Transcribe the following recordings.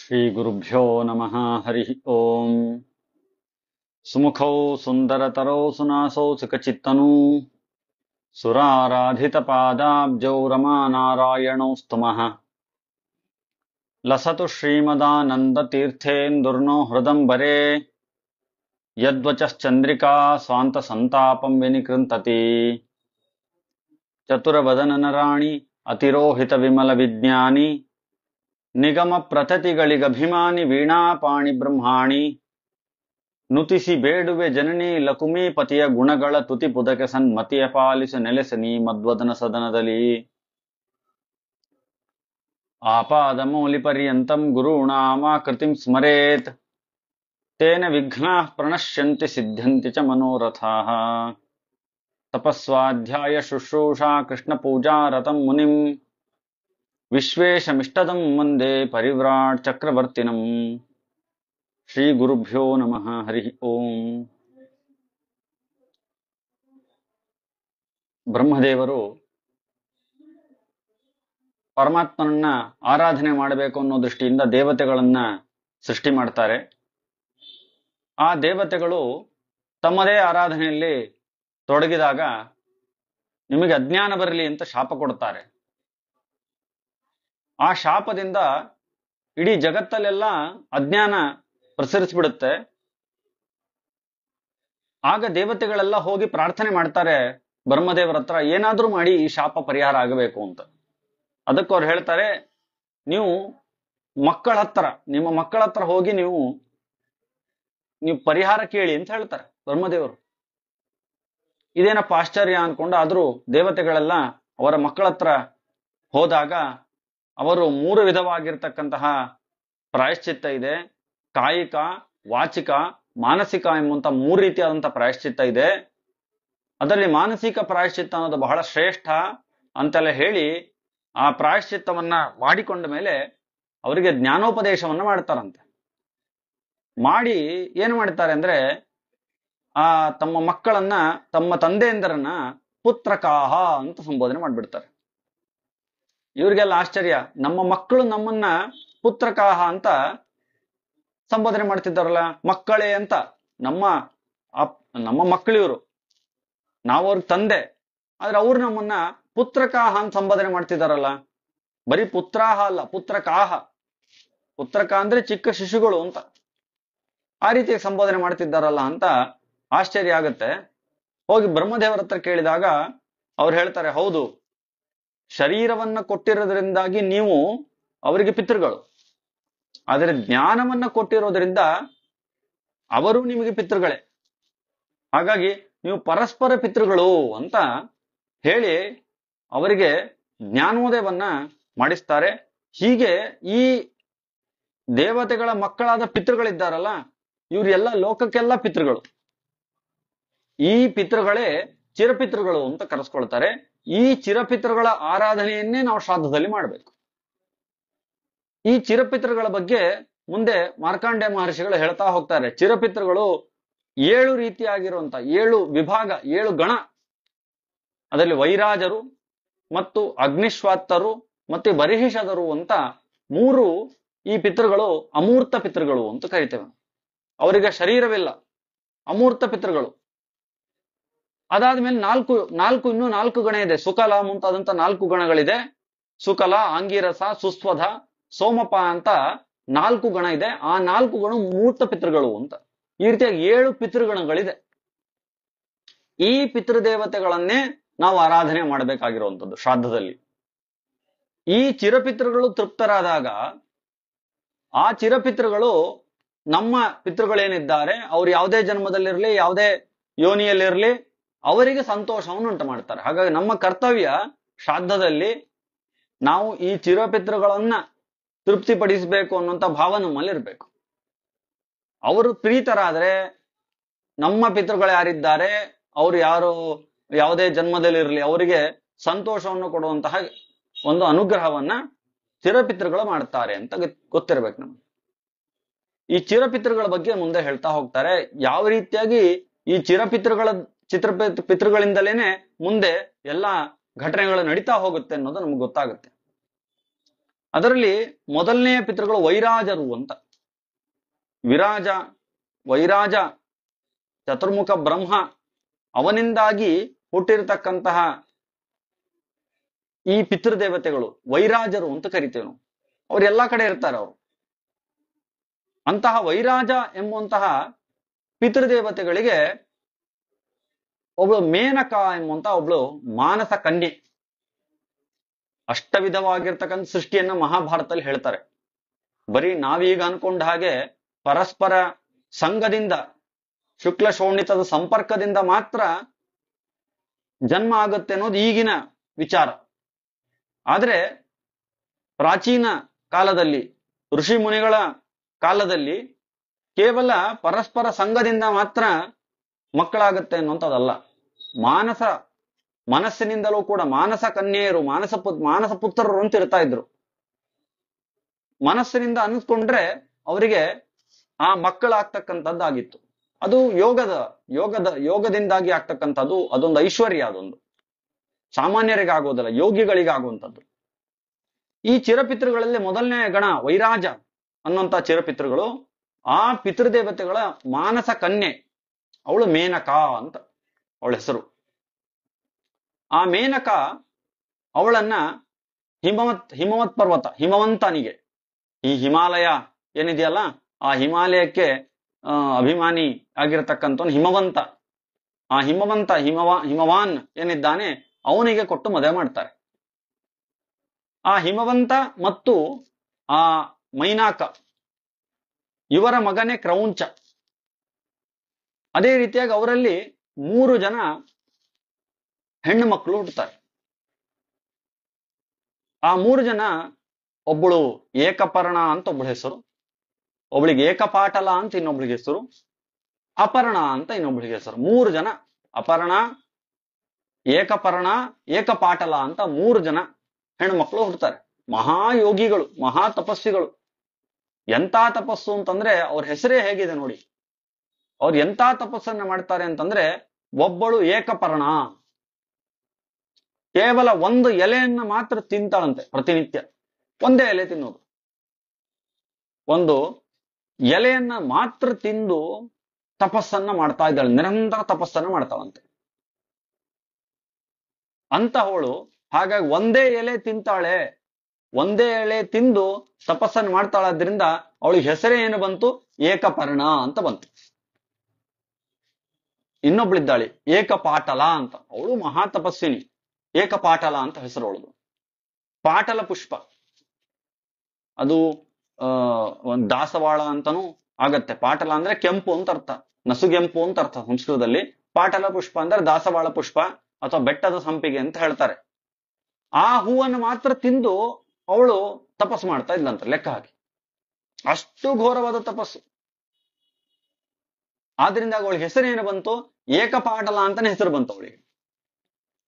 श्रीगुरुभ्यो नमः। हरिः ओम्। सुमुखौ सुन्दरतरौ सुनासौ सुखचित्तनौ सुराराधितपादाब्जौ रमानारायणौ स्तुमः। लसतु श्रीमदानन्दतीर्थेन्दुर्नो हृदम्बरे यद्वचश्चन्द्रिका स्वान्तसन्तापं विनिकृन्तति। चतुरवदननराणि अतिरोहितविमलविज्ञानि ನಿಗಮ ಪ್ರತತಿಗಳಿಗಭಿಮಾನಿ ವೀಣಾಪಾಣಿ ಬ್ರಹ್ಮಾಣಿ ನುತಿಸಿ ಬೇಡುವೆ ಜನನಿ ಲಕುಮೀಪತಿಯ ಗುಣಗಳ ತುತಿ ಪುದಕೆ ಸನ್ಮತಿಯ ಪಾಲಿಸು ನೆಲೆಸನಿ ಮದ್ವದನ ಸದನದಲ್ಲಿ. ಆಪಾದಮೌಲಿ ಪರ್ಯಂತಂ ಗುರುಣಾಮಾಕೃತಿಂ ಸ್ಮರೇತ್ ತೇನ ವಿಘ್ನಾಃ ಪ್ರಣಶ್ಯಂತಿ ಸಿದ್ಧ್ಯಂತಿ ಚ ಮನೋರಥಾಃ. ತಪಸ್ವಾಧ್ಯಾಯ ಶುಶ್ರೂಷಾ ಕೃಷ್ಣ ಪೂಜಾರತಂ ಮುನಿಂ ವಿಶ್ವೇಶಮಿಷ್ಟದಂ ವಂದೇ ಪರಿವ್ರಾಟ್ ಚಕ್ರವರ್ತಿನಂ. ಶ್ರೀ ಗುರುಭ್ಯೋ ನಮಃ. ಹರಿ ಓಂ. ಬ್ರಹ್ಮದೇವರು ಪರಮಾತ್ಮನನ್ನ ಆರಾಧನೆ ಮಾಡಬೇಕು ಅನ್ನೋ ದೃಷ್ಟಿಯಿಂದ ದೇವತೆಗಳನ್ನ ಸೃಷ್ಟಿ ಮಾಡ್ತಾರೆ. ಆ ದೇವತೆಗಳು ತಮ್ಮದೇ ಆರಾಧನೆಯಲ್ಲಿ ತೊಡಗಿದಾಗ ನಿಮಗೆ ಅಜ್ಞಾನ ಬರಲಿ ಅಂತ ಶಾಪ ಕೊಡ್ತಾರೆ. ಆ ಶಾಪದಿಂದ ಇಡೀ ಜಗತ್ತಲ್ಲೆಲ್ಲ ಅಜ್ಞಾನ ಪ್ರಸರಿಸ್ಬಿಡುತ್ತೆ. ಆಗ ದೇವತೆಗಳೆಲ್ಲ ಹೋಗಿ ಪ್ರಾರ್ಥನೆ ಮಾಡ್ತಾರೆ ಬ್ರಹ್ಮದೇವರ ಹತ್ರ, ಏನಾದ್ರೂ ಮಾಡಿ ಈ ಶಾಪ ಪರಿಹಾರ ಆಗಬೇಕು ಅಂತ. ಅದಕ್ಕೆ ಅವ್ರು ಹೇಳ್ತಾರೆ, ನೀವು ನಿಮ್ಮ ಮಕ್ಕಳ ಹತ್ರ ಹೋಗಿ ನೀವು ಪರಿಹಾರ ಕೇಳಿ ಅಂತ ಹೇಳ್ತಾರೆ ಬ್ರಹ್ಮದೇವರು. ಇದೇನಪ್ಪ ಆಶ್ಚರ್ಯ ಅನ್ಕೊಂಡು ಆದ್ರೂ ದೇವತೆಗಳೆಲ್ಲ ಅವರ ಮಕ್ಕಳ ಹತ್ರ ಹೋದಾಗ ಅವರು 3 ವಿಧವಾಗಿರ್ತಕ್ಕಂತಹ ಪ್ರಾಯಶ್ಚಿತ್ತ ಇದೆ. ಕಾಯಿಕ, ವಾಚಿಕ, ಮಾನಸಿಕ ಎಂಬಂತ 3 ರೀತಿಯಾದಂತಹ ಪ್ರಾಯಶ್ಚಿತ್ತ ಇದೆ. ಅದರಲ್ಲಿ ಮಾನಸಿಕ ಪ್ರಾಯಶ್ಚಿತ್ತ ಅನ್ನೋದು ಬಹಳ ಶ್ರೇಷ್ಠ ಅಂತೆಲ್ಲ ಹೇಳಿ ಆ ಪ್ರಾಯಶ್ಚಿತ್ತವನ್ನ ಮಾಡಿಕೊಂಡ ಮೇಲೆ ಅವರಿಗೆ ಜ್ಞಾನೋಪದೇಶವನ್ನ ಮಾಡ್ತಾರಂತೆ. ಮಾಡಿ ಏನು ಮಾಡ್ತಾರೆ ಅಂದ್ರೆ ತಮ್ಮ ಮಕ್ಕಳನ್ನ, ತಮ್ಮ ತಂದೆಯಂದರನ್ನ ಪುತ್ರಕಾಹ ಅಂತ ಸಂಬೋಧನೆ ಮಾಡ್ಬಿಡ್ತಾರೆ. ಇವ್ರಿಗೆಲ್ಲ ಆಶ್ಚರ್ಯ, ನಮ್ಮ ಮಕ್ಕಳು ನಮ್ಮನ್ನ ಪುತ್ರಕಾಹ ಅಂತ ಸಂಬೋಧನೆ ಮಾಡ್ತಿದ್ದಾರಲ್ಲ, ಮಕ್ಕಳೇ ಅಂತ. ನಮ್ಮ ಮಕ್ಕಳು ಇವರು, ನಾವು ಅವ್ರಿಗೆ ತಂದೆ, ಆದ್ರೆ ಅವ್ರು ನಮ್ಮನ್ನ ಪುತ್ರಕಾಹ ಅಂತ ಸಂಬೋಧನೆ ಮಾಡ್ತಿದ್ದಾರಲ್ಲ. ಬರೀ ಪುತ್ರಾಹ ಅಲ್ಲ, ಪುತ್ರಕಾಹ. ಪುತ್ರಕ ಅಂದ್ರೆ ಚಿಕ್ಕ ಶಿಶುಗಳು ಅಂತ. ಆ ರೀತಿ ಸಂಬೋಧನೆ ಮಾಡ್ತಿದ್ದಾರಲ್ಲ ಅಂತ ಆಶ್ಚರ್ಯ ಆಗುತ್ತೆ. ಹೋಗಿ ಬ್ರಹ್ಮದೇವರ ಹತ್ರ ಕೇಳಿದಾಗ ಅವ್ರು ಹೇಳ್ತಾರೆ, ಹೌದು, ಶರೀರವನ್ನ ಕೊಟ್ಟಿರೋದ್ರಿಂದಾಗಿ ನೀವು ಅವರಿಗೆ ಪಿತೃಗಳು, ಆದರೆ ಜ್ಞಾನವನ್ನ ಕೊಟ್ಟಿರೋದ್ರಿಂದ ಅವರು ನಿಮಗೆ ಪಿತೃಗಳೇ. ಹಾಗಾಗಿ ನೀವು ಪರಸ್ಪರ ಪಿತೃಗಳು ಅಂತ ಹೇಳಿ ಅವರಿಗೆ ಜ್ಞಾನೋದಯವನ್ನ ಮಾಡಿಸ್ತಾರೆ. ಹೀಗೆ ಈ ದೇವತೆಗಳ ಮಕ್ಕಳಾದ ಪಿತೃಗಳಿದ್ದಾರಲ್ಲ, ಇವರೆಲ್ಲ ಲೋಕಕ್ಕೆಲ್ಲ ಪಿತೃಗಳು. ಈ ಪಿತೃಗಳೇ ಚಿರಪಿತೃಗಳು ಅಂತ ಕರೆಸ್ಕೊಳ್ತಾರೆ. ಈ ಚಿರಪಿತೃಗಳ ಆರಾಧನೆಯನ್ನೇ ನಾವು ಶ್ರಾದ್ದದಲ್ಲಿ ಮಾಡಬೇಕು. ಈ ಚಿರಪಿತೃಗಳ ಬಗ್ಗೆ ಮುಂದೆ ಮಾರ್ಕಾಂಡ್ಯ ಮಹರ್ಷಿಗಳು ಹೇಳ್ತಾ ಹೋಗ್ತಾರೆ. ಚಿರಪಿತೃಗಳು 7 ರೀತಿಯಾಗಿರುವಂತ 7 ವಿಭಾಗ, 7 ಗಣ. ಅದರಲ್ಲಿ ವೈರಾಜರು ಮತ್ತು ಅಗ್ನಿಶ್ವಾತ್ತರು ಮತ್ತೆ ಬರಿಹಿಷದರು ಅಂತ 3 ಈ ಪಿತೃಗಳು ಅಮೂರ್ತ ಪಿತೃಗಳು ಅಂತ ಕರಿತೇವೆ. ಅವರಿಗೆ ಶರೀರವಿಲ್ಲ, ಅಮೂರ್ತ ಪಿತೃಗಳು. ಅದಾದ್ಮೇಲೆ ಇನ್ನೂ 4 ಗಣ ಇದೆ. ಸುಕಲ ಮುಂತಾದಂತ 4 ಗಣಗಳಿದೆ. ಸುಕಲ, ಆಂಗಿರಸ, ಸುಸ್ವಧ, ಸೋಮಪ ಅಂತ 4 ಗಣ ಇದೆ. ಆ 4 ಗಣ ಮೂರ್ತ ಪಿತೃಗಳು ಅಂತ. ಈ ರೀತಿಯಾಗಿ 7 ಪಿತೃಗಣಗಳಿದೆ. ಈ ಪಿತೃದೇವತೆಗಳನ್ನೇ ನಾವು ಆರಾಧನೆ ಮಾಡಬೇಕಾಗಿರುವಂಥದ್ದು ಶ್ರಾದ್ದದಲ್ಲಿ. ಈ ಚಿರಪಿತೃಗಳು ತೃಪ್ತರಾದಾಗ ಆ ಚಿರಪಿತೃಗಳು ನಮ್ಮ ಪಿತೃಗಳೇನಿದ್ದಾರೆ ಅವ್ರು ಯಾವುದೇ ಜನ್ಮದಲ್ಲಿರ್ಲಿ, ಯಾವುದೇ ಯೋನಿಯಲ್ಲಿರ್ಲಿ, ಅವರಿಗೆ ಸಂತೋಷವನ್ನು ಉಂಟು ಮಾಡ್ತಾರೆ. ಹಾಗಾಗಿ ನಮ್ಮ ಕರ್ತವ್ಯ ಶ್ರಾದ್ದದಲ್ಲಿ ನಾವು ಈ ಚಿರಪಿತೃಗಳನ್ನ ತೃಪ್ತಿಪಡಿಸಬೇಕು ಅನ್ನುವಂಥ ಭಾವ ನಮ್ಮಲ್ಲಿ ಇರಬೇಕು. ಅವರು ಪ್ರೀತರಾದ್ರೆ ನಮ್ಮ ಪಿತೃಗಳು ಯಾರಿದ್ದಾರೆ ಅವರು ಯಾವುದೇ ಜನ್ಮದಲ್ಲಿರಲಿ ಅವರಿಗೆ ಸಂತೋಷವನ್ನು ಕೊಡುವಂತಹ ಒಂದು ಅನುಗ್ರಹವನ್ನ ಚಿರಪಿತೃಗಳು ಮಾಡ್ತಾರೆ ಅಂತ ಗೊತ್ತಿರ್ಬೇಕು ನಮ್ಗೆ. ಈ ಚಿರಪಿತೃಗಳ ಬಗ್ಗೆ ಮುಂದೆ ಹೇಳ್ತಾ ಹೋಗ್ತಾರೆ. ಯಾವ ರೀತಿಯಾಗಿ ಈ ಪಿತೃಗಳಿಂದಲೇನೆ ಮುಂದೆ ಎಲ್ಲಾ ಘಟನೆಗಳು ನಡೀತಾ ಹೋಗುತ್ತೆ ಅನ್ನೋದು ನಮ್ಗೆ ಗೊತ್ತಾಗುತ್ತೆ. ಅದರಲ್ಲಿ ಮೊದಲನೆಯ ಪಿತೃಗಳು ವೈರಾಜರು ಅಂತ. ವಿರಾಜ, ವೈರಾಜ, ಚತುರ್ಮುಖ ಬ್ರಹ್ಮ, ಅವನಿಂದಾಗಿ ಹುಟ್ಟಿರತಕ್ಕಂತಹ ಈ ಪಿತೃದೇವತೆಗಳು ವೈರಾಜರು ಅಂತ ಕರಿತೇವೆ ನಾವು. ಅವ್ರು ಎಲ್ಲಾ ಕಡೆ ಇರ್ತಾರೆ ಅವರು. ಅಂತಹ ವೈರಾಜ ಎಂಬುವಂತಹ ಪಿತೃದೇವತೆಗಳಿಗೆ ಒಬ್ಳು ಮೇನಕ ಎಂಬುವಂತ ಒಬ್ಳು ಮಾನಸ ಕನ್ಯೆ. ಅಷ್ಟವಿಧವಾಗಿರ್ತಕ್ಕಂಥ ಸೃಷ್ಟಿಯನ್ನ ಮಹಾಭಾರತದಲ್ಲಿ ಹೇಳ್ತಾರೆ. ಬರೀ ನಾವೀಗ ಅನ್ಕೊಂಡ ಹಾಗೆ ಪರಸ್ಪರ ಸಂಘದಿಂದ, ಶುಕ್ಲ ಶೋಣಿತದ ಸಂಪರ್ಕದಿಂದ ಮಾತ್ರ ಜನ್ಮ ಆಗುತ್ತೆ ಅನ್ನೋದು ಈಗಿನ ವಿಚಾರ. ಆದ್ರೆ ಪ್ರಾಚೀನ ಕಾಲದಲ್ಲಿ, ಋಷಿ ಮುನಿಗಳ ಕಾಲದಲ್ಲಿ ಕೇವಲ ಪರಸ್ಪರ ಸಂಘದಿಂದ ಮಾತ್ರ ಮಕ್ಕಳಾಗತ್ತೆ ಅನ್ನುವಂಥದ್ದಲ್ಲ. ಮನಸ್ಸಿನಿಂದಲೂ ಕೂಡ ಮಾನಸ ಕನ್ಯೆಯರು, ಮಾನಸ ಪುತ್ರರು ಅಂತ ಇರ್ತಾ ಇದ್ರು. ಮನಸ್ಸಿನಿಂದ ಅನ್ಸ್ಕೊಂಡ್ರೆ ಅವರಿಗೆ ಆ ಮಕ್ಕಳಾಗ್ತಕ್ಕಂಥದ್ದಾಗಿತ್ತು. ಅದು ಯೋಗದಿಂದಾಗಿ ಆಗ್ತಕ್ಕಂಥದ್ದು. ಅದೊಂದು ಐಶ್ವರ್ಯ, ಅದೊಂದು ಸಾಮಾನ್ಯರಿಗೆ ಆಗೋದಲ್ಲ, ಯೋಗಿಗಳಿಗೆ ಆಗುವಂಥದ್ದು. ಈ ಚಿರಪಿತೃಗಳಲ್ಲಿ ಮೊದಲನೇ ಗಣ ವೈರಾಜ ಅನ್ನುವಂಥ ಚಿರಪಿತೃಗಳು. ಆ ಪಿತೃದೇವತೆಗಳ ಮಾನಸ ಕನ್ಯೆ ಅವಳು ಮೇನಕ ಅಂತ ಅವಳ ಹೆಸರು. ಆ ಮೇನಕ ಅವಳನ್ನ ಹಿಮವತ್ ಪರ್ವತ, ಹಿಮವಂತನಿಗೆ, ಈ ಹಿಮಾಲಯ ಏನಿದೆಯಲ್ಲ ಆ ಹಿಮಾಲಯಕ್ಕೆ ಅಭಿಮಾನಿ ಆಗಿರತಕ್ಕಂಥವನು ಹಿಮವಂತ. ಆ ಹಿಮವಾನ್ ಏನಿದ್ದಾನೆ ಅವನಿಗೆ ಕೊಟ್ಟು ಮದುವೆ ಮಾಡ್ತಾರೆ. ಆ ಹಿಮವಂತ ಮತ್ತು ಆ ಮೈನಾಕ ಇವರ ಮಗನೇ ಕ್ರೌಂಚ. ಅದೇ ರೀತಿಯಾಗಿ ಅವರಲ್ಲಿ 3 ಜನ ಹೆಣ್ಣು ಮಕ್ಕಳು ಹುಟ್ಟುತ್ತಾರೆ. ಆ 3 ಜನ, ಒಬ್ಬಳು ಏಕಪರ್ಣ ಅಂತ ಒಬ್ಬಳ ಹೆಸರು, ಒಬ್ಳಿಗೆ ಏಕಪಾಟಲ ಅಂತ ಇನ್ನೊಬ್ಳಿಗೆ ಹೆಸರು, ಅಪರ್ಣ ಅಂತ ಇನ್ನೊಬ್ಳಿಗೆ ಹೆಸರು. 3 ಜನ, ಅಪರ್ಣ, ಏಕಪರ್ಣ, ಏಕಪಾಟಲ ಅಂತ 3 ಜನ ಹೆಣ್ಣು ಮಕ್ಕಳು ಹುಟ್ಟುತ್ತಾರೆ. ಮಹಾಯೋಗಿಗಳು, ಮಹಾ ತಪಸ್ವಿಗಳು. ಎಂತ ತಪಸ್ಸು ಅಂತಂದ್ರೆ ಅವ್ರ ಹೆಸರೇ ಹೇಗಿದೆ ನೋಡಿ. ಅವ್ರು ಎಂತ ತಪಸ್ಸನ್ನ ಮಾಡ್ತಾರೆ ಅಂತಂದ್ರೆ, ಒಬ್ಬಳು ಏಕಪರ್ಣ, ಕೇವಲ ಒಂದು ಎಲೆಯನ್ನ ಮಾತ್ರ ತಿಂತಾಳಂತೆ ಪ್ರತಿನಿತ್ಯ. ಒಂದೇ ಎಲೆ ತಿನ್ನೋದು, ಒಂದು ಎಲೆಯನ್ನ ಮಾತ್ರ ತಿಂದು ತಪಸ್ಸನ್ನ ಮಾಡ್ತಾ ಇದ್ದಾಳೆ, ನಿರಂತರ ತಪಸ್ಸನ್ನ ಮಾಡ್ತಾಳಂತೆ ಅಂತಹವಳು. ಹಾಗಾಗಿ ಒಂದೇ ಎಲೆ ತಿಂತಾಳೆ, ಒಂದೇ ಎಲೆ ತಿಂದು ತಪಸ್ಸನ್ನು ಮಾಡ್ತಾಳಾದ್ರಿಂದ ಅವಳಿಗೆ ಹೆಸರೇ ಏನು ಬಂತು? ಏಕಪರ್ಣ ಅಂತ ಬಂತು. ಇನ್ನೊಬ್ಳಿದ್ದಾಳೆ ಏಕಪಾಟಲ ಅಂತ, ಅವಳು ಮಹಾ ತಪಸ್ವಿನಿ. ಏಕಪಾಟಲ ಅಂತ ಹೆಸರು ಅವಳದು. ಪಾಟಲ ಪುಷ್ಪ, ಅದು ಒಂದು ದಾಸವಾಳ ಅಂತಾನೂ ಆಗತ್ತೆ. ಪಾಟಲ ಅಂದ್ರೆ ಕೆಂಪು ಅಂತ ಅರ್ಥ, ನಸುಗೆಂಪು ಅಂತ ಅರ್ಥ ಸಂಸ್ಕೃತದಲ್ಲಿ. ಪಾಟಲ ಪುಷ್ಪ ಅಂದ್ರೆ ದಾಸವಾಳ ಪುಷ್ಪ ಅಥವಾ ಬೆಟ್ಟದ ಸಂಪಿಗೆ ಅಂತ ಹೇಳ್ತಾರೆ. ಆ ಹೂವನ್ನು ಮಾತ್ರ ತಿಂದು ಅವಳು ತಪಸ್ಸು ಮಾಡ್ತಾ ಇದ್ಲಂತ ಲೆಕ್ಕ ಹಾಕಿ. ಅಷ್ಟು ಘೋರವಾದ ತಪಸ್ಸು. ಆದ್ರಿಂದ ಅವಳಿಗೆ ಹೆಸರೇನು ಬಂತು? ಏಕಪಾಟಲ ಅಂತಾನೆ ಹೆಸರು ಬಂತು ಅವಳಿಗೆ.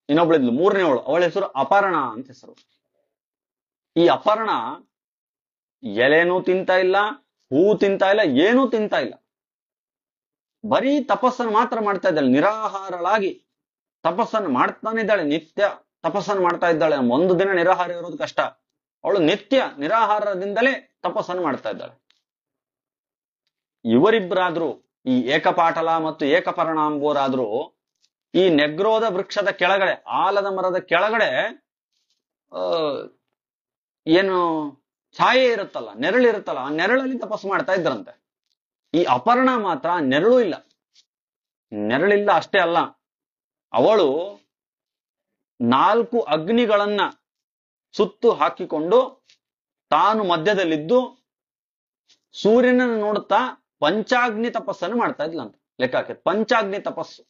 ಇನ್ನೊಬ್ಳಿದ್ಲು 3ನೇವಳು, ಅವಳ ಹೆಸರು ಅಪರ್ಣ ಅಂತ ಹೆಸರು. ಈ ಅಪರ್ಣ ಎಲೆನೂ ತಿಂತಾ ಇಲ್ಲ, ಹೂ ತಿಂತಾ ಇಲ್ಲ, ಏನೂ ತಿಂತಾ ಇಲ್ಲ, ಬರೀ ತಪಸ್ಸನ್ನು ಮಾತ್ರ ಮಾಡ್ತಾ ಇದ್ದಾಳೆ. ನಿರಾಹಾರಳಾಗಿ ತಪಸ್ಸನ್ನು ಮಾಡ್ತಾನೆ ಇದ್ದಾಳೆ. ನಿತ್ಯ ತಪಸ್ಸನ್ನು ಮಾಡ್ತಾ ಇದ್ದಾಳೆ. ಒಂದು ದಿನ ನಿರಾಹಾರ ಇರೋದು ಕಷ್ಟ. ಅವಳು ನಿತ್ಯ ನಿರಾಹಾರದಿಂದಲೇ ತಪಸ್ಸನ್ನು ಮಾಡ್ತಾ ಇದ್ದಾಳೆ. ಇವರಿಬ್ಬರಾದ್ರೂ, ಈ ಏಕಪಾಟಲ ಮತ್ತು ಏಕಪರ್ಣ ಎಂಬುವರಾದ್ರೂ ಈ ನೆಗ್ರೋಧ ವೃಕ್ಷದ ಕೆಳಗಡೆ, ಆಲದ ಮರದ ಕೆಳಗಡೆ ಏನು ಛಾಯೆ ಇರುತ್ತಲ್ಲ, ನೆರಳಿರುತ್ತಲ್ಲ, ಆ ನೆರಳಲ್ಲಿ ತಪಸ್ಸು ಮಾಡ್ತಾ ಇದ್ರಂತೆ. ಈ ಅಪರ್ಣ ಮಾತ್ರ ನೆರಳು ಇಲ್ಲ. ನೆರಳಿಲ್ಲ ಅಷ್ಟೇ ಅಲ್ಲ, ಅವಳು 4 ಅಗ್ನಿಗಳನ್ನ ಸುತ್ತು ಹಾಕಿಕೊಂಡು ತಾನು ಮಧ್ಯದಲ್ಲಿದ್ದು ಸೂರ್ಯನನ್ನು ನೋಡುತ್ತಾ ಪಂಚಾಗ್ನಿ ತಪಸ್ಸನ್ನು ಮಾಡ್ತಾ ಇದ್ಲಂತ. ಲೆಕ್ಕ ಹಾಕಿ, ಪಂಚಾಗ್ನಿ ತಪಸ್ಸು.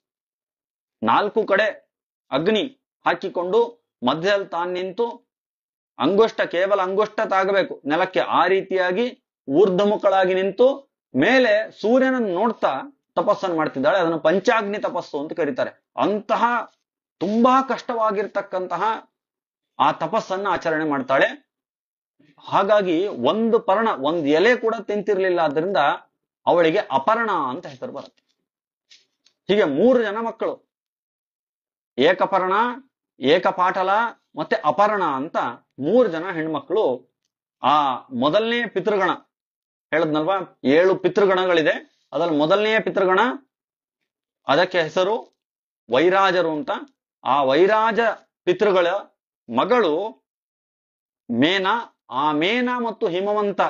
4 ಕಡೆ ಅಗ್ನಿ ಹಾಕಿಕೊಂಡು ಮಧ್ಯದಲ್ಲಿ ತಾನು ನಿಂತು ಕೇವಲ ಅಂಗುಷ್ಟ ತಾಗಬೇಕು ನೆಲಕ್ಕೆ, ಆ ರೀತಿಯಾಗಿ ಊರ್ಧ್ವಮುಖಳಾಗಿ ನಿಂತು ಮೇಲೆ ಸೂರ್ಯನನ್ನು ನೋಡ್ತಾ ತಪಸ್ಸನ್ನು ಮಾಡ್ತಿದ್ದಾಳೆ. ಅದನ್ನು ಪಂಚಾಗ್ನಿ ತಪಸ್ಸು ಅಂತ ಕರೀತಾರೆ. ಅಂತಹ ತುಂಬಾ ಕಷ್ಟವಾಗಿರ್ತಕ್ಕಂತಹ ಆ ತಪಸ್ಸನ್ನ ಆಚರಣೆ ಮಾಡ್ತಾಳೆ. ಹಾಗಾಗಿ ಒಂದು ಎಲೆ ಕೂಡ ತಿಂತಿರ್ಲಿಲ್ಲ. ಆದ್ರಿಂದ ಅವಳಿಗೆ ಅಪರ್ಣ ಅಂತ ಹೆಸರು ಬರುತ್ತೆ. ಹೀಗೆ 3 ಜನ ಮಕ್ಕಳು, ಏಕಪರ್ಣ, ಏಕಪಾಟಲ ಮತ್ತೆ ಅಪರ್ಣ ಅಂತ 3 ಜನ ಹೆಣ್ಮಕ್ಳು ಆ ಮೊದಲನೇ ಪಿತೃಗಣ ಹೇಳದ್ನಲ್ವಾ, 7 ಪಿತೃಗಣಗಳಿದೆ. ಅದ್ರಲ್ಲಿ ಮೊದಲನೆಯ ಪಿತೃಗಣ, ಅದಕ್ಕೆ ಹೆಸರು ವೈರಾಜರು ಅಂತ. ಆ ವೈರಾಜ ಪಿತೃಗಳ ಮಗಳು ಮೇನ. ಆ ಮೇನ ಮತ್ತು ಹಿಮವಂತ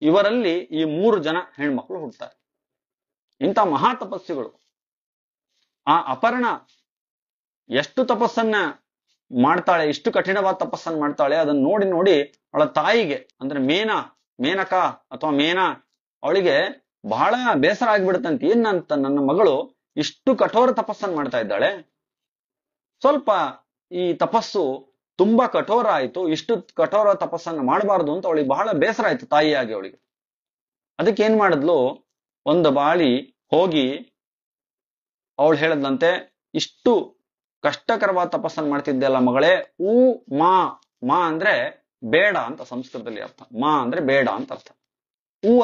ಇವರಲ್ಲಿ ಈ 3 ಜನ ಹೆಣ್ಮಕ್ಳು ಹುಟ್ಟುತ್ತಾರೆ. ಇಂಥ ಮಹಾ ತಪಸ್ವಿಗಳು. ಆ ಅಪರ್ಣ ಎಷ್ಟು ತಪಸ್ಸನ್ನ ಮಾಡ್ತಾಳೆ, ಇಷ್ಟು ಕಠಿಣವಾದ ತಪಸ್ಸನ್ನು ಮಾಡ್ತಾಳೆ. ಅದನ್ನ ನೋಡಿ ನೋಡಿ ಅವಳ ತಾಯಿಗೆ, ಅಂದ್ರೆ ಮೇನಕ ಅಥವಾ ಮೇನಾ, ಅವಳಿಗೆ ಬಹಳ ಬೇಸರ ಆಗ್ಬಿಡುತ್ತಂತೆ. ಏನಂತ, ನನ್ನ ಮಗಳು ಇಷ್ಟು ಕಠೋರ ತಪಸ್ಸನ್ನು ಮಾಡ್ತಾ ಇದ್ದಾಳೆ, ಸ್ವಲ್ಪ ಈ ತಪಸ್ಸು ತುಂಬಾ ಕಠೋರ ಆಯ್ತು, ಇಷ್ಟು ಕಠೋರ ತಪಸ್ಸನ್ನು ಮಾಡಬಾರ್ದು ಅಂತ ಅವಳಿಗೆ ಬಹಳ ಬೇಸರ ಆಯ್ತು ತಾಯಿಯಾಗಿ ಅವಳಿಗೆ. ಅದಕ್ಕೆ ಏನ್ ಮಾಡಿದ್ಲು, ಒಂದು ಬಾಳಿ ಹೋಗಿ ಅವಳು ಹೇಳದ್ಲಂತೆ, ಇಷ್ಟು ಕಷ್ಟಕರವಾದ ತಪಸ್ಸನ್ನು ಮಾಡ್ತಿದ್ದೆಲ್ಲ ಮಗಳೇ, ಮಾ. ಮಾ ಅಂದ್ರೆ ಬೇಡ ಅಂತ ಸಂಸ್ಕೃತದಲ್ಲಿ ಅರ್ಥ. ಮಾ ಅಂದ್ರೆ ಬೇಡ ಅಂತ ಅರ್ಥ.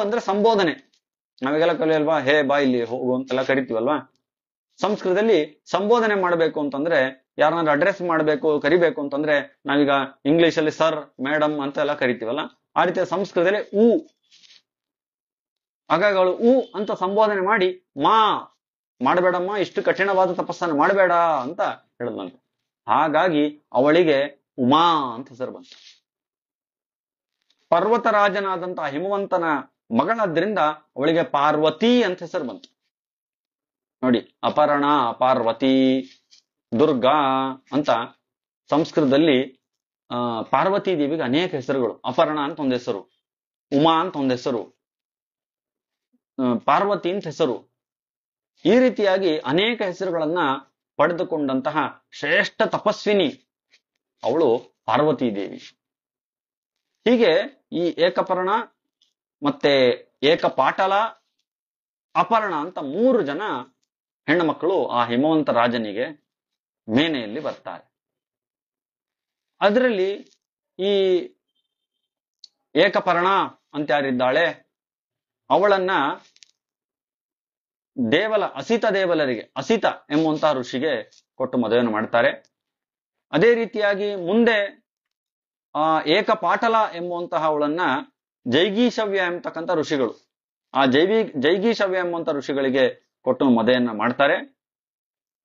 ಅಂದ್ರೆ ಸಂಬೋಧನೆ. ನಾವೀಗೆಲ್ಲ ಕಲಿಯಲ್ವಾ, ಹೇ ಬಾ ಇಲ್ಲಿ ಹೋಗು ಅಂತೆಲ್ಲ ಕರಿತೀವಲ್ವಾ. ಸಂಸ್ಕೃತದಲ್ಲಿ ಸಂಬೋಧನೆ ಮಾಡಬೇಕು ಅಂತಂದ್ರೆ, ಯಾರನ್ನಾದ್ರೂ ಅಡ್ರೆಸ್ ಮಾಡಬೇಕು, ಕರಿಬೇಕು ಅಂತಂದ್ರೆ ನಾವೀಗ ಇಂಗ್ಲಿಷ್ ಅಲ್ಲಿ ಸರ್, ಮೇಡಮ್ ಅಂತ ಎಲ್ಲ ಕರಿತೀವಲ್ಲ, ಆ ರೀತಿಯ ಸಂಸ್ಕೃತದಲ್ಲಿ ಹಾಗಾಗಿ ಅವಳು ಅಂತ ಸಂಬೋಧನೆ ಮಾಡಿ, ಮಾ ಮಾಡಬೇಡಮ್ಮ, ಇಷ್ಟು ಕಠಿಣವಾದ ತಪಸ್ಸನ್ನು ಮಾಡಬೇಡ ಅಂತ ಹೇಳಿದ್ಲಂತೆ. ಹಾಗಾಗಿ ಅವಳಿಗೆ ಉಮಾ ಅಂತ ಹೆಸರು ಬಂತು. ಪರ್ವತರಾಜನಾದಂತಹ ಹಿಮವಂತನ ಮಗಳಾದ್ರಿಂದ ಅವಳಿಗೆ ಪಾರ್ವತಿ ಅಂತ ಹೆಸರು ಬಂತು. ನೋಡಿ, ಅಪರ್ಣ, ಪಾರ್ವತಿ, ದುರ್ಗಾ ಅಂತ ಸಂಸ್ಕೃತದಲ್ಲಿ ಪಾರ್ವತಿ ದೇವಿಗೆ ಅನೇಕ ಹೆಸರುಗಳು. ಅಪರ್ಣ ಅಂತ ಒಂದ್ ಹೆಸರು, ಉಮಾ ಅಂತ ಒಂದ್ ಹೆಸರು, ಪಾರ್ವತಿ ಅಂತ ಹೆಸರು. ಈ ರೀತಿಯಾಗಿ ಅನೇಕ ಹೆಸರುಗಳನ್ನ ಪಡೆದುಕೊಂಡಂತಹ ಶ್ರೇಷ್ಠ ತಪಸ್ವಿನಿ ಅವಳು ಪಾರ್ವತಿ ದೇವಿ. ಹೀಗೆ ಈ ಏಕಪರ್ಣ ಮತ್ತೆ ಏಕಪಾಟಲ, ಅಪರ್ಣ ಅಂತ 3 ಜನ ಹೆಣ್ಣು ಮಕ್ಕಳು ಆ ಹಿಮವಂತ ರಾಜನಿಗೆ ಮೇನೆಯಲ್ಲಿ ಬರ್ತಾರೆ. ಅದರಲ್ಲಿ ಈ ಏಕಪರ್ಣ ಅಂತ ಯಾರಿದ್ದಾಳೆ, ಅವಳನ್ನ ಅಸಿತ ದೇವಲರಿಗೆ, ಅಸಿತ ಎಂಬುವಂತಹ ಋಷಿಗೆ ಕೊಟ್ಟು ಮದುವೆಯನ್ನು ಮಾಡ್ತಾರೆ. ಅದೇ ರೀತಿಯಾಗಿ ಮುಂದೆ ಆ ಏಕಪಾಟಲ ಎಂಬುವಂತಹ ಅವಳನ್ನ ಜೈಗೀಶವ್ಯ ಎಂಬತಕ್ಕಂಥ ಋಷಿಗಳು, ಆ ಜೈಗೀಶವ್ಯ ಎಂಬುವಂತ ಋಷಿಗಳಿಗೆ ಕೊಟ್ಟು ಮದುವೆಯನ್ನ ಮಾಡ್ತಾರೆ.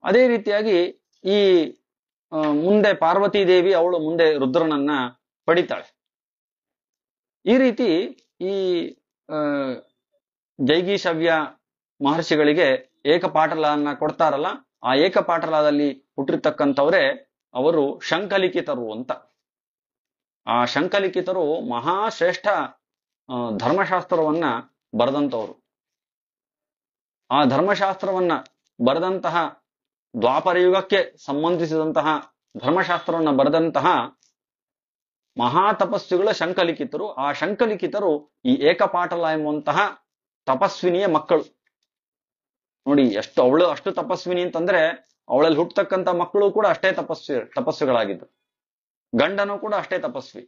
ಅದೇ ರೀತಿಯಾಗಿ ಈ ಮುಂದೆ ಪಾರ್ವತಿ ದೇವಿ ಅವಳು ಮುಂದೆ ರುದ್ರನನ್ನ ಪಡಿತಾಳೆ. ಈ ರೀತಿ ಈ ಜೈಗೀಶವ್ಯ ಮಹರ್ಷಿಗಳಿಗೆ ಏಕಪಾಟಲನ್ನ ಕೊಡ್ತಾರಲ್ಲ, ಆ ಏಕಪಾಟಲದಲ್ಲಿ ಹುಟ್ಟಿರ್ತಕ್ಕಂಥವ್ರೆ ಅವರು ಶಂಖಲಿಖಿತರು ಅಂತ. ಆ ಶಂಖಲಿಖಿತರು ಮಹಾಶ್ರೇಷ್ಠ ಧರ್ಮಶಾಸ್ತ್ರವನ್ನ ಬರೆದಂತವರು. ಆ ಧರ್ಮಶಾಸ್ತ್ರವನ್ನ ಬರೆದಂತಹ, ದ್ವಾಪರ ಯುಗಕ್ಕೆ ಸಂಬಂಧಿಸಿದಂತಹ ಧರ್ಮಶಾಸ್ತ್ರವನ್ನ ಬರೆದಂತಹ ಮಹಾ ತಪಸ್ವಿಗಳ ಶಂಖಲಿಖಿತರು. ಆ ಶಂಖಲಿಖಿತರು ಈ ಏಕಪಾಟಲ ಎಂಬುವಂತಹ ತಪಸ್ವಿನಿಯ ಮಕ್ಕಳು. ನೋಡಿ, ಅವಳು ಅಷ್ಟು ತಪಸ್ವಿನಿ ಅಂತಂದ್ರೆ ಅವಳಲ್ಲಿ ಹುಟ್ಟತಕ್ಕಂಥ ಮಕ್ಕಳು ಕೂಡ ಅಷ್ಟೇ ತಪಸ್ವಿಗಳಾಗಿದ್ರು. ಗಂಡನು ಕೂಡ ಅಷ್ಟೇ ತಪಸ್ವಿ,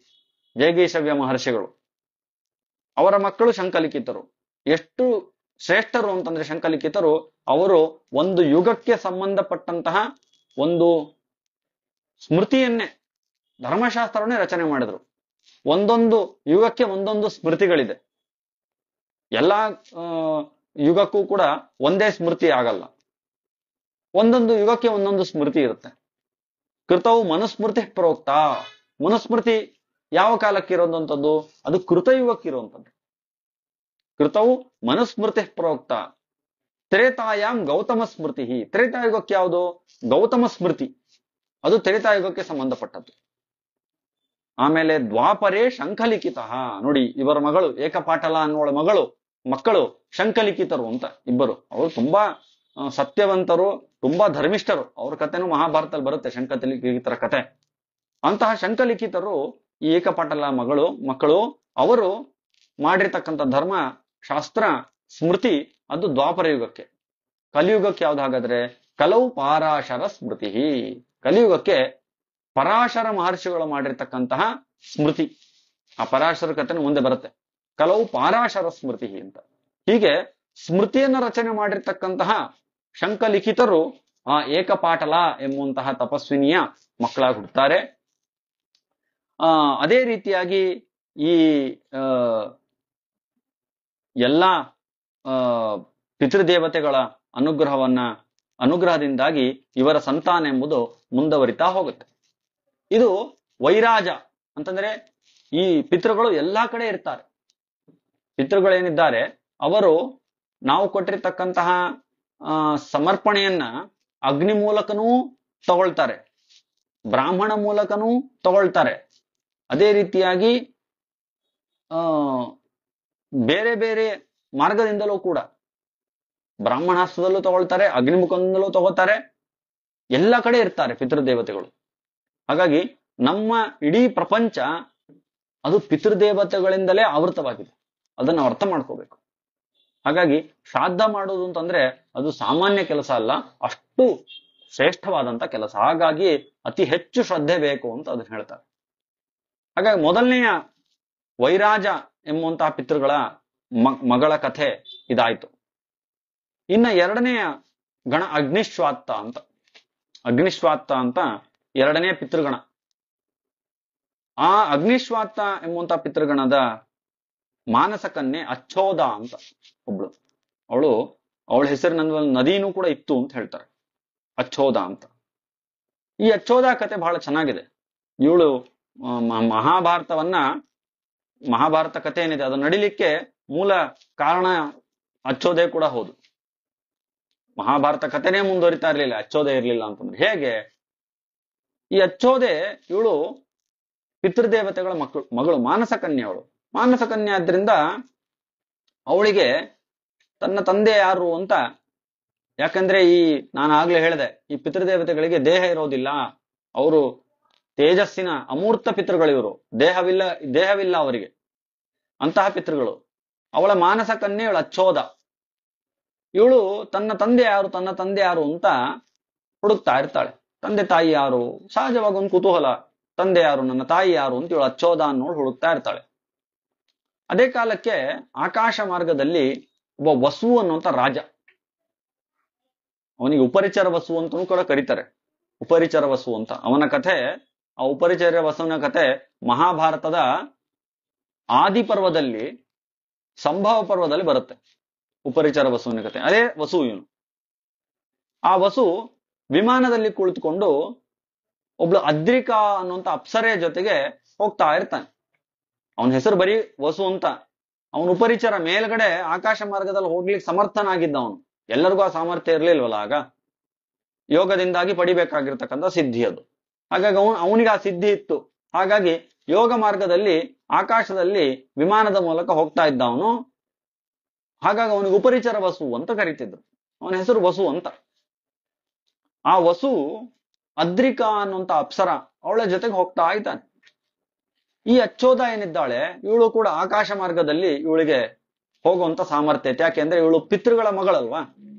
ಜೈಗೀಶವ್ಯ ಮಹರ್ಷಿಗಳು. ಅವರ ಮಕ್ಕಳು ಶಂಖಲಿಖಿತರು. ಎಷ್ಟು ಶ್ರೇಷ್ಠರು ಅಂತಂದ್ರೆ ಶಂಖಲಿಖಿತರು, ಅವರು ಒಂದು ಯುಗಕ್ಕೆ ಸಂಬಂಧಪಟ್ಟಂತಹ ಒಂದು ಸ್ಮೃತಿಯನ್ನೇ, ಧರ್ಮಶಾಸ್ತ್ರವನ್ನೇ ರಚನೆ ಮಾಡಿದ್ರು. ಒಂದೊಂದು ಯುಗಕ್ಕೆ ಒಂದೊಂದು ಸ್ಮೃತಿಗಳಿದೆ. ಎಲ್ಲಾ ಯುಗಕ್ಕೂ ಕೂಡ ಒಂದೇ ಸ್ಮೃತಿ ಆಗಲ್ಲ, ಒಂದೊಂದು ಯುಗಕ್ಕೆ ಒಂದೊಂದು ಸ್ಮೃತಿ ಇರುತ್ತೆ. ಕೃತವು ಮನುಸ್ಮೃತಿ ಪ್ರೋಕ್ತ. ಮನುಸ್ಮೃತಿ ಯಾವ ಕಾಲಕ್ಕೆ ಇರುವಂತದ್ದು? ಅದು ಕೃತಯುಗಕ್ಕೆ ಇರುವಂತದ್ದು. ಕೃತವು ಮನುಸ್ಮೃತಿ ಪ್ರೋಕ್ತ. ತ್ರೇತಾಯಾಮ್ ಗೌತಮ ಸ್ಮೃತಿ. ತ್ರೇತಾಯುಗಕ್ಕೆ ಯಾವುದು? ಗೌತಮ ಸ್ಮೃತಿ, ಅದು ತ್ರೇತಾಯುಗಕ್ಕೆ ಸಂಬಂಧಪಟ್ಟದ್ದು. ಆಮೇಲೆ ದ್ವಾಪರೇ ಶಂಖಲಿಖಿತ. ನೋಡಿ, ಇವರ ಮಗಳು ಏಕಪಾಟಲ ಅನ್ನೋಳ ಮಕ್ಕಳು ಶಂಖಲಿಖಿತರು ಅಂತ ಇಬ್ಬರು. ಅವರು ತುಂಬಾ ಸತ್ಯವಂತರು, ತುಂಬಾ ಧರ್ಮಿಷ್ಠರು. ಅವ್ರ ಕಥೆನೂ ಮಹಾಭಾರತದಲ್ಲಿ ಬರುತ್ತೆ, ಶಂಖಲಿಖಿತರ ಕಥೆ. ಅಂತಹ ಶಂಖಲಿಖಿತರು ಈ ಏಕಪಾಟಲ ಮಕ್ಕಳು. ಅವರು ಮಾಡಿರ್ತಕ್ಕಂಥ ಧರ್ಮ ಶಾಸ್ತ್ರ ಸ್ಮೃತಿ ಅದು ದ್ವಾಪರ ಯುಗಕ್ಕೆ. ಕಲಿಯುಗಕ್ಕೆ ಯಾವ್ದು ಹಾಗಾದ್ರೆ? ಕಲವು ಪಾರಾಶರ ಸ್ಮೃತಿ. ಕಲಿಯುಗಕ್ಕೆ ಪರಾಶರ ಮಹರ್ಷಿಗಳು ಮಾಡಿರ್ತಕ್ಕಂತಹ ಸ್ಮೃತಿ. ಆ ಪರಾಶರ ಕಥೆನ ಮುಂದೆ ಬರುತ್ತೆ. ಕಲವು ಪಾರಾಶರ ಸ್ಮೃತಿ ಅಂತ. ಹೀಗೆ ಸ್ಮೃತಿಯನ್ನ ರಚನೆ ಮಾಡಿರ್ತಕ್ಕಂತಹ ಶಂಖಲಿಖಿತರು ಆ ಏಕಪಾಟಲ ಎಂಬುವಂತಹ ತಪಸ್ವಿನಿಯ ಮಕ್ಕಳಾಗಿ ಹುಡ್ತಾರೆ. ಅದೇ ರೀತಿಯಾಗಿ ಈ ಎಲ್ಲ ಪಿತೃದೇವತೆಗಳ ಅನುಗ್ರಹದಿಂದಾಗಿ ಇವರ ಸಂತಾನ ಎಂಬುದು ಮುಂದುವರಿತಾ ಹೋಗುತ್ತೆ. ಇದು ವೈರಾಜ ಅಂತಂದ್ರೆ ಈ ಪಿತೃಗಳು ಎಲ್ಲಾ ಕಡೆ ಇರ್ತಾರೆ. ಪಿತೃಗಳೇನಿದ್ದಾರೆ ಅವರು ನಾವು ಕೊಟ್ಟಿರ್ತಕ್ಕಂತಹ ಸಮರ್ಪಣೆಯನ್ನ ಅಗ್ನಿ ಮೂಲಕನೂ ತಗೊಳ್ತಾರೆ, ಬ್ರಾಹ್ಮಣ ಮೂಲಕನೂ ತಗೊಳ್ತಾರೆ. ಅದೇ ರೀತಿಯಾಗಿ ಬೇರೆ ಬೇರೆ ಮಾರ್ಗದಿಂದಲೂ ಕೂಡ ಬ್ರಾಹ್ಮಣಾಸ್ತ್ರದಲ್ಲೂ ತಗೊಳ್ತಾರೆ, ಅಗ್ನಿಮುಖದಿಂದಲೂ ತಗೋತಾರೆ. ಎಲ್ಲ ಕಡೆ ಇರ್ತಾರೆ ಪಿತೃದೇವತೆಗಳು. ಹಾಗಾಗಿ ನಮ್ಮ ಇಡೀ ಪ್ರಪಂಚ ಅದು ಪಿತೃದೇವತೆಗಳಿಂದಲೇ ಆವೃತವಾಗಿದೆ. ಅದನ್ನು ಅರ್ಥ ಮಾಡ್ಕೋಬೇಕು. ಹಾಗಾಗಿ ಶ್ರಾದ್ದ ಮಾಡೋದು ಅಂತಂದ್ರೆ ಅದು ಸಾಮಾನ್ಯ ಕೆಲಸ ಅಲ್ಲ, ಅಷ್ಟು ಶ್ರೇಷ್ಠವಾದಂತ ಕೆಲಸ. ಹಾಗಾಗಿ ಅತಿ ಹೆಚ್ಚು ಶ್ರದ್ಧೆ ಬೇಕು ಅಂತ ಅದನ್ನ ಹೇಳ್ತಾರೆ. ಹಾಗಾಗಿ ಮೊದಲನೆಯ ವೈರಾಜ ಎಂಬುವಂತಹ ಪಿತೃಗಳ ಮಗಳ ಕಥೆ ಇದಾಯ್ತು. ಇನ್ನ ಎರಡನೆಯ ಗಣ ಅಗ್ನಿಶ್ವಾತ್ತ ಅಂತ. ಅಗ್ನಿಶ್ವಾತ್ತ ಅಂತ ಎರಡನೇ ಪಿತೃಗಣ. ಆ ಅಗ್ನಿಶ್ವಾತ್ತ ಎಂಬುವಂತ ಪಿತೃಗಣದ ಮಾನಸ ಕನ್ಯೆ ಅಚ್ಚೋದ ಅಂತ ಒಬ್ಳು. ಅವಳ ಹೆಸರಿನ ನದಿನೂ ಕೂಡ ಇತ್ತು ಅಂತ ಹೇಳ್ತಾರೆ, ಅಚ್ಚೋದ ಅಂತ. ಈ ಅಚ್ಚೋದ ಕತೆ ಬಹಳ ಚೆನ್ನಾಗಿದೆ. ಇವಳು ಮಹಾಭಾರತ ಕಥೆ ಏನಿದೆ ಅದು ನಡಿಲಿಕ್ಕೆ ಮೂಲ ಕಾರಣ ಅಚ್ಚೋದೆ ಕೂಡ ಹೌದು. ಮಹಾಭಾರತ ಕಥೆನೇ ಮುಂದುವರಿತಾ ಇರ್ಲಿಲ್ಲ ಅಚ್ಚೋದೆ ಇರ್ಲಿಲ್ಲ ಅಂತಂದ್ರೆ ಹೇಗೆ? ಈ ಅಚ್ಚೋದೆ ಇವಳು ಪಿತೃದೇವತೆಗಳ ಮಗಳು, ಮಾನಸ ಕನ್ಯೆ. ಅವಳು ಮಾನಸ ಕನ್ಯೆ ಆದ್ರಿಂದ ಅವಳಿಗೆ ತನ್ನ ತಂದೆ ಯಾರು ಅಂತ, ಯಾಕಂದ್ರೆ ನಾನು ಆಗ್ಲೇ ಹೇಳಿದೆ, ಈ ಪಿತೃದೇವತೆಗಳಿಗೆ ದೇಹ ಇರೋದಿಲ್ಲ, ಅವರು ತೇಜಸ್ಸಿನ ಅಮೂರ್ತ ಪಿತೃಗಳಿವರು, ದೇಹವಿಲ್ಲ ಅವರಿಗೆ, ಅಂತಹ ಪಿತೃಗಳು. ಅವಳ ಮಾನಸ ಕನ್ಯೆ ಇವಳು ಅಚ್ಚೋದ. ಇವಳು ತನ್ನ ತಂದೆ ಯಾರು ಅಂತ ಹುಡುಕ್ತಾ ಇರ್ತಾಳೆ. ತಂದೆ ತಾಯಿ ಯಾರು? ಸಹಜವಾಗಿ ಒಂದು ಕುತೂಹಲ, ತಂದೆ ಯಾರು, ನನ್ನ ತಾಯಿ ಯಾರು ಅಂತ ಇವಳು ಅಚ್ಚೋದ ಅನ್ನೋಳು ಹುಡುಕ್ತಾ ಇರ್ತಾಳೆ. ಅದೇ ಕಾಲಕ್ಕೆ ಆಕಾಶ ಮಾರ್ಗದಲ್ಲಿ ಒಬ್ಬ ವಸು ಅನ್ನುವಂತ ರಾಜ, ಅವನಿಗೆ ಉಪರಿಚರ ವಸು ಅಂತನೂ ಕೂಡ ಕರೀತಾರೆ. ಉಪರಿಚರ ವಸು ಅಂತ ಅವನ ಕಥೆ, ಆ ಉಪರಿಚರ ವಸುವಿನ ಕಥೆ ಮಹಾಭಾರತದ ಆದಿ ಪರ್ವದಲ್ಲಿ, ಸಂಭವ ಪರ್ವದಲ್ಲಿ ಬರುತ್ತೆ. ಉಪರಿಚರ ವಸುವಿನ ಕಥೆ ಅದೇ ವಸು ಇವನು. ಆ ವಸು ವಿಮಾನದಲ್ಲಿ ಕುಳಿತುಕೊಂಡು ಒಬ್ಳು ಅದ್ರಿಕಾ ಅನ್ನುವಂತ ಅಪ್ಸರೆಯ ಜೊತೆಗೆ ಹೋಗ್ತಾ ಇರ್ತಾನೆ. ಅವನ ಹೆಸರು ಬರೀ ವಸು ಅಂತ. ಅವನ ಉಪರಿಚರ ಮೇಲ್ಗಡೆ ಆಕಾಶ ಮಾರ್ಗದಲ್ಲಿ ಹೋಗ್ಲಿಕ್ಕೆ ಸಮರ್ಥನಾಗಿದ್ದ ಅವನು. ಎಲ್ಲರಿಗೂ ಆ ಸಾಮರ್ಥ್ಯ ಇರ್ಲಿಲ್ವಲ್ಲ ಆಗ, ಯೋಗದಿಂದಾಗಿ ಪಡಿಬೇಕಾಗಿರ್ತಕ್ಕಂಥ ಸಿದ್ಧಿ ಅದು. ಹಾಗಾಗಿ ಅವನಿಗೆ ಆ ಸಿದ್ಧಿ ಇತ್ತು. ಹಾಗಾಗಿ ಯೋಗ ಮಾರ್ಗದಲ್ಲಿ ಆಕಾಶದಲ್ಲಿ ವಿಮಾನದ ಮೂಲಕ ಹೋಗ್ತಾ ಇದ್ದ ಅವನು. ಹಾಗಾಗಿ ಅವನಿಗೆ ಉಪರಿಚರ ವಸು ಅಂತ ಕರೀತಿದ್ರು. ಅವನ ಹೆಸರು ವಸು ಅಂತ. ಆ ವಸು ಅದ್ರಿಕಾ ಅನ್ನುವಂತ ಅಪ್ಸರ, ಅವಳ ಜೊತೆಗೆ ಹೋಗ್ತಾ ಇದ್ದಾನೆ. ಈ ಅಚ್ಚೋದ ಏನಿದ್ದಾಳೆ ಇವಳು ಕೂಡ ಆಕಾಶ ಮಾರ್ಗದಲ್ಲಿ ಇವಳಿಗೆ ಹೋಗುವಂತ ಸಾಮರ್ಥ್ಯ ಐತೆ. ಯಾಕೆಂದ್ರೆ ಇವಳು ಪಿತೃಗಳ ಮಗಳಲ್ವಾ,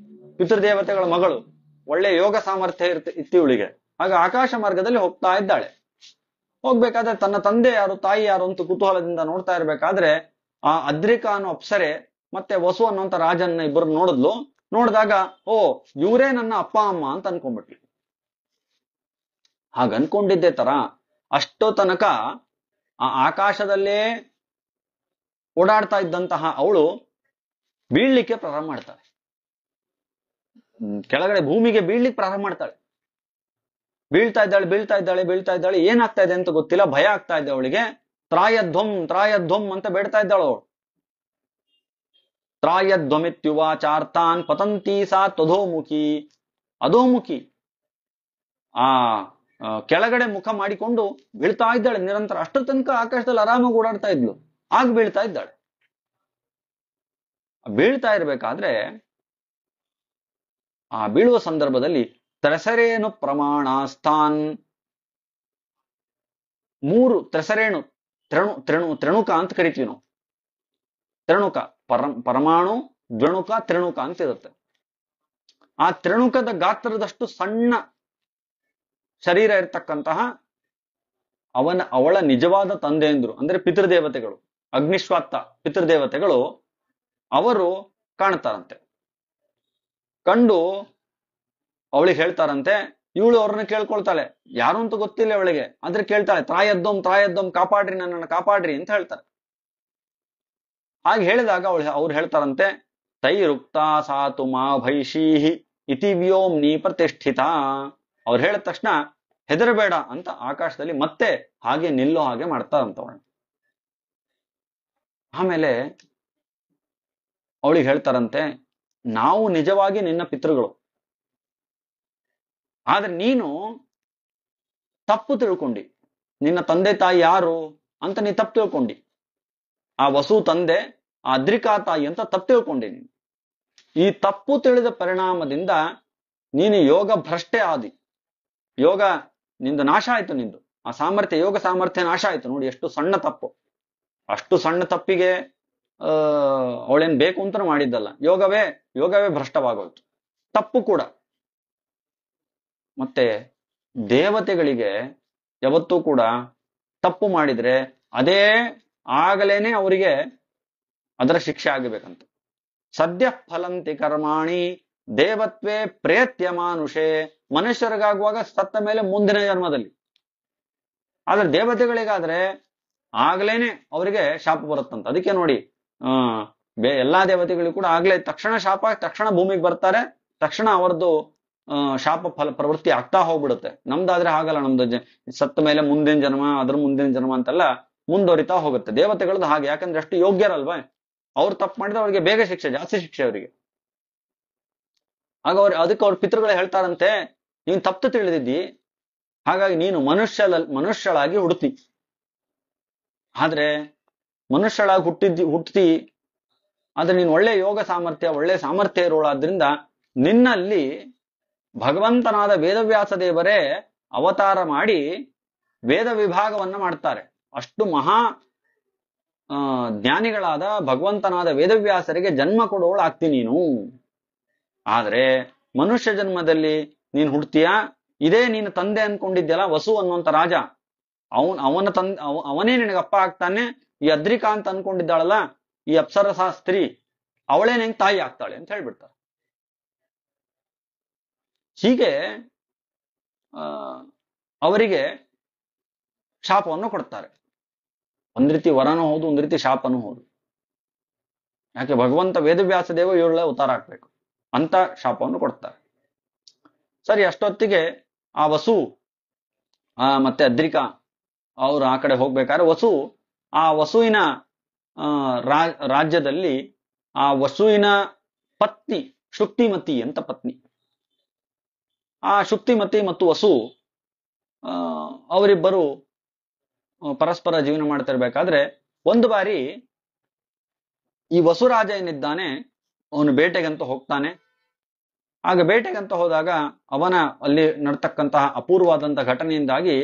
ಪಿತೃದೇವತೆಗಳ ಮಗಳು, ಒಳ್ಳೆ ಯೋಗ ಸಾಮರ್ಥ್ಯ ಇತ್ತು ಇವಳಿಗೆ. ಆಗ ಆಕಾಶ ಮಾರ್ಗದಲ್ಲಿ ಹೋಗ್ತಾ ಇದ್ದಾಳೆ. ಹೋಗ್ಬೇಕಾದ್ರೆ ತನ್ನ ತಂದೆ ಯಾರು ತಾಯಿ ಯಾರು ಅಂತ ಕುತೂಹಲದಿಂದ ನೋಡ್ತಾ ಇರ್ಬೇಕಾದ್ರೆ ಆ ಅದ್ರಿಕಾ ಅನ್ನೋ ಅಪ್ಸರೆ ಮತ್ತೆ ವಸು ಅನ್ನುವಂತ ರಾಜನ್ನ ಇಬ್ಬರು ನೋಡಿದ್ಲು. ನೋಡಿದಾಗ ಓ ಇವರೇ ನನ್ನ ಅಪ್ಪ ಅಮ್ಮ ಅಂತ ಅನ್ಕೊಂಡ್ಬಿಟ್ಲು. ಹಾಗ ಅನ್ಕೊಂಡಿದ್ದೆ ತರ ಅಷ್ಟೋ ತನಕ ಆ ಆಕಾಶದಲ್ಲೇ ಓಡಾಡ್ತಾ ಇದ್ದಂತಹ ಅವಳು ಬೀಳ್ಲಿಕ್ಕೆ ಪ್ರಾರಂಭ ಮಾಡ್ತಾಳೆ. ಕೆಳಗಡೆ ಭೂಮಿಗೆ ಬೀಳ್ಲಿಕ್ಕೆ ಪ್ರಾರಂಭ ಮಾಡ್ತಾಳೆ. ಬೀಳ್ತಾ ಇದ್ದಾಳೆ. ಏನಾಗ್ತಾ ಇದೆ ಅಂತ ಗೊತ್ತಿಲ್ಲ, ಭಯ ಆಗ್ತಾ ಇದೆ ಅವಳಿಗೆ. ತ್ರಾಯಧ್ವಂ ಅಂತ ಬೇಡ್ತಾ ಇದ್ದಾಳು ಅವಳು. ತ್ರಾಯಧ್ವಮಿತ್ಯುವಾಚಾರ್ತಾನ್ ಪತಂತಿ ಸಾ ಅಧೋಮುಖಿ. ಆ ಕೆಳಗಡೆ ಮುಖ ಮಾಡಿಕೊಂಡು ಬೀಳ್ತಾ ಇದ್ದಾಳೆ ನಿರಂತರ. ಅಷ್ಟರ ತನಕ ಆಕಾಶದಲ್ಲಿ ಆರಾಮಾಗಿ ಓಡಾಡ್ತಾ ಇದ್ಲು, ಆಗ ಬೀಳ್ತಾ ಇದ್ದಾಳೆ. ಬೀಳ್ತಾ ಇರ್ಬೇಕಾದ್ರೆ ಆ ಬೀಳುವ ಸಂದರ್ಭದಲ್ಲಿ ತ್ರೆಸರೇನು ಪ್ರಮಾಣಾಸ್ಥಾನ್, 3 ತ್ರೆಸರೇಣು, ತ್ರಣುಕ ಅಂತ ಕರಿತೀವಿ ನಾವು. ತ್ರಣುಕ ಪರಮಾಣು, ದ್ವಣುಕ, ತ್ರಣುಕ ಅಂತ ಇರುತ್ತೆ. ಆ ತ್ರಣುಕದ ಗಾತ್ರದಷ್ಟು ಸಣ್ಣ ಶರೀರ ಇರ್ತಕ್ಕಂತಹ ಅವಳ ನಿಜವಾದ ತಂದೆಯಂದ್ರು ಅಂದ್ರೆ ಪಿತೃದೇವತೆಗಳು, ಅಗ್ನಿಶ್ವಾತ್ತ ಪಿತೃದೇವತೆಗಳು ಅವರು ಕಾಣ್ತಾರಂತೆ. ಕಂಡು ಅವಳಿಗೆ ಹೇಳ್ತಾರಂತೆ. ಇವಳು ಅವ್ರನ್ನ ಕೇಳ್ಕೊಳ್ತಾಳೆ, ಯಾರು ಅಂತ ಗೊತ್ತಿಲ್ಲ ಅವಳಿಗೆ, ಆದ್ರೆ ಕೇಳ್ತಾಳೆ, ತ್ರಾಯದ್ದೋಮ್ ಕಾಪಾಡ್ರಿ, ನನ್ನನ್ನು ಕಾಪಾಡ್ರಿ ಅಂತ ಹೇಳ್ತಾರೆ. ಹಾಗೆ ಹೇಳಿದಾಗ ಅವ್ರು ಹೇಳ್ತಾರಂತೆ, ತೈರುಕ್ತ ಸಾತು ಮಾ ಭೈಷೀಹಿ ಇತಿ ವ್ಯೋಮ್ನಿ ಪ್ರತಿಷ್ಠಿತ. ಅವ್ರು ಹೇಳಿದ ತಕ್ಷಣ ಹೆದರಬೇಡ ಅಂತ ಆಕಾಶದಲ್ಲಿ ಮತ್ತೆ ಹಾಗೆ ನಿಲ್ಲೋ ಹಾಗೆ ಮಾಡ್ತಾರಂತವಳು. ಆಮೇಲೆ ಅವಳಿಗೆ ಹೇಳ್ತಾರಂತೆ, ನಾವು ನಿಜವಾಗಿ ನಿನ್ನ ಪಿತೃಗಳು, ಆದ್ರೆ ನೀನು ತಪ್ಪು ತಿಳ್ಕೊಂಡಿ. ನಿನ್ನ ತಂದೆ ತಾಯಿ ಯಾರು ಅಂತ ನೀ ತಪ್ಪು ತಿಳ್ಕೊಂಡಿ. ಆ ವಸು ತಂದೆ, ಆ ಅದ್ರಿಕಾ ತಾಯಿ ಅಂತ ತಪ್ಪು ತಿಳ್ಕೊಂಡಿ ನೀನು. ಈ ತಪ್ಪು ತಿಳಿದ ಪರಿಣಾಮದಿಂದ ನೀನು ಯೋಗ ಭ್ರಷ್ಟೆ ಆದಿ. ಯೋಗ ನಿಂದು ನಾಶ ಆಯ್ತು. ನಿಂದು ಆ ಸಾಮರ್ಥ್ಯ, ಯೋಗ ಸಾಮರ್ಥ್ಯ ನಾಶ ಆಯ್ತು. ನೋಡಿ ಎಷ್ಟು ಸಣ್ಣ ತಪ್ಪು. ಅಷ್ಟು ಸಣ್ಣ ತಪ್ಪಿಗೆ ಅವಳೇನ್ ಬೇಕು ಅಂತ ಮಾಡಿದ್ದಲ್ಲ, ಯೋಗವೇ ಭ್ರಷ್ಟವಾಗೋಯ್ತು. ತಪ್ಪು ಕೂಡ. ಮತ್ತೆ ದೇವತೆಗಳಿಗೆ ಯಾವತ್ತೂ ಕೂಡ ತಪ್ಪು ಮಾಡಿದ್ರೆ ಅದೇ ಆಗಲೇನೆ ಅವರಿಗೆ ಅದರ ಶಿಕ್ಷೆ ಆಗಬೇಕಂತ. ಸದ್ಯ ಫಲಂತಿ ಕರ್ಮಾಣಿ ದೇವತ್ವೇ ಪ್ರೇತ್ಯ ಮಾನುಷೇ. ಮನುಷ್ಯರಿಗಾಗುವಾಗ ಸತ್ತ ಮೇಲೆ ಮುಂದಿನ ಜನ್ಮದಲ್ಲಿ. ಆದ್ರೆ ದೇವತೆಗಳಿಗಾದ್ರೆ ಆಗ್ಲೇನೆ ಅವರಿಗೆ ಶಾಪ ಬರುತ್ತಂತ. ಅದಕ್ಕೆ ನೋಡಿ, ಎಲ್ಲಾ ದೇವತೆಗಳಿಗೂ ಕೂಡ ಆಗ್ಲೇ ತಕ್ಷಣ ಶಾಪ, ತಕ್ಷಣ ಭೂಮಿಗೆ ಬರ್ತಾರೆ, ತಕ್ಷಣ ಅವರದ್ದು ಶಾಪ ಫಲ ಪ್ರವೃತ್ತಿ ಆಗ್ತಾ ಹೋಗ್ಬಿಡುತ್ತೆ. ನಮ್ದಾದ್ರೆ ಹಾಗಲ್ಲ. ನಮ್ದು ಸತ್ತ ಮೇಲೆ ಮುಂದಿನ ಜನ್ಮ, ಅದ್ರ ಮುಂದಿನ ಜನ್ಮ ಅಂತೆಲ್ಲ ಮುಂದುವರಿತಾ ಹೋಗುತ್ತೆ. ದೇವತೆಗಳದ್ದು ಹಾಗೆ, ಯಾಕಂದ್ರೆ ಅಷ್ಟು ಯೋಗ್ಯರಲ್ವಾ. ಅವ್ರು ತಪ್ಪು ಮಾಡಿದ್ರೆ ಅವ್ರಿಗೆ ಬೇಗ ಶಿಕ್ಷೆ, ಜಾಸ್ತಿ ಶಿಕ್ಷೆ ಅವರಿಗೆ. ಆಗ ಅದಕ್ಕೆ ಅವ್ರ ಪಿತೃಗಳು ಹೇಳ್ತಾರಂತೆ, ನೀನ್ ತಪ್ಪು ತಿಳಿದಿದ್ದಿ, ಹಾಗಾಗಿ ನೀನು ಮನುಷ್ಯಳಾಗಿ ಹುಡ್ತಿ. ಆದ್ರೆ ಮನುಷ್ಯಳಾಗಿ ಹುಟ್ಟಿ ಆದ್ರೆ ನೀನು ಒಳ್ಳೆ ಯೋಗ ಸಾಮರ್ಥ್ಯ, ಒಳ್ಳೆ ಸಾಮರ್ಥ್ಯ ಇರೋಳಾದ್ರಿಂದ ನಿನ್ನಲ್ಲಿ ಭಗವಂತನಾದ ವೇದವ್ಯಾಸ ದೇವರೇ ಅವತಾರ ಮಾಡಿ ವೇದ ವಿಭಾಗವನ್ನ ಮಾಡ್ತಾರೆ. ಅಷ್ಟು ಮಹಾ ಜ್ಞಾನಿಗಳಾದ ಭಗವಂತನಾದ ವೇದವ್ಯಾಸರಿಗೆ ಜನ್ಮ ಕೊಡೋಳಾಗ್ತಿ ನೀನು. ಆದ್ರೆ ಮನುಷ್ಯ ಜನ್ಮದಲ್ಲಿ ನೀನ್ ಹುಡ್ತೀಯಾ, ಇದೇ ನೀನು ತಂದೆ ಅನ್ಕೊಂಡಿದ್ಯಲ್ಲ ವಸು ಅನ್ನುವಂತ ರಾಜ, ಅವನೇ ನಿನಗಪ್ಪ ಆಗ್ತಾನೆ. ಈ ಅದ್ರಿಕಾ ಅಂತ ಅನ್ಕೊಂಡಿದ್ದಾಳಲ್ಲ, ಈ ಅಪ್ಸರಸ ಸ್ತ್ರೀ, ಅವಳೇ ನಿಂಗೆ ತಾಯಿ ಆಗ್ತಾಳೆ ಅಂತ ಹೇಳ್ಬಿಡ್ತಾರೆ. ಹೀಗೆ ಅವರಿಗೆ ಶಾಪವನ್ನು ಕೊಡ್ತಾರೆ. ಒಂದ್ ರೀತಿ ವರನೂ ಹೌದು, ಒಂದ್ ರೀತಿ ಶಾಪನೂ ಹೌದು. ಯಾಕೆ ಭಗವಂತ ವೇದವ್ಯಾಸ ದೇವ ಇವಳ ಅವತಾರ ಆಗ್ಬೇಕು ಅಂತ ಶಾಪವನ್ನು ಕೊಡ್ತಾರೆ. ಸರಿ, ಅಷ್ಟೊತ್ತಿಗೆ ಆ ವಸು ಮತ್ತೆ ಅದ್ರಿಕಾ ಅವರು ಆ ಕಡೆ ಹೋಗ್ಬೇಕಾದ್ರೆ ಆ ವಸುವಿನ ರಾಜ್ಯದಲ್ಲಿ ಆ ವಸುವಿನ ಪತ್ನಿ ಶುಕ್ತಿಮತಿ ಅಂತ ಪತ್ನಿ. ಆ ಶುಕ್ತಿಮತಿ ಮತ್ತು ವಸು ಅವರಿಬ್ಬರು ಪರಸ್ಪರ ಜೀವನ ಮಾಡ್ತಿರ್ಬೇಕಾದ್ರೆ ಒಂದು ಬಾರಿ ಈ ವಸುರಾಜ ಏನಿದ್ದಾನೆ ಅವನು ಬೇಟೆಗಂತ ಹೋಗ್ತಾನೆ. ಆಗ ಬೇಟೆಗಂತ ಹೋದಾಗ ಅವನ ಅಲ್ಲಿ ನಡ್ತಕ್ಕಂತಹ ಅಪೂರ್ವವಾದಂತಹ ಘಟನೆಯಿಂದಾಗಿ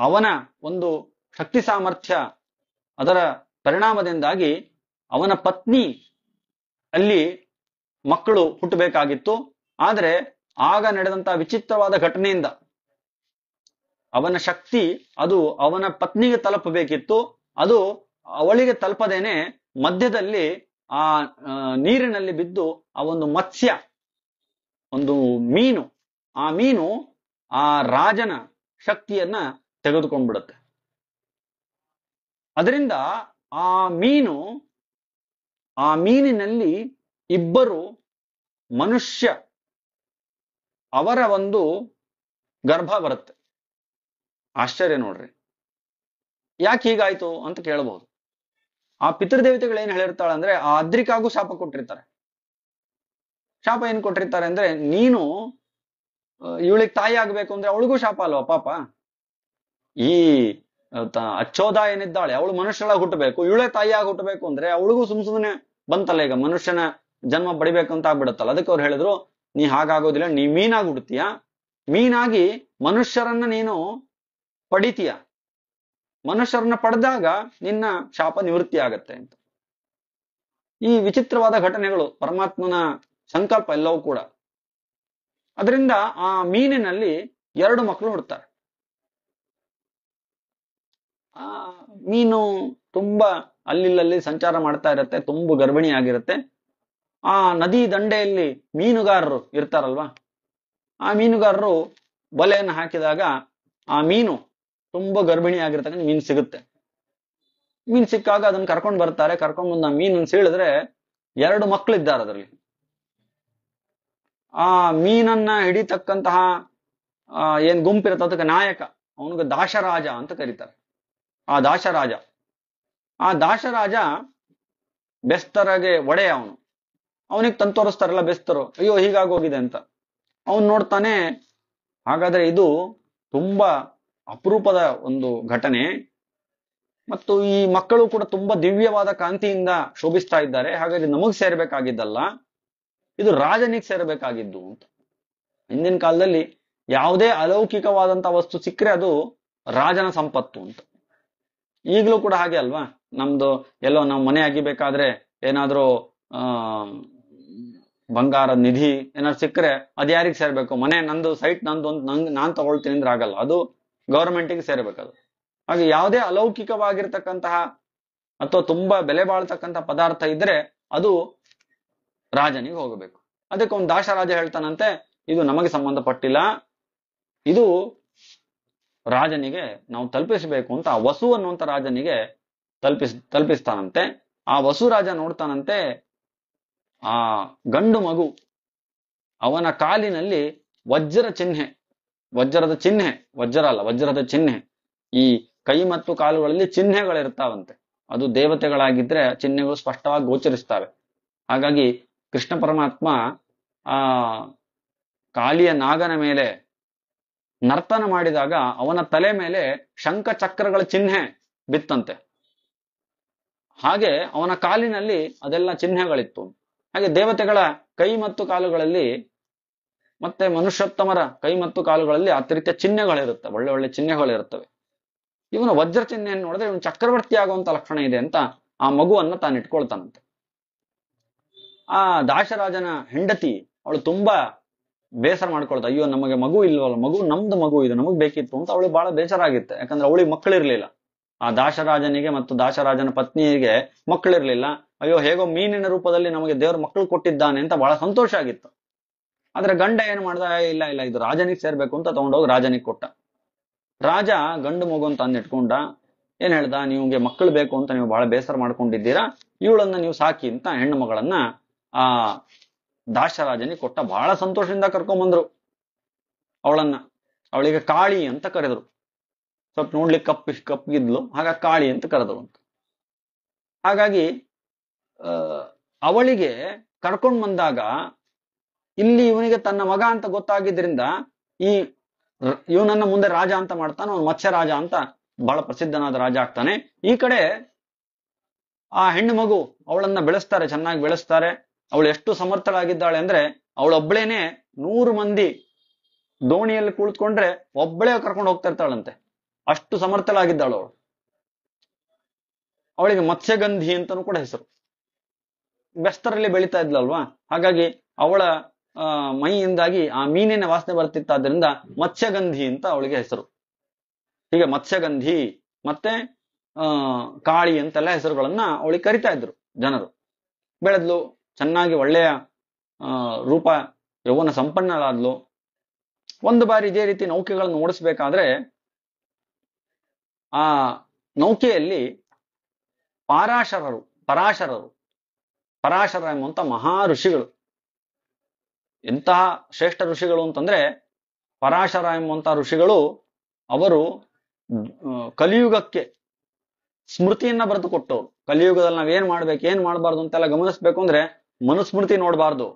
ಅವನ ಒಂದು ಶಕ್ತಿ ಸಾಮರ್ಥ್ಯ, ಅದರ ಪರಿಣಾಮದಿಂದಾಗಿ ಅವನ ಪತ್ನಿ ಅಲ್ಲಿ ಮಕ್ಕಳು ಹುಟ್ಟಬೇಕಾಗಿತ್ತು. ಆದ್ರೆ ಆಗ ನಡೆದಂತಹ ವಿಚಿತ್ರವಾದ ಘಟನೆಯಿಂದ ಅವನ ಶಕ್ತಿ ಅದು ಅವನ ಪತ್ನಿಗೆ ತಲುಪಬೇಕಿತ್ತು. ಅದು ಅವಳಿಗೆ ತಲುಪದೇನೆ ಮಧ್ಯದಲ್ಲಿ ಆ ನೀರಿನಲ್ಲಿ ಬಿದ್ದು ಆ ಒಂದು ಮತ್ಸ್ಯ, ಒಂದು ಮೀನು, ಆ ಮೀನು ಆ ರಾಜನ ಶಕ್ತಿಯನ್ನ ತೆಗೆದುಕೊಂಡ್ಬಿಡುತ್ತೆ. ಅದರಿಂದ ಆ ಮೀನಿನಲ್ಲಿ ಇಬ್ಬರು ಮನುಷ್ಯ ಅವರ ಒಂದು ಗರ್ಭ ಬರುತ್ತೆ. ಆಶ್ಚರ್ಯ ನೋಡ್ರಿ, ಯಾಕೆ ಹೀಗಾಯ್ತು ಅಂತ ಕೇಳಬಹುದು. ಆ ಪಿತೃದೇವತೆಗಳು ಏನ್ ಹೇಳಿರ್ತಾಳೆ ಅಂದ್ರೆ, ಆ ಅದ್ರಿಕಾಗೂ ಶಾಪ ಕೊಟ್ಟಿರ್ತಾರೆ. ಶಾಪ ಏನ್ ಕೊಟ್ಟಿರ್ತಾರೆ ಅಂದ್ರೆ, ನೀನು ಇವಳಿಗೆ ತಾಯಿ ಆಗ್ಬೇಕು ಅಂದ್ರೆ ಅವಳಿಗೂ ಶಾಪ ಅಲ್ವಾ ಪಾಪ. ಈ ಅಚ್ಚೋದ ಏನಿದ್ದಾಳೆ ಅವಳು ಮನುಷ್ಯಳಾಗಿ ಹುಟ್ಟಬೇಕು, ಇವಳೇ ತಾಯಿಯಾಗಿ ಹುಟ್ಟಬೇಕು ಅಂದ್ರೆ ಅವಳಿಗೂ ಸುಮ್ನೆ ಬಂತಲ್ಲ, ಈಗ ಮನುಷ್ಯನ ಜನ್ಮ ಪಡಿಬೇಕು ಅಂತ ಆಗ್ಬಿಡತ್ತಲ್ಲ. ಅದಕ್ಕೆ ಅವ್ರು ಹೇಳಿದ್ರು, ನೀ ಹಾಗಾಗೋದಿಲ್ಲ, ನೀ ಮೀನಾಗಿ ಹುಡ್ತೀಯ, ಮೀನಾಗಿ ಮನುಷ್ಯರನ್ನ ನೀನು ಪಡಿತೀಯ, ಮನುಷ್ಯರನ್ನ ಪಡೆದಾಗ ನಿನ್ನ ಶಾಪ ನಿವೃತ್ತಿ ಆಗತ್ತೆ ಅಂತ. ಈ ವಿಚಿತ್ರವಾದ ಘಟನೆಗಳು, ಪರಮಾತ್ಮನ ಸಂಕಲ್ಪ ಎಲ್ಲವೂ ಕೂಡ. ಅದರಿಂದ ಆ ಮೀನಿನಲ್ಲಿ 2 ಮಕ್ಕಳು ಹುಡ್ತಾರೆ. ಆ ಮೀನು ತುಂಬಾ ಅಲ್ಲಿಲ್ಲಲ್ಲಿ ಸಂಚಾರ ಮಾಡ್ತಾ ಇರತ್ತೆ, ತುಂಬಾ ಗರ್ಭಿಣಿ ಆಗಿರುತ್ತೆ. ಆ ನದಿ ದಂಡೆಯಲ್ಲಿ ಮೀನುಗಾರರು ಇರ್ತಾರಲ್ವಾ, ಆ ಮೀನುಗಾರರು ಬಲೆಯನ್ನು ಹಾಕಿದಾಗ ಆ ಮೀನು ತುಂಬಾ ಗರ್ಭಿಣಿ ಆಗಿರ್ತಕ್ಕಂಥ ಮೀನು ಸಿಗುತ್ತೆ. ಮೀನ್ ಸಿಕ್ಕಾಗ ಅದನ್ನ ಕರ್ಕೊಂಡ್ ಬರ್ತಾರೆ. ಕರ್ಕೊಂಡ್ ಬಂದ ಮೀನನ್ನು ಸೀಳಿದ್ರೆ 2 ಮಕ್ಕಳಿದ್ದಾರೆ ಅದರಲ್ಲಿ. ಆ ಮೀನನ್ನ ಹಿಡಿತಕ್ಕಂತಹ ಏನ್ ಗುಂಪಿರುತ್ತೆ ಅದಕ್ಕೆ ನಾಯಕ, ಅವನಿಗೆ ದಾಶರಾಜ ಅಂತ ಕರೀತಾರೆ. ಆ ದಾಶರಾಜ ಬೆಸ್ತರಗೆ ಒಡೆಯ ಅವನು. ಅವನಿಗೆ ತಂದು ತೋರಿಸ್ತಾರಲ್ಲ ಬೆಸ್ತರು, ಅಯ್ಯೋ ಹೀಗಾಗೋಗಿದೆ ಅಂತ. ಅವನು ನೋಡ್ತಾನೆ, ಹಾಗಾದ್ರೆ ಇದು ತುಂಬಾ ಅಪರೂಪದ ಒಂದು ಘಟನೆ, ಮತ್ತು ಈ ಮಕ್ಕಳು ಕೂಡ ತುಂಬಾ ದಿವ್ಯವಾದ ಕಾಂತಿಯಿಂದ ಶೋಭಿಸ್ತಾ ಇದ್ದಾರೆ, ಹಾಗಾಗಿ ನಮಗ್ ಸೇರ್ಬೇಕಾಗಿದ್ದಲ್ಲ, ಇದು ರಾಜನಿಗೆ ಸೇರಬೇಕಾಗಿದ್ದು ಅಂತ. ಹಿಂದಿನ ಕಾಲದಲ್ಲಿ ಯಾವುದೇ ಅಲೌಕಿಕವಾದಂತ ವಸ್ತು ಸಿಕ್ಕರೆ ಅದು ರಾಜನ ಸಂಪತ್ತು ಅಂತ. ಈಗಲೂ ಕೂಡ ಹಾಗೆ ಅಲ್ವಾ? ನಮ್ದು ಎಲ್ಲೋ ನಾವು ಮನೆ ಅಗಿಬೇಕಾದ್ರೆ ಏನಾದ್ರೂ ಬಂಗಾರದ ನಿಧಿ ಏನಾದ್ರು ಸಿಕ್ಕರೆ ಅದು ಯಾರಿಗೆ ಸೇರ್ಬೇಕು? ಮನೆ ನಂದು, ಸೈಟ್ ನಂದು ಅಂತ ನಾನ್ ತಗೊಳ್ತೀನಿ ಅಂದ್ರೆ ಆಗಲ್ಲ, ಅದು ಗವರ್ಮೆಂಟಿಗೆ ಸೇರ್ಬೇಕದು. ಹಾಗೆ ಯಾವುದೇ ಅಲೌಕಿಕವಾಗಿರ್ತಕ್ಕಂತಹ ಅಥವಾ ತುಂಬಾ ಬೆಲೆ ಬಾಳ್ತಕ್ಕಂತಹ ಪದಾರ್ಥ ಇದ್ರೆ ಅದು ರಾಜನಿಗೆ ಹೋಗಬೇಕು. ಅದಕ್ಕೆ ಒಂದು ದಾಶರಾಜ ಹೇಳ್ತಾನಂತೆ, ಇದು ನಮಗೆ ಸಂಬಂಧಪಟ್ಟಿಲ್ಲ, ಇದು ರಾಜನಿಗೆ ನಾವು ತಲುಪಿಸಬೇಕು ಅಂತ. ಆ ವಸು ಅನ್ನುವಂತ ರಾಜನಿಗೆ ತಲುಪಿಸ್ತಾನಂತೆ. ಆ ವಸು ರಾಜ ನೋಡ್ತಾನಂತೆ, ಆ ಗಂಡು ಮಗು, ಅವನ ಕಾಲಿನಲ್ಲಿ ವಜ್ರದ ಚಿಹ್ನೆ, ವಜ್ರದ ಚಿಹ್ನೆ, ಈ ಕೈ ಮತ್ತು ಕಾಲುಗಳಲ್ಲಿ ಚಿಹ್ನೆಗಳಿರ್ತಾವಂತೆ. ಅದು ದೇವತೆಗಳಾಗಿದ್ರೆ ಚಿಹ್ನೆಗಳು ಸ್ಪಷ್ಟವಾಗಿ ಗೋಚರಿಸ್ತವೆ. ಹಾಗಾಗಿ ಕೃಷ್ಣ ಪರಮಾತ್ಮ ಆ ಕಾಳಿಯ ನಾಗನ ಮೇಲೆ ನರ್ತನ ಮಾಡಿದಾಗ ಅವನ ತಲೆ ಮೇಲೆ ಶಂಖ ಚಕ್ರಗಳ ಚಿಹ್ನೆ ಬಿತ್ತಂತೆ. ಹಾಗೆ ಅವನ ಕಾಲಿನಲ್ಲಿ ಅದೆಲ್ಲ ಚಿಹ್ನೆಗಳಿತ್ತು. ಹಾಗೆ ದೇವತೆಗಳ ಕೈ ಮತ್ತು ಕಾಲುಗಳಲ್ಲಿ ಮತ್ತೆ ಮನುಷ್ಯೋತ್ತಮರ ಕೈ ಮತ್ತು ಕಾಲುಗಳಲ್ಲಿ ಆ ರೀತಿಯ ಚಿಹ್ನೆಗಳಿರುತ್ತೆ, ಒಳ್ಳೆ ಒಳ್ಳೆ ಚಿಹ್ನೆಗಳಿರುತ್ತವೆ. ಇವನ ವಜ್ರ ಚಿಹ್ನೆಯನ್ನು ನೋಡಿದ್ರೆ ಇವನು ಚಕ್ರವರ್ತಿ ಆಗುವಂತ ಲಕ್ಷಣ ಇದೆ ಅಂತ ಆ ಮಗುವನ್ನ ತಾನು ಇಟ್ಕೊಳ್ತಾನಂತೆ. ಆ ದಾಶರಾಜನ ಹೆಂಡತಿ ಅವಳು ತುಂಬಾ ಬೇಸರ ಮಾಡ್ಕೊಳ್ತಾ, ಅಯ್ಯೋ ನಮಗೆ ಮಗು ಇಲ್ವಲ್ಲ, ನಮ್ದು ಮಗು ಇದು ನಮಗ್ ಬೇಕಿತ್ತು ಅಂತ ಅವಳಿಗೆ ಬಹಳ ಬೇಸರ ಆಗಿತ್ತೆ. ಯಾಕಂದ್ರೆ ಅವಳಿಗೆ ಮಕ್ಕಳಿರ್ಲಿಲ್ಲ, ಆ ದಾಶರಾಜನಿಗೆ ಮತ್ತು ದಾಶರಾಜನ ಪತ್ನಿಗೆ ಮಕ್ಕಳಿರ್ಲಿಲ್ಲ. ಅಯ್ಯೋ ಹೇಗೋ ಮೀನಿನ ರೂಪದಲ್ಲಿ ನಮಗೆ ದೇವರು ಮಕ್ಕಳು ಕೊಟ್ಟಿದ್ದಾನೆ ಅಂತ ಬಹಳ ಸಂತೋಷ ಆಗಿತ್ತು. ಆದ್ರೆ ಗಂಡ ಏನ್ ಮಾಡ್ದ, ಇಲ್ಲ ಇದು ರಾಜನಿಗೆ ಸೇರ್ಬೇಕು ಅಂತ ತಗೊಂಡೋಗಿ ರಾಜನಿಗೆ ಕೊಟ್ಟ. ರಾಜ ಗಂಡು ಮಗು ಅಂತ ಅಂದಿಟ್ಕೊಂಡ. ಏನ್ ಹೇಳ್ದ, ನಿಮ್ಗೆ ಮಕ್ಕಳು ಬೇಕು ಅಂತ ನೀವು ಬಹಳ ಬೇಸರ ಮಾಡ್ಕೊಂಡಿದ್ದೀರಾ, ಇವಳನ್ನ ನೀವು ಸಾಕಿ ಅಂತ ಹೆಣ್ಣು ಮಗಳನ್ನ ಆ ದಾಶರಾಜನಿಗೆ ಕೊಟ್ಟ. ಬಹಳ ಸಂತೋಷದಿಂದ ಕರ್ಕೊಂಡ್ಬಂದ್ರು ಅವಳನ್ನ. ಅವಳಿಗೆ ಕಾಳಿ ಅಂತ ಕರೆದ್ರು. ಸ್ವಲ್ಪ ನೋಡ್ಲಿಕ್ಕೆ ಕಪ್ಪಿದ್ಲು, ಹಾಗ ಕಾಳಿ ಅಂತ ಕರೆದ್ರು ಅಂತ. ಹಾಗಾಗಿ ಅವಳಿಗೆ ಕರ್ಕೊಂಡ್ ಬಂದಾಗ ಇಲ್ಲಿ ಇವನಿಗೆ ತನ್ನ ಮಗ ಅಂತ ಗೊತ್ತಾಗಿದ್ರಿಂದ ಇವನನ್ನ ಮುಂದೆ ರಾಜ ಅಂತ ಮಾಡ್ತಾನೆ. ಅವನು ಮತ್ಸ್ಯ ರಾಜ ಅಂತ ಬಹಳ ಪ್ರಸಿದ್ಧನಾದ ರಾಜ ಆಗ್ತಾನೆ. ಈ ಕಡೆ ಆ ಹೆಣ್ಣು ಮಗು ಅವಳನ್ನ ಬೆಳೆಸ್ತಾರೆ, ಚೆನ್ನಾಗಿ ಬೆಳೆಸ್ತಾರೆ. ಅವಳು ಎಷ್ಟು ಸಮರ್ಥಳಾಗಿದ್ದಾಳೆ ಅಂದ್ರೆ ಅವಳೊಬ್ಳೇನೆ 100 ಮಂದಿ ದೋಣಿಯಲ್ಲಿ ಕುಳಿತುಕೊಂಡ್ರೆ ಒಬ್ಬಳೇ ಕರ್ಕೊಂಡು ಹೋಗ್ತಾ ಇರ್ತಾಳಂತೆ, ಅಷ್ಟು ಸಮರ್ಥಳಾಗಿದ್ದಾಳು ಅವಳು. ಅವಳಿಗೆ ಮತ್ಸ್ಯಗಂಧಿ ಅಂತಾನೂ ಕೂಡ ಹೆಸರು. ಬೆಸ್ತರಲ್ಲಿ ಬೆಳೀತಾ ಇದ್ಲಲ್ವಾ, ಹಾಗಾಗಿ ಅವಳ ಮೈಯಿಂದಾಗಿ ಆ ಮೀನಿನ ವಾಸನೆ ಬರ್ತಿತ್ತಾದ್ರಿಂದ ಮತ್ಸ್ಯಗಂಧಿ ಅಂತ ಅವಳಿಗೆ ಹೆಸರು. ಹೀಗೆ ಮತ್ಸ್ಯಗಂಧಿ ಮತ್ತೆ ಕಾಳಿ ಅಂತೆಲ್ಲ ಹೆಸರುಗಳನ್ನ ಅವಳಿಗೆ ಕರಿತಾ ಇದ್ರು ಜನರು. ಬೆಳೆದ್ಲು, ಚೆನ್ನಾಗಿ ಒಳ್ಳೆಯ ರೂಪ ಯೌವನ ಸಂಪನ್ನಳಾದ್ಲು. ಒಂದು ಬಾರಿ ಇದೇ ರೀತಿ ನೌಕೆಗಳನ್ನು ಓಡಿಸ್ಬೇಕಾದ್ರೆ ಆ ನೌಕೆಯಲ್ಲಿ ಪರಾಶರ ಎಂಬಂತ ಮಹಾ ಋಷಿಗಳು, ಎಂತಹ ಶ್ರೇಷ್ಠ ಋಷಿಗಳು ಅಂತಂದ್ರೆ ಪರಾಶರ ಎಂಬಂತ ಋಷಿಗಳು, ಅವರು ಕಲಿಯುಗಕ್ಕೆ ಸ್ಮೃತಿಯನ್ನ ಬರೆದು ಕೊಟ್ಟವ್ರು. ಕಲಿಯುಗದಲ್ಲಿ ನಾವೇನ್ ಮಾಡ್ಬೇಕು ಏನ್ ಮಾಡ್ಬಾರ್ದು ಅಂತೆಲ್ಲ ಗಮನಿಸ್ಬೇಕು ಅಂದ್ರೆ ಮನುಸ್ಮೃತಿ ನೋಡ್ಬಾರ್ದು,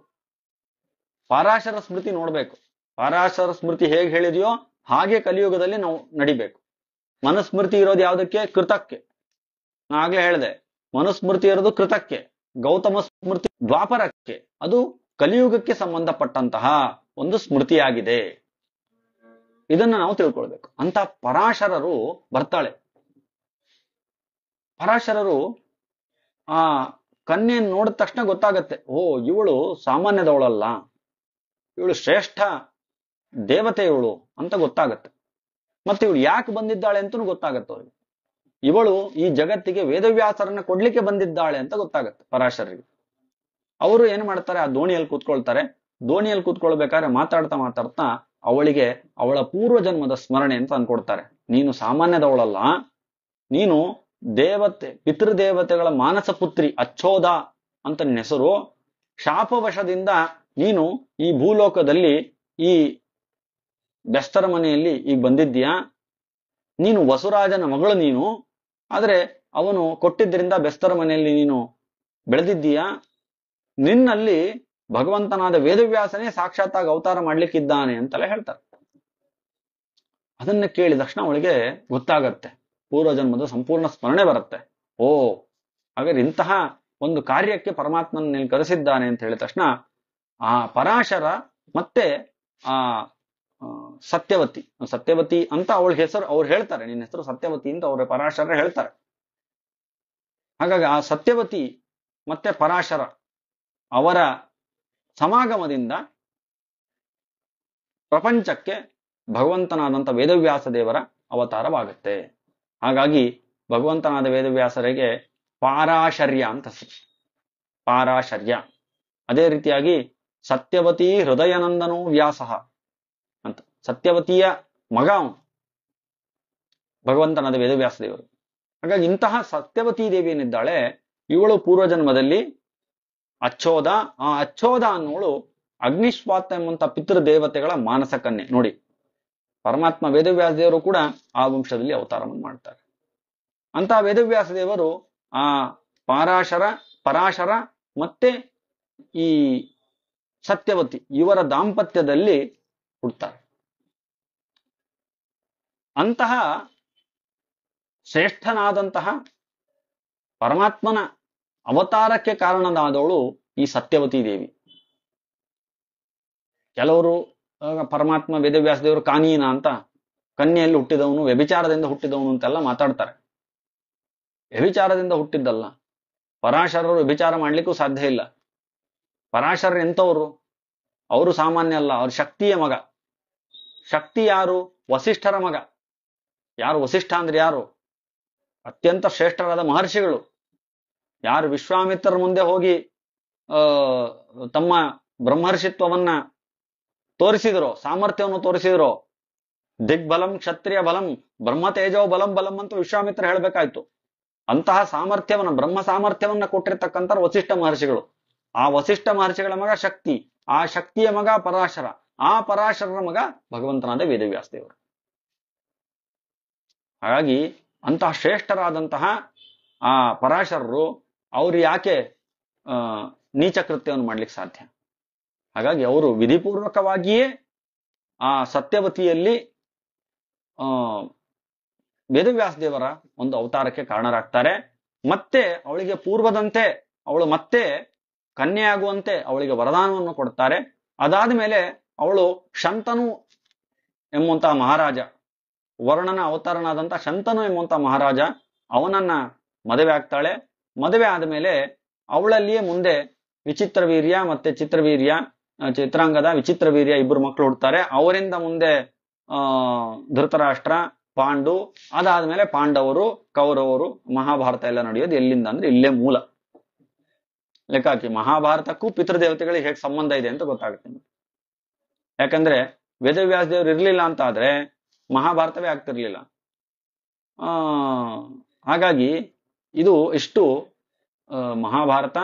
ಪರಾಶರ ಸ್ಮೃತಿ ನೋಡ್ಬೇಕು. ಪರಾಶರ ಸ್ಮೃತಿ ಹೇಗೆ ಹೇಳಿದೆಯೋ ಹಾಗೆ ಕಲಿಯುಗದಲ್ಲಿ ನಾವು ನಡಿಬೇಕು. ಮನುಸ್ಮೃತಿ ಇರೋದು ಯಾವುದಕ್ಕೆ? ಕೃತಕ್ಕೆ. ನಾ ಆಗ್ಲೇ ಹೇಳಿದೆ, ಮನುಸ್ಮೃತಿ ಇರೋದು ಕೃತಕ್ಕೆ, ಗೌತಮ ಸ್ಮೃತಿ ದ್ವಾಪರಕ್ಕೆ. ಅದು ಕಲಿಯುಗಕ್ಕೆ ಸಂಬಂಧಪಟ್ಟಂತಹ ಒಂದು ಸ್ಮೃತಿಯಾಗಿದೆ. ಇದನ್ನ ನಾವು ತಿಳ್ಕೊಳ್ಬೇಕು. ಅಂತ ಪರಾಶರರು ಬರ್ತಾಳೆ. ಪರಾಶರರು ಆ ಕನ್ಯೆಯನ್ನು ನೋಡಿದ ತಕ್ಷಣ ಗೊತ್ತಾಗತ್ತೆ, ಓ ಇವಳು ಸಾಮಾನ್ಯದವಳಲ್ಲ, ಇವಳು ಶ್ರೇಷ್ಠ ದೇವತೆ ಇವಳು ಅಂತ ಗೊತ್ತಾಗತ್ತೆ. ಮತ್ತೆ ಇವಳು ಯಾಕೆ ಬಂದಿದ್ದಾಳೆ ಅಂತನೂ ಗೊತ್ತಾಗತ್ತೆ ಅವ್ರಿಗೆ. ಇವಳು ಈ ಜಗತ್ತಿಗೆ ವೇದವ್ಯಾಸರನ್ನ ಕೊಡ್ಲಿಕ್ಕೆ ಬಂದಿದ್ದಾಳೆ ಅಂತ ಗೊತ್ತಾಗತ್ತೆ ಪರಾಶರರಿಗೆ. ಅವರು ಏನ್ ಮಾಡ್ತಾರೆ, ಆ ದೋಣಿಯಲ್ಲಿ ಕೂತ್ಕೊಳ್ತಾರೆ. ದೋಣಿಯಲ್ಲಿ ಕೂತ್ಕೊಳ್ಬೇಕಾದ್ರೆ ಮಾತಾಡ್ತಾ ಅವಳಿಗೆ ಅವಳ ಪೂರ್ವ ಜನ್ಮದ ಸ್ಮರಣೆ ಅಂತ ಅನ್ಕೊಡ್ತಾರೆ. ನೀನು ಸಾಮಾನ್ಯದವಳಲ್ಲ, ನೀನು ಪಿತೃದೇವತೆಗಳ ಮಾನಸ ಪುತ್ರಿ ಅಚ್ಚೋದ ಅಂತ ನಿನ್ನ ಹೆಸರು. ಶಾಪವಶದಿಂದ ನೀನು ಈ ಭೂಲೋಕದಲ್ಲಿ ಈ ಬೆಸ್ತರ ಮನೆಯಲ್ಲಿ ಈಗ ಬಂದಿದ್ದೀಯಾ. ನೀನು ವಸುರಾಜನ ಮಗಳು ನೀನು, ಆದ್ರೆ ಅವನು ಕೊಟ್ಟಿದ್ದರಿಂದ ಬೆಸ್ತರ ಮನೆಯಲ್ಲಿ ನೀನು ಬೆಳೆದಿದ್ದೀಯಾ. ನಿನ್ನಲ್ಲಿ ಭಗವಂತನಾದ ವೇದವ್ಯಾಸನೇ ಸಾಕ್ಷಾತ್ತಾಗಿ ಅವತಾರ ಮಾಡ್ಲಿಕ್ಕಿದ್ದಾನೆ ಅಂತೆಲ್ಲ ಹೇಳ್ತಾರೆ. ಅದನ್ನ ಕೇಳಿದ ತಕ್ಷಣ ಅವಳಿಗೆ ಗೊತ್ತಾಗತ್ತೆ, ಪೂರ್ವಜನ್ಮದ ಸಂಪೂರ್ಣ ಸ್ಮರಣೆ ಬರುತ್ತೆ. ಓ, ಹಾಗಾದ್ರೆ ಇಂತಹ ಒಂದು ಕಾರ್ಯಕ್ಕೆ ಪರಮಾತ್ಮನ ಕರೆಸಿದ್ದಾನೆ ಅಂತ ಹೇಳಿದ ತಕ್ಷಣ ಆ ಪರಾಶರ ಮತ್ತೆ ಆ ಸತ್ಯವತಿ ಅಂತ ಅವಳ ಹೆಸರು ಅವ್ರು ಹೇಳ್ತಾರೆ. ನಿನ್ನ ಹೆಸರು ಸತ್ಯವತಿ ಅಂತ ಅವ್ರ ಪರಾಶರ ಹೇಳ್ತಾರೆ. ಹಾಗಾಗಿ ಆ ಸತ್ಯವತಿ ಮತ್ತೆ ಪರಾಶರ ಅವರ ಸಮಾಗಮದಿಂದ ಪ್ರಪಂಚಕ್ಕೆ ಭಗವಂತನಾದಂಥ ವೇದವ್ಯಾಸ ದೇವರ ಅವತಾರವಾಗುತ್ತೆ. ಹಾಗಾಗಿ ಭಗವಂತನಾದ ವೇದವ್ಯಾಸರಿಗೆ ಪಾರಾಶರ್ಯ ಅಂತ ಪಾರಾಶರ್ಯ. ಅದೇ ರೀತಿಯಾಗಿ ಸತ್ಯವತಿ ಹೃದಯನಂದನೋ ವ್ಯಾಸ ಅಂತ, ಸತ್ಯವತಿಯ ಮಗ ಅವನು ಭಗವಂತನಾದ ವೇದವ್ಯಾಸ ದೇವರು. ಹಾಗಾಗಿ ಇಂತಹ ಸತ್ಯವತಿ ದೇವಿ ಏನಿದ್ದಾಳೆ, ಇವಳು ಪೂರ್ವಜನ್ಮದಲ್ಲಿ ಅಚ್ಚೋದ, ಆ ಅಚ್ಚೋದ ಅನ್ನೋಳು ಅಗ್ನಿಶ್ವಾತ ಎಂಬಂತ ಪಿತೃದೇವತೆಗಳ ಮಾನಸ ಕನ್ಯೆ. ನೋಡಿ, ಪರಮಾತ್ಮ ವೇದವ್ಯಾಸ ದೇವರು ಕೂಡ ಆ ವಂಶದಲ್ಲಿ ಅವತಾರವನ್ನು ಮಾಡ್ತಾರೆ. ಅಂತ ವೇದವ್ಯಾಸ ದೇವರು ಆ ಪರಾಶರ ಮತ್ತೆ ಈ ಸತ್ಯವತಿ ಇವರ ದಾಂಪತ್ಯದಲ್ಲಿ ಹುಡ್ತಾರೆ. ಅಂತಹ ಶ್ರೇಷ್ಠನಾದಂತಹ ಪರಮಾತ್ಮನ ಅವತಾರಕ್ಕೆ ಕಾರಣನಾದವಳು ಈ ಸತ್ಯವತಿ ದೇವಿ. ಕೆಲವರು ಪರಮಾತ್ಮ ವೇದವ್ಯಾಸ ದೇವರು ಕಾನೀನ ಅಂತ, ಕನ್ಯೆಯಲ್ಲಿ ಹುಟ್ಟಿದವನು, ವ್ಯಭಿಚಾರದಿಂದ ಹುಟ್ಟಿದವನು ಅಂತೆಲ್ಲ ಮಾತಾಡ್ತಾರೆ. ವ್ಯಭಿಚಾರದಿಂದ ಹುಟ್ಟಿದ್ದಲ್ಲ, ಪರಾಶರರು ವ್ಯಭಿಚಾರ ಮಾಡ್ಲಿಕ್ಕೂ ಸಾಧ್ಯ ಇಲ್ಲ. ಪರಾಶರ ಎಂತವರು? ಅವರು ಸಾಮಾನ್ಯ ಅಲ್ಲ, ಅವ್ರ ಶಕ್ತಿಯ ಮಗ. ಶಕ್ತಿ ಯಾರು? ವಸಿಷ್ಠರ ಮಗ. ಯಾರು ವಸಿಷ್ಠ ಅಂದ್ರೆ ಯಾರು? ಅತ್ಯಂತ ಶ್ರೇಷ್ಠರಾದ ಮಹರ್ಷಿಗಳು. ಯಾರು ವಿಶ್ವಾಮಿತ್ರರ ಮುಂದೆ ಹೋಗಿ ತಮ್ಮ ಬ್ರಹ್ಮರ್ಷಿತ್ವವನ್ನ ತೋರಿಸಿದರೋ, ಸಾಮರ್ಥ್ಯವನ್ನು ತೋರಿಸಿದರೋ, ದಿಗ್ಬಲಂ ಕ್ಷತ್ರಿಯ ಬಲಂ ಬ್ರಹ್ಮ ತೇಜೋ ಬಲಂ ಬಲಂ ಅಂತ ವಿಶ್ವಾಮಿತ್ರ ಹೇಳ್ಬೇಕಾಯ್ತು. ಅಂತಹ ಸಾಮರ್ಥ್ಯವನ್ನ, ಬ್ರಹ್ಮ ಸಾಮರ್ಥ್ಯವನ್ನ ಕೊಟ್ಟಿರ್ತಕ್ಕಂಥ ವಸಿಷ್ಠ ಮಹರ್ಷಿಗಳು. ಆ ವಸಿಷ್ಠ ಮಹರ್ಷಿಗಳ ಮಗ ಶಕ್ತಿ, ಆ ಶಕ್ತಿಯ ಮಗ ಪರಾಶರ, ಆ ಪರಾಶರರ ಮಗ ಭಗವಂತನಾದ ವೇದವ್ಯಾಸ ದೇವರು. ಹಾಗಾಗಿ ಅಂತಹ ಶ್ರೇಷ್ಠರಾದಂತಹ ಆ ಪರಾಶರರು ಅವ್ರು ಯಾಕೆ ನೀಚ ಕೃತ್ಯವನ್ನು ಮಾಡ್ಲಿಕ್ಕೆ ಸಾಧ್ಯ? ಹಾಗಾಗಿ ಅವರು ವಿಧಿಪೂರ್ವಕವಾಗಿಯೇ ಆ ಸತ್ಯವತಿಯಲ್ಲಿ ವೇದವ್ಯಾಸ ದೇವರ ಒಂದು ಅವತಾರಕ್ಕೆ ಕಾರಣರಾಗ್ತಾರೆ. ಮತ್ತೆ ಅವಳಿಗೆ ಪೂರ್ವದಂತೆ ಅವಳು ಮತ್ತೆ ಕನ್ಯೆಯಾಗುವಂತೆ ಅವಳಿಗೆ ವರದಾನವನ್ನು ಕೊಡ್ತಾರೆ. ಅದಾದ ಮೇಲೆ ಅವಳು ಶಂತನು ಎಂಬುವಂತಹ ಮಹಾರಾಜ, ವರ್ಣನ ಅವತಾರನಾದಂತಹ ಶಂತನು ಎಂಬುವಂತಹ ಮಹಾರಾಜ, ಅವನನ್ನ ಮದುವೆ ಆಗ್ತಾಳೆ. ಮದುವೆ ಆದಮೇಲೆ ಅವಳಲ್ಲಿಯೇ ಮುಂದೆ ವಿಚಿತ್ರವೀರ್ಯ ಮತ್ತೆ ಚಿತ್ರಾಂಗದ ವಿಚಿತ್ರವೀರ್ಯ ಇಬ್ಬರು ಮಕ್ಕಳು ಹುಡ್ತಾರೆ. ಅವರಿಂದ ಮುಂದೆ ಧೃತರಾಷ್ಟ್ರ, ಪಾಂಡು, ಅದಾದ್ಮೇಲೆ ಪಾಂಡವರು, ಕೌರವರು. ಮಹಾಭಾರತ ಎಲ್ಲ ನಡೆಯೋದು ಎಲ್ಲಿಂದ ಅಂದ್ರೆ ಇಲ್ಲೇ ಮೂಲ. ಲೆಕ್ಕ ಹಾಕಿ, ಮಹಾಭಾರತಕ್ಕೂ ಪಿತೃದೇವತೆಗಳಿಗೆ ಹೇಗೆ ಸಂಬಂಧ ಇದೆ ಅಂತ ಗೊತ್ತಾಗುತ್ತೆ. ಯಾಕಂದ್ರೆ ವೇದವ್ಯಾಸ ದೇವರು ಇರ್ಲಿಲ್ಲ ಅಂತ ಆದ್ರೆ ಮಹಾಭಾರತವೇ ಆಗ್ತಿರ್ಲಿಲ್ಲ. ಹಾಗಾಗಿ ಇದು ಇಷ್ಟು ಮಹಾಭಾರತ.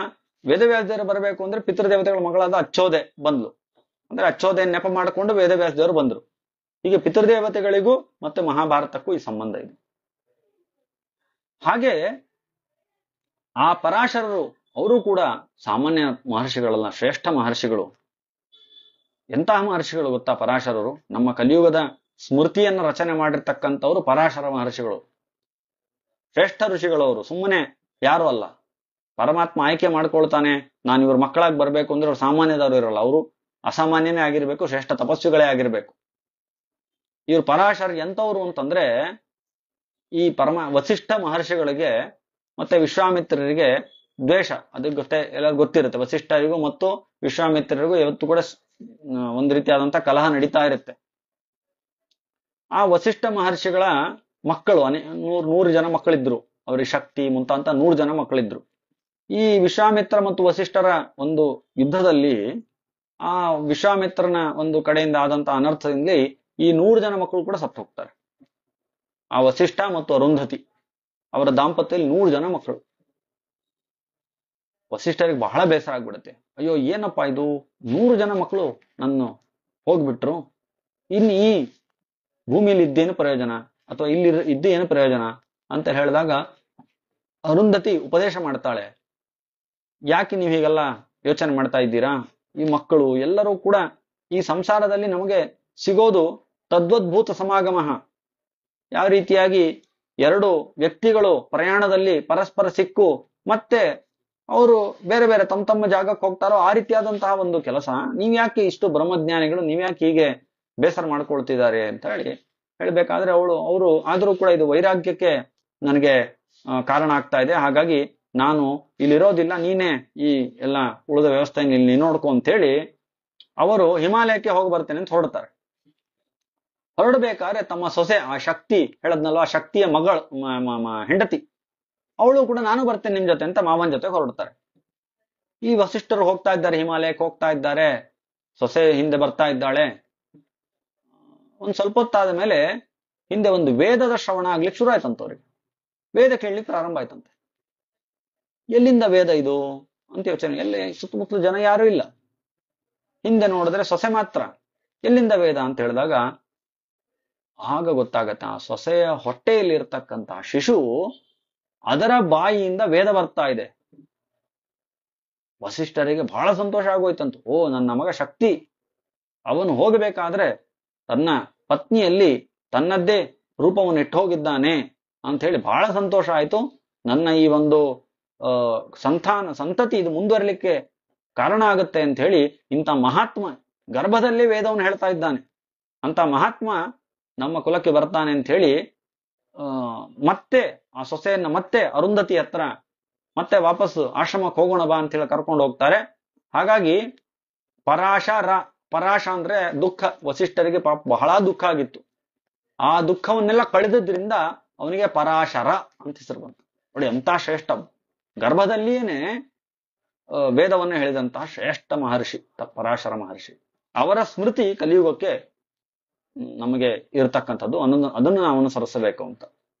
ವೇದವ್ಯಾಸ ದೇವರು ಬರಬೇಕು ಅಂದ್ರೆ ಪಿತೃದೇವತೆಗಳ ಮಗಳಾದ ಅಚ್ಚೋದೆ ಬಂದ್ಲು. ಅಂದ್ರೆ ಅಚ್ಚೋದೆ ನೆಪ ಮಾಡಿಕೊಂಡು ವೇದವ್ಯಾಸ ದೇವರು ಬಂದ್ರು. ಹೀಗೆ ಪಿತೃದೇವತೆಗಳಿಗೂ ಮತ್ತೆ ಮಹಾಭಾರತಕ್ಕೂ ಈ ಸಂಬಂಧ ಇದೆ. ಹಾಗೆ ಆ ಪರಾಶರರು ಅವರು ಕೂಡ ಸಾಮಾನ್ಯ ಮಹರ್ಷಿಗಳಲ್ಲ, ಶ್ರೇಷ್ಠ ಮಹರ್ಷಿಗಳು. ಎಂತಹ ಮಹರ್ಷಿಗಳು ಗೊತ್ತಾ ಪರಾಶರರು? ನಮ್ಮ ಕಲಿಯುಗದ ಸ್ಮೃತಿಯನ್ನು ರಚನೆ ಮಾಡಿರ್ತಕ್ಕಂಥವ್ರು ಪರಾಶರ ಮಹರ್ಷಿಗಳು. ಶ್ರೇಷ್ಠ ಋಷಿಗಳವರು, ಸುಮ್ಮನೆ ಯಾರು ಅಲ್ಲ. ಪರಮಾತ್ಮ ಆಯ್ಕೆ ಮಾಡ್ಕೊಳ್ತಾನೆ, ನಾನು ಇವ್ರ ಮಕ್ಕಳಾಗಿ ಬರ್ಬೇಕು ಅಂದ್ರೆ ಅವ್ರು ಸಾಮಾನ್ಯದವರು ಇರಲ್ಲ, ಅವರು ಅಸಾಮಾನ್ಯನೇ ಆಗಿರ್ಬೇಕು, ಶ್ರೇಷ್ಠ ತಪಸ್ವಿಗಳೇ ಆಗಿರ್ಬೇಕು. ಇವ್ರು ಪರಾಶರ ಎಂತವ್ರು ಅಂತಂದ್ರೆ, ಈ ವಸಿಷ್ಠ ಮಹರ್ಷಿಗಳಿಗೆ ಮತ್ತೆ ವಿಶ್ವಾಮಿತ್ರರಿಗೆ ದ್ವೇಷ, ಅದಕ್ಕೆ ಎಲ್ಲರಿಗೂ ಗೊತ್ತಿರುತ್ತೆ. ವಸಿಷ್ಠರಿಗೂ ಮತ್ತು ವಿಶ್ವಾಮಿತ್ರರಿಗೂ ಯಾವತ್ತೂ ಕೂಡ ಒಂದು ರೀತಿಯಾದಂತ ಕಲಹ ನಡೀತಾ ಇರುತ್ತೆ. ಆ ವಸಿಷ್ಠ ಮಹರ್ಷಿಗಳ ಮಕ್ಕಳು 100 ಜನ ಮಕ್ಕಳಿದ್ರು. ಅವ್ರಿಗೆ ಶಕ್ತಿ ಮುಂತಾಂತ 100 ಜನ ಮಕ್ಕಳಿದ್ರು. ಈ ವಿಶ್ವಾಮಿತ್ರ ಮತ್ತು ವಸಿಷ್ಠರ ಒಂದು ಯುದ್ಧದಲ್ಲಿ ಆ ವಿಶ್ವಾಮಿತ್ರನ ಒಂದು ಕಡೆಯಿಂದ ಆದಂತ ಅನರ್ಥದಿಂದ ಈ 100 ಜನ ಮಕ್ಕಳು ಕೂಡ ಸತ್ತು ಹೋಗ್ತಾರೆ. ಆ ವಸಿಷ್ಠ ಮತ್ತು ಅರುಂಧತಿ ಅವರ ದಾಂಪತ್ಯದಲ್ಲಿ 100 ಜನ ಮಕ್ಕಳು. ವಸಿಷ್ಠರಿಗೆ ಬಹಳ ಬೇಸರ ಆಗ್ಬಿಡುತ್ತೆ. ಅಯ್ಯೋ ಏನಪ್ಪಾ ಇದು, 100 ಜನ ಮಕ್ಕಳು ನನ್ನ ಹೋಗ್ಬಿಟ್ರು, ಇನ್ನು ಈ ಭೂಮಿಯಲ್ಲಿ ಇದ್ದೇನು ಪ್ರಯೋಜನ, ಅಥವಾ ಇಲ್ಲಿ ಇದ್ದು ಏನು ಪ್ರಯೋಜನ ಅಂತ ಹೇಳಿದಾಗ ಅರುಂಧತಿ ಉಪದೇಶ ಮಾಡ್ತಾಳೆ. ಯಾಕೆ ನೀವು ಹೀಗೆಲ್ಲ ಯೋಚನೆ ಮಾಡ್ತಾ ಇದ್ದೀರಾ? ಈ ಮಕ್ಕಳು ಎಲ್ಲರೂ ಕೂಡ ಈ ಸಂಸಾರದಲ್ಲಿ ನಮಗೆ ಸಿಗೋದು ತದ್ವದ್ಭೂತ ಸಮಾಗಮ. ಯಾವ ರೀತಿಯಾಗಿ 2 ವ್ಯಕ್ತಿಗಳು ಪ್ರಯಾಣದಲ್ಲಿ ಪರಸ್ಪರ ಸಿಕ್ಕು ಮತ್ತೆ ಅವರು ಬೇರೆ ಬೇರೆ ತಮ್ಮ ಜಾಗಕ್ಕೆ ಹೋಗ್ತಾರೋ ಆ ರೀತಿಯಾದಂತಹ ಒಂದು ಕೆಲಸ. ನೀವ್ಯಾಕೆ ಇಷ್ಟು ಬ್ರಹ್ಮಜ್ಞಾನಿಗಳು, ನೀವ್ಯಾಕೆ ಹೀಗೆ ಬೇಸರ ಮಾಡ್ಕೊಳ್ತಿದ್ದಾರೆ ಅಂತ ಹೇಳ್ಬೇಕಾದ್ರೆ ಅವರು ಆದ್ರೂ ಕೂಡ ಇದು ವೈರಾಗ್ಯಕ್ಕೆ ನನಗೆ ಕಾರಣ ಆಗ್ತಾ ಇದೆ, ಹಾಗಾಗಿ ನಾನು ಇಲ್ಲಿರೋದಿಲ್ಲ, ನೀನೇ ಈ ಎಲ್ಲ ಉಳಿದ ವ್ಯವಸ್ಥೆಯನ್ನು ಇಲ್ಲಿ ನೋಡ್ಕೊ ಅಂತ ಹೇಳಿ ಅವರು ಹಿಮಾಲಯಕ್ಕೆ ಹೋಗಿ ಬರ್ತೇನೆ ಅಂತ ಹೊರಡ್ತಾರೆ. ಹೊರಡ್ಬೇಕಾದ್ರೆ ತಮ್ಮ ಸೊಸೆ, ಆ ಶಕ್ತಿ ಹೇಳದ್ನಲ್ವ, ಆ ಶಕ್ತಿಯ ಮಗಳು ಹೆಂಡತಿ, ಅವಳು ಕೂಡ ನಾನು ಬರ್ತೇನೆ ನಿಮ್ ಜೊತೆ ಅಂತ ಮಾವನ್ ಜೊತೆ ಹೊರಡ್ತಾರೆ. ಈ ವಸಿಷ್ಠರು ಹೋಗ್ತಾ ಇದ್ದಾರೆ, ಹಿಮಾಲಯಕ್ಕೆ ಹೋಗ್ತಾ ಇದ್ದಾರೆ, ಸೊಸೆ ಹಿಂದೆ ಬರ್ತಾ ಇದ್ದಾಳೆ. ಒಂದ್ ಸ್ವಲ್ಪ ಹೊತ್ತಾದ ಮೇಲೆ ಹಿಂದೆ ಒಂದು ವೇದದ ಶ್ರವಣ ಆಗ್ಲಿಕ್ಕೆ ಶುರು ಆಯ್ತಂತವ್ರಿಗೆ. ವೇದ ಕೇಳಲಿಕ್ಕೆ ಪ್ರಾರಂಭ ಆಯ್ತಂತೆ. ಎಲ್ಲಿಂದ ವೇದ ಇದು ಅಂತ ಯೋಚನೆ, ಎಲ್ಲಿ ಸುತ್ತಮುತ್ತಲು ಜನ ಯಾರು ಇಲ್ಲ, ಹಿಂದೆ ನೋಡಿದ್ರೆ ಸೊಸೆ ಮಾತ್ರ, ಎಲ್ಲಿಂದ ವೇದ ಅಂತ ಹೇಳಿದಾಗ ಆಗ ಗೊತ್ತಾಗತ್ತೆ, ಆ ಸೊಸೆಯ ಹೊಟ್ಟೆಯಲ್ಲಿ ಇರ್ತಕ್ಕಂತಹ ಶಿಶು, ಅದರ ಬಾಯಿಯಿಂದ ವೇದ ಬರ್ತಾ ಇದೆ. ವಸಿಷ್ಠರಿಗೆ ಬಹಳ ಸಂತೋಷ ಆಗೋಯ್ತಂತ. ಓ, ನನ್ನ ಮಗ ಶಕ್ತಿ, ಅವನು ಹೋಗಬೇಕಾದ್ರೆ ತನ್ನ ಪತ್ನಿಯಲ್ಲಿ ತನ್ನದ್ದೇ ರೂಪವನ್ನು ಇಟ್ಟು ಹೋಗಿದ್ದಾನೆ ಅಂತ ಹೇಳಿ ಬಹಳ ಸಂತೋಷ ಆಯ್ತು. ನನ್ನ ಈ ಒಂದು ಸಂತತಿ ಇದು ಮುಂದುವರಲಿಕ್ಕೆ ಕಾರಣ ಆಗುತ್ತೆ ಅಂತ ಹೇಳಿ ಇಂಥ ಮಹಾತ್ಮ ಗರ್ಭದಲ್ಲಿ ವೇದವನ್ನು ಹೇಳ್ತಾ ಇದ್ದಾನೆ, ಅಂತ ಮಹಾತ್ಮ ನಮ್ಮ ಕುಲಕ್ಕೆ ಬರ್ತಾನೆ ಅಂತ ಹೇಳಿ ಮತ್ತೆ ಆ ಸೊಸೆಯನ್ನ ಮತ್ತೆ ಅರುಂಧತಿ ಹತ್ರ ಮತ್ತೆ ವಾಪಸ್ ಆಶ್ರಮಕ್ಕೆ ಹೋಗೋಣ ಬಾ ಅಂತ ಹೇಳಿ ಕರ್ಕೊಂಡು ಹೋಗ್ತಾರೆ. ಹಾಗಾಗಿ ಪರಾಶ ಅಂದ್ರೆ ದುಃಖ. ವಸಿಷ್ಠರಿಗೆ ಪಾಪ ಬಹಳ ದುಃಖ ಆಗಿತ್ತು. ಆ ದುಃಖವನ್ನೆಲ್ಲ ಕಳೆದದ್ರಿಂದ ಅವನಿಗೆ ಪರಾಶರ ಅಂತ ಹೆಸರು ಬಂತು. ನೋಡಿ, ಎಂತ ಶ್ರೇಷ್ಠ, ಗರ್ಭದಲ್ಲಿಯೇನೆ ವೇದವನ್ನು ಹೇಳಿದಂತಹ ಶ್ರೇಷ್ಠ ಮಹರ್ಷಿ ಪರಾಶರ ಮಹರ್ಷಿ. ಅವರ ಸ್ಮೃತಿ ಕಲಿಯುಗಕ್ಕೆ ನಮಗೆ ಇರತಕ್ಕಂಥದ್ದು, ಅದನ್ನು ನಾವು ಅನುಸರಿಸಬೇಕು ಅಂತ.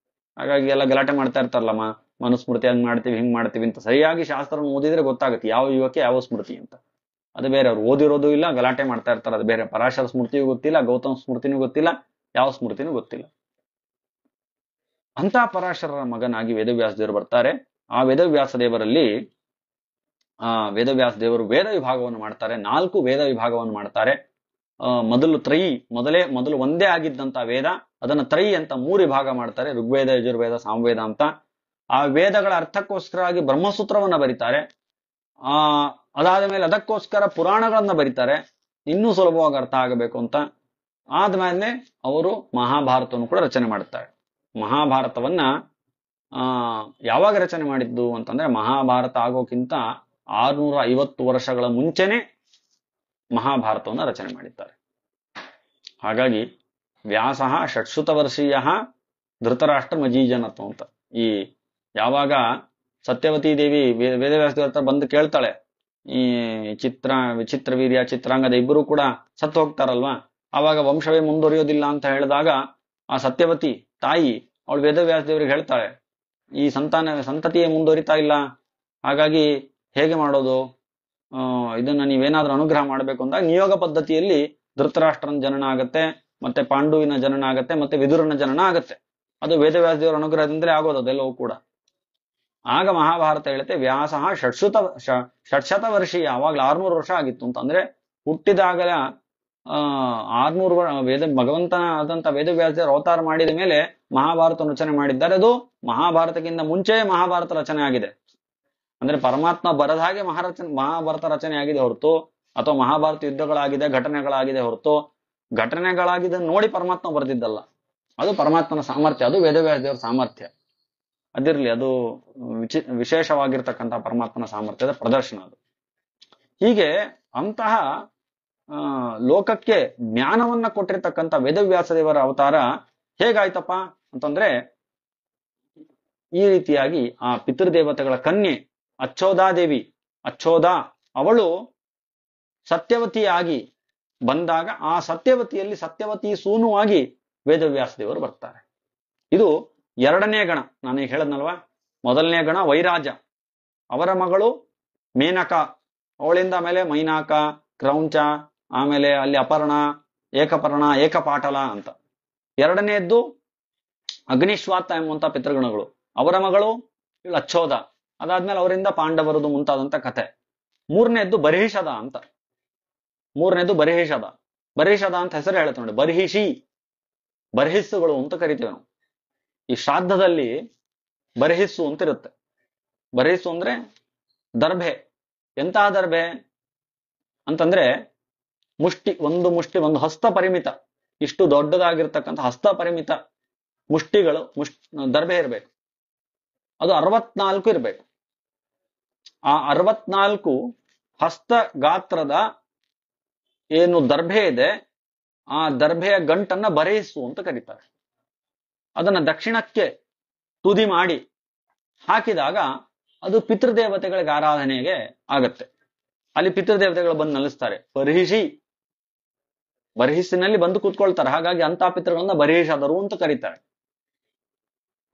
ಹಾಗಾಗಿ ಎಲ್ಲ ಗಲಾಟೆ ಮಾಡ್ತಾ ಇರ್ತಾರಲ್ಲಮ್ಮ, ಮನುಸ್ಮೃತಿ ಹಂಗ್ ಮಾಡ್ತೀವಿ ಹಿಂಗ್ ಮಾಡ್ತೀವಿ ಅಂತ. ಸರಿಯಾಗಿ ಶಾಸ್ತ್ರ ಓದಿದ್ರೆ ಗೊತ್ತಾಗುತ್ತೆ ಯಾವ ಯುಗಕ್ಕೆ ಯಾವ ಸ್ಮೃತಿ ಅಂತ. ಅದು ಬೇರೆ, ಅವ್ರು ಓದಿರೋದು ಇಲ್ಲ, ಗಲಾಟೆ ಮಾಡ್ತಾ ಇರ್ತಾರೆ, ಅದು ಬೇರೆ. ಪರಾಶರ ಸ್ಮೃತಿಯೂ ಗೊತ್ತಿಲ್ಲ, ಗೌತಮ ಸ್ಮೃತಿನೂ ಗೊತ್ತಿಲ್ಲ, ಯಾವ ಸ್ಮೃತಿನೂ ಗೊತ್ತಿಲ್ಲ. ಅಂತ ಪರಾಶರರ ಮಗನಾಗಿ ವೇದವ್ಯಾಸ ದೇವರು ಬರ್ತಾರೆ. ಆ ವೇದವ್ಯಾಸ ದೇವರಲ್ಲಿ ವೇದವ್ಯಾಸ ದೇವರು ವೇದ ವಿಭಾಗವನ್ನು ಮಾಡ್ತಾರೆ. 4 ವೇದ ವಿಭಾಗವನ್ನು ಮಾಡ್ತಾರೆ. ಮೊದಲು ಒಂದೇ ಆಗಿದ್ದಂತ ವೇದ, ಅದನ್ನ ತ್ರಯಿ ಅಂತ 3 ವಿಭಾಗ ಮಾಡ್ತಾರೆ. ಋಗ್ವೇದ, ಯಜುರ್ವೇದ, ಸಾಮವೇದ ಅಂತ. ಆ ವೇದಗಳ ಅರ್ಥಕ್ಕೋಸ್ಕರವಾಗಿ ಬ್ರಹ್ಮಸೂತ್ರವನ್ನ ಬರೀತಾರೆ. ಅದಾದ ಮೇಲೆ ಅದಕ್ಕೋಸ್ಕರ ಪುರಾಣಗಳನ್ನ ಬರೀತಾರೆ, ಇನ್ನೂ ಸುಲಭವಾಗಿ ಅರ್ಥ ಆಗಬೇಕು ಅಂತ. ಆದ್ಮೇಲೆ ಅವರು ಮಹಾಭಾರತವನ್ನು ಕೂಡ ರಚನೆ ಮಾಡುತ್ತಾರೆ. ಮಹಾಭಾರತವನ್ನ ಯಾವಾಗ ರಚನೆ ಮಾಡಿದ್ದು ಅಂತಂದ್ರೆ, ಮಹಾಭಾರತ ಆಗೋಕ್ಕಿಂತ 650 ವರ್ಷಗಳ ಮುಂಚೆನೆ ಮಹಾಭಾರತವನ್ನು ರಚನೆ ಮಾಡಿದ್ದಾರೆ. ಹಾಗಾಗಿ ವ್ಯಾಸ ಷಟ್ಸುತ ವರ್ಷೀಯ ಧೃತರಾಷ್ಟ್ರ ಮಜೀಜನತ್ವ ಅಂತ. ಈ ಯಾವಾಗ ಸತ್ಯವತಿ ದೇವಿ ವೇದವ್ಯಾಸ ದೇವರ ಹತ್ರ ಬಂದು ಕೇಳ್ತಾಳೆ, ಈ ವಿಚಿತ್ರವೀರ್ಯ ಚಿತ್ರಾಂಗದ ಇಬ್ಬರು ಕೂಡ ಸತ್ತು ಹೋಗ್ತಾರಲ್ವಾ, ಆವಾಗ ವಂಶವೇ ಮುಂದುವರಿಯೋದಿಲ್ಲ ಅಂತ ಹೇಳಿದಾಗ ಆ ಸತ್ಯವತಿ ತಾಯಿ ಅವಳು ವೇದವ್ಯಾಸ ದೇವರಿಗೆ ಹೇಳ್ತಾಳೆ, ಈ ಸಂತತಿಯೇ ಮುಂದುವರಿತಾ ಇಲ್ಲ, ಹಾಗಾಗಿ ಹೇಗೆ ಮಾಡೋದು, ಇದನ್ನ ನೀವೇನಾದ್ರೂ ಅನುಗ್ರಹ ಮಾಡ್ಬೇಕು ಅಂದಾಗ ನಿಯೋಗ ಪದ್ಧತಿಯಲ್ಲಿ ಧೃತರಾಷ್ಟ್ರನ ಜನನ ಆಗತ್ತೆ, ಮತ್ತೆ ಪಾಂಡುವಿನ ಜನನ ಆಗತ್ತೆ, ಮತ್ತೆ ವಿದುರನ ಜನನ ಆಗತ್ತೆ. ಅದು ವೇದವ್ಯಾಸ ದೇವರ ಅನುಗ್ರಹದಿಂದಲೇ ಆಗೋದು ಅದೆಲ್ಲವೂ ಕೂಡ. ಆಗ ಮಹಾಭಾರತ ಹೇಳುತ್ತೆ ವ್ಯಾಸ ಷಟ್ಶತ ವರ್ಷೀಯ, ಅವಾಗ್ಲೂ 600 ವರ್ಷ ಆಗಿತ್ತು ಅಂತ. ಅಂದ್ರೆ ಹುಟ್ಟಿದಾಗಲ 600 ಭಗವಂತನ ಆದಂತ ವೇದವ್ಯಾಸ ದೇವರು ಅವತಾರ ಮಾಡಿದ ಮೇಲೆ ಮಹಾಭಾರತ ರಚನೆ ಮಾಡಿದ್ದಾರೆ. ಅದು ಮಹಾಭಾರತಕ್ಕಿಂತ ಮುಂಚೆ ಮಹಾಭಾರತ ರಚನೆ ಆಗಿದೆ. ಅಂದ್ರೆ ಪರಮಾತ್ಮ ಬರದ ಹಾಗೆ ಮಹಾಭಾರತ ರಚನೆ ಆಗಿದೆ ಹೊರತು, ಅಥವಾ ಮಹಾಭಾರತ ಯುದ್ಧಗಳಾಗಿದೆ, ಘಟನೆಗಳಾಗಿದೆ ಹೊರತು, ಘಟನೆಗಳಾಗಿದೆ ನೋಡಿ ಪರಮಾತ್ಮ ಬರೆದಿದ್ದಲ್ಲ. ಅದು ಪರಮಾತ್ಮನ ಸಾಮರ್ಥ್ಯ, ಅದು ವೇದವ್ಯಾಸ ದೇವರ ಸಾಮರ್ಥ್ಯ. ಅದಿರ್ಲಿ, ಅದು ವಿಶೇಷವಾಗಿರ್ತಕ್ಕಂತಹ ಪರಮಾತ್ಮನ ಸಾಮರ್ಥ್ಯದ ಪ್ರದರ್ಶನ ಅದು. ಹೀಗೆ ಅಂತಹ ಲೋಕಕ್ಕೆ ಜ್ಞಾನವನ್ನ ಕೊಟ್ಟಿರ್ತಕ್ಕಂಥ ವೇದವ್ಯಾಸ ದೇವರ ಅವತಾರ ಹೇಗಾಯ್ತಪ್ಪ ಅಂತಂದ್ರೆ, ಈ ರೀತಿಯಾಗಿ ಆ ಪಿತೃದೇವತೆಗಳ ಕನ್ಯೆ ಅಚ್ಚೋದಾದೇವಿ, ಅವಳು ಸತ್ಯವತಿಯಾಗಿ ಬಂದಾಗ ಆ ಸತ್ಯವತಿಯಲ್ಲಿ ಸತ್ಯವತಿ ಸೂನುವಾಗಿ ವೇದವ್ಯಾಸ ದೇವರು ಬರ್ತಾರೆ. ಇದು ಎರಡನೇ ಗಣ ನಾನೀಗ ಹೇಳದ್ನಲ್ವಾ, ಮೊದಲನೇ ಗಣ ವೈರಾಜ, ಅವರ ಮಗಳು ಮೇನಕ, ಅವಳಿಂದ ಆಮೇಲೆ ಮೈನಾಕ, ಕ್ರೌಂಚ, ಆಮೇಲೆ ಅಲ್ಲಿ ಅಪರ್ಣ, ಏಕಪರ್ಣ, ಏಕಪಾಟಲ ಅಂತ. ಎರಡನೆಯದ್ದು ಅಗ್ನಿಶ್ವಾತ ಎಂಬಂತ ಪಿತೃಗಣಗಳು, ಅವರ ಮಗಳು ಅಚ್ಚೋದ, ಅದಾದ್ಮೇಲೆ ಅವರಿಂದ ಪಾಂಡವರದು ಮುಂತಾದಂತ ಕಥೆ. ಮೂರನೇದ್ದು ಬರ್ಹಿಷದ ಅಂತ. ಮೂರನೇದು ಬರ್ಹಿಷದ. ಬರ್ಹಿಷದ ಅಂತ ಹೆಸರು ಹೇಳುತ್ತೆ ನೋಡಿ, ಬರ್ಹಿಷಿ, ಬರ್ಹಿಸ್ಸುಗಳು ಅಂತ ಕರಿತೀವಿ ನಾವು. ಈ ಶ್ರಾದ್ದದಲ್ಲಿ ಬರ್ಹಿಸ್ಸು ಅಂತ ಇರುತ್ತೆ. ಬರ್ಹಿಸ್ಸು ಅಂದ್ರೆ ದರ್ಭೆ. ಎಂತಹ ದರ್ಭೆ ಅಂತಂದ್ರೆ ಮುಷ್ಟಿ, ಒಂದು ಹಸ್ತ ಪರಿಮಿತ, ಇಷ್ಟು ದೊಡ್ಡದಾಗಿರ್ತಕ್ಕಂಥ ಹಸ್ತ ಪರಿಮಿತ ಮುಷ್ಟಿಗಳು, ದರ್ಭೆ ಇರಬೇಕು. ಅದು 64 ಇರಬೇಕು. ಆ 64 ಹಸ್ತ ಗಾತ್ರದ ಏನು ದರ್ಭೆ ಇದೆ, ಆ ದರ್ಭೆಯ ಗಂಟನ್ನ ಬರೆಯಿಸು ಅಂತ ಕರೀತಾರೆ. ಅದನ್ನ ದಕ್ಷಿಣಕ್ಕೆ ತುದಿ ಮಾಡಿ ಹಾಕಿದಾಗ ಅದು ಪಿತೃದೇವತೆಗಳಿಗೆ ಆರಾಧನೆಗೆ ಆಗತ್ತೆ. ಅಲ್ಲಿ ಪಿತೃದೇವತೆಗಳು ಬಂದು ನೆಲೆಸ್ತಾರೆ. ಬರ್ಹಿಸಿನಲ್ಲಿ ಬಂದು ಕೂತ್ಕೊಳ್ತಾರೆ. ಹಾಗಾಗಿ ಅಂತ ಪಿತೃಗಳನ್ನ ಬರ್ಹಿಷದರು ಅಂತ ಕರೀತಾರೆ.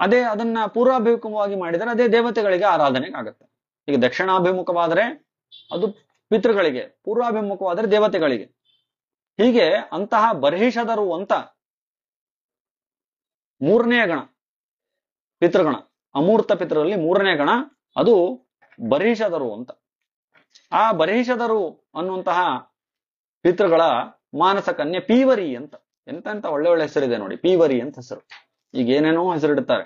ಅದೇ ಅದನ್ನ ಪೂರ್ವಾಭಿಮುಖವಾಗಿ ಮಾಡಿದರೆ ಅದೇ ದೇವತೆಗಳಿಗೆ ಆರಾಧನೆಗೆ ಆಗುತ್ತೆ. ಈಗ ದಕ್ಷಿಣಾಭಿಮುಖವಾದರೆ ಅದು ಪಿತೃಗಳಿಗೆ, ಪೂರ್ವಾಭಿಮುಖವಾದರೆ ದೇವತೆಗಳಿಗೆ. ಹೀಗೆ ಅಂತಹ ಬರ್ಹಿಷದರು ಅಂತ ಮೂರನೇ ಗಣ ಪಿತೃಗಣ, ಅಮೂರ್ತ ಪಿತೃಗಳಲ್ಲಿ ಮೂರನೇ ಗಣ ಅದು ಬರ್ಹಿಷದರು ಅಂತ. ಆ ಬರ್ಹಿಷದರು ಅನ್ನುವಂತಹ ಪಿತೃಗಳ ಮಾನಸ ಕನ್ಯೆ ಪೀವರಿ ಅಂತ. ಎಂತ ಒಳ್ಳೆ ಒಳ್ಳೆ ಹೆಸರಿದೆ ನೋಡಿ, ಪೀವರಿ ಅಂತ ಹೆಸರು. ಈಗ ಏನೇನೋ ಹೆಸರಿಡುತ್ತಾರೆ,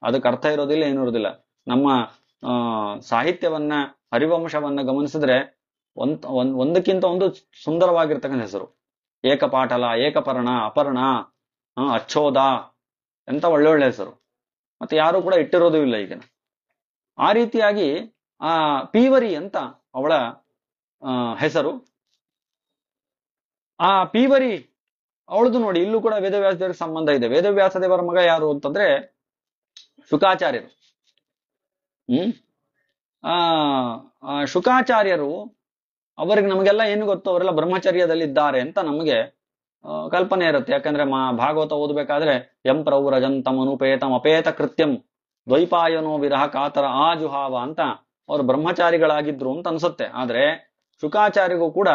ಅದಕ್ಕೆ ಅರ್ಥ ಇರೋದಿಲ್ಲ, ಏನೂ ಇರೋದಿಲ್ಲ. ನಮ್ಮ ಸಾಹಿತ್ಯವನ್ನ, ಹರಿವಂಶವನ್ನ ಗಮನಿಸಿದ್ರೆ ಒಂದಕ್ಕಿಂತ ಒಂದು ಸುಂದರವಾಗಿರ್ತಕ್ಕಂಥ ಹೆಸರು. ಏಕಪಾಟಲ, ಏಕಪರ್ಣ, ಅಪರ್ಣ, ಅಚ್ಚೋದ, ಎಂತ ಒಳ್ಳೆ ಒಳ್ಳೆ ಹೆಸರು. ಮತ್ತೆ ಯಾರು ಕೂಡ ಇಟ್ಟಿರೋದು ಇಲ್ಲ ಈಗಿನ. ಆ ರೀತಿಯಾಗಿ ಆ ಪೀವರಿ ಅಂತ ಅವಳ ಹೆಸರು. ಆ ಪೀವರಿ ಅವಳದು ನೋಡಿ, ಇಲ್ಲೂ ಕೂಡ ವೇದವ್ಯಾಸದೇವರಿಗೆ ಸಂಬಂಧ ಇದೆ. ವೇದವ್ಯಾಸದೇವರ ಮಗ ಯಾರು ಅಂತಂದ್ರೆ ಶುಕಾಚಾರ್ಯರು. ಶುಕಾಚಾರ್ಯರು ಅವರಿಗೆ, ನಮಗೆಲ್ಲ ಏನು ಗೊತ್ತು, ಅವರೆಲ್ಲ ಬ್ರಹ್ಮಚರ್ಯದಲ್ಲಿದ್ದಾರೆ ಅಂತ ನಮಗೆ ಕಲ್ಪನೆ ಇರುತ್ತೆ. ಯಾಕಂದ್ರೆ ಭಾಗವತ ಓದಬೇಕಾದ್ರೆ ಎಂ ಪ್ರೌರಜಂತಂ ಅನುಪೇತಂ ಅಪೇತ ಕೃತ್ಯಂ ದ್ವೈಪಾಯನೋ ವಿರಹ ಕಾತರ ಆಜುಹಾವ ಅಂತ ಅವರು ಬ್ರಹ್ಮಚಾರಿಗಳಾಗಿದ್ರು ಅಂತ ಅನ್ಸುತ್ತೆ. ಆದ್ರೆ ಶುಕಾಚಾರ್ಯಗೂ ಕೂಡ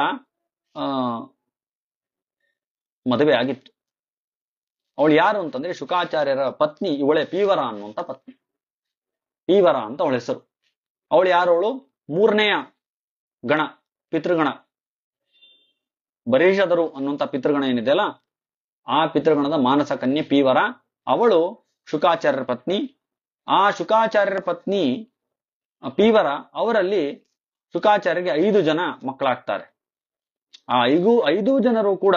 ಮದುವೆ ಆಗಿತ್ತು. ಅವಳು ಯಾರು ಅಂತಂದ್ರೆ ಶುಕಾಚಾರ್ಯರ ಪತ್ನಿ, ಇವಳೆ ಪೀವರ ಅನ್ನುವಂತ ಪತ್ನಿ. ಪೀವರ ಅಂತ ಅವಳ ಹೆಸರು. ಅವಳು ಯಾರು? ಅವಳು ಮೂರನೆಯ ಗಣ, ಪಿತೃಗಣ. ಬರ್ಹಿಷದರು ಅನ್ನುವಂತ ಪಿತೃಗಣ ಏನಿದೆಯಲ್ಲ, ಆ ಪಿತೃಗಣದ ಮಾನಸ ಕನ್ಯೆ ಪೀವರ. ಅವಳು ಶುಕಾಚಾರ್ಯರ ಪತ್ನಿ. ಆ ಶುಕಾಚಾರ್ಯರ ಪತ್ನಿ ಪೀವರ, ಅವರಲ್ಲಿ ಶುಕಾಚಾರ್ಯರಿಗೆ 5 ಜನ ಮಕ್ಕಳಾಗ್ತಾರೆ. ಆ 5 ಜನರು ಕೂಡ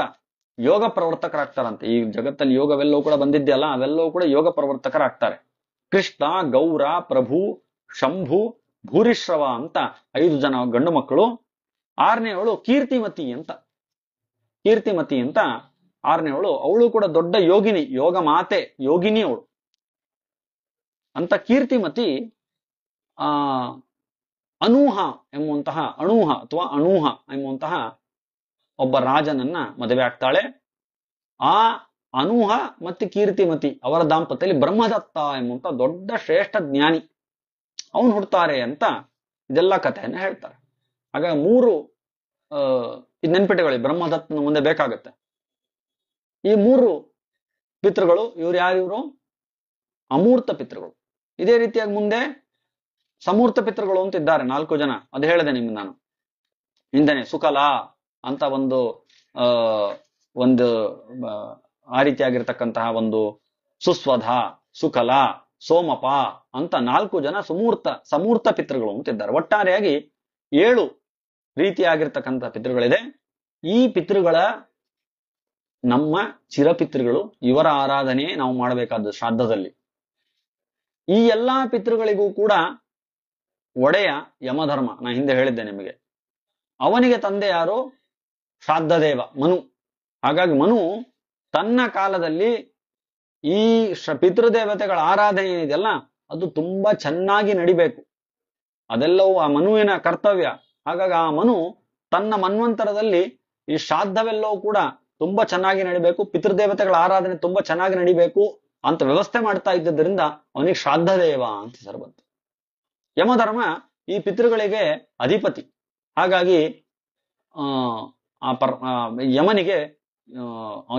ಯೋಗ ಪ್ರವರ್ತಕರಾಗ್ತಾರಂತೆ. ಈ ಜಗತ್ತಲ್ಲಿ ಯೋಗವೆಲ್ಲವೂ ಕೂಡ ಬಂದಿದೆಯಲ್ಲ, ಅವೆಲ್ಲವೂ ಕೂಡ ಯೋಗ ಪ್ರವರ್ತಕರಾಗ್ತಾರೆ. ಕೃಷ್ಣ, ಗೌರ, ಪ್ರಭು, ಶಂಭು, ಭೂರಿಶ್ರವ ಅಂತ 5 ಜನ ಗಂಡು ಮಕ್ಕಳು. 6ನೇವಳು ಕೀರ್ತಿಮತಿ ಅಂತ. ಕೀರ್ತಿಮತಿ ಅಂತ 6ನೇವಳು. ಅವಳು ಕೂಡ ದೊಡ್ಡ ಯೋಗಿನಿ, ಯೋಗ ಮಾತೆ, ಯೋಗಿನಿ ಅವಳು. ಅಂತ ಕೀರ್ತಿಮತಿ ಅನೂಹ ಎಂಬುವಂತಹ, ಅಣೂಹ ಅಥವಾ ಅಣೂಹ ಎಂಬುವಂತಹ ಒಬ್ಬ ರಾಜನನ್ನ ಮದುವೆ ಆಗ್ತಾಳೆ. ಆ ಅನೂಹ ಮತ್ತು ಕೀರ್ತಿಮತಿ ಅವರ ದಾಂಪತ್ಯದಲ್ಲಿ ಬ್ರಹ್ಮದತ್ತ ಎಂಬಂತ ದೊಡ್ಡ ಶ್ರೇಷ್ಠ ಜ್ಞಾನಿ ಅವನು ಹುಡ್ತಾರೆ ಅಂತ ಇದೆಲ್ಲ ಕಥೆಯನ್ನ ಹೇಳ್ತಾರೆ. ಹಾಗ 3 ನೆನ್ಪಿಟ್ಟುಕೊಳ್ಳಿ, ಬ್ರಹ್ಮದತ್ತನ ಮುಂದೆ ಬೇಕಾಗತ್ತೆ. ಈ 3 ಪಿತೃಗಳು, ಇವ್ರು ಯಾರಿವ್ರು? ಅಮೂರ್ತ ಪಿತೃಗಳು. ಇದೇ ರೀತಿಯಾಗಿ ಮುಂದೆ ಸಮೂರ್ತ ಪಿತೃಗಳು ಅಂತ ಇದ್ದಾರೆ 4 ಜನ. ಅದು ಹೇಳಿದೆ ನಿಮ್ಗೆ ನಾನು ಹಿಂದೆನೆ. ಸುಕಲ ಅಂತ ಒಂದು ಆ ರೀತಿಯಾಗಿರ್ತಕ್ಕಂತಹ ಒಂದು, ಸುಸ್ವಧ, ಸುಕಲ, ಸೋಮಪ ಅಂತ 4 ಜನ ಸಮೂರ್ತ ಪಿತೃಗಳು ಅಂತಿದ್ದಾರೆ. ಒಟ್ಟಾರೆಯಾಗಿ 7 ರೀತಿಯಾಗಿರ್ತಕ್ಕಂಥ ಪಿತೃಗಳಿದೆ. ಈ ಪಿತೃಗಳ, ನಮ್ಮ ಚಿರಪಿತೃಗಳು, ಇವರ ಆರಾಧನೆ ನಾವು ಮಾಡಬೇಕಾದ ಶ್ರಾದ್ದದಲ್ಲಿ. ಈ ಎಲ್ಲಾ ಪಿತೃಗಳಿಗೂ ಕೂಡ ಒಡೆಯ ಯಮಧರ್ಮ. ನಾ ಹಿಂದೆ ಹೇಳಿದ್ದೆ ನಿಮಗೆ. ಅವನಿಗೆ ತಂದೆ ಯಾರು? ಶ್ರಾದ್ದದೇವ ಮನು. ಹಾಗಾಗಿ ಮನು ತನ್ನ ಕಾಲದಲ್ಲಿ ಈ ಪಿತೃದೇವತೆಗಳ ಆರಾಧನೆ ಏನಿದೆಯಲ್ಲ, ಅದು ತುಂಬಾ ಚೆನ್ನಾಗಿ ನಡಿಬೇಕು. ಅದೆಲ್ಲವೂ ಆ ಮನುವಿನ ಕರ್ತವ್ಯ. ಹಾಗಾಗಿ ಆ ಮನು ತನ್ನ ಮನ್ವಂತರದಲ್ಲಿ ಈ ಶ್ರಾದ್ದವೆಲ್ಲವೂ ಕೂಡ ತುಂಬಾ ಚೆನ್ನಾಗಿ ನಡಿಬೇಕು, ಪಿತೃದೇವತೆಗಳ ಆರಾಧನೆ ತುಂಬಾ ಚೆನ್ನಾಗಿ ನಡಿಬೇಕು ಅಂತ ವ್ಯವಸ್ಥೆ ಮಾಡ್ತಾ ಇದ್ದದ್ರಿಂದ ಅವನಿಗೆ ಶ್ರಾದ್ದ ದೇವ ಅಂತ ಹೆಸರು ಬಂತು. ಯಮಧರ್ಮ ಈ ಪಿತೃಗಳಿಗೆ ಅಧಿಪತಿ. ಹಾಗಾಗಿ ಯಮನಿಗೆ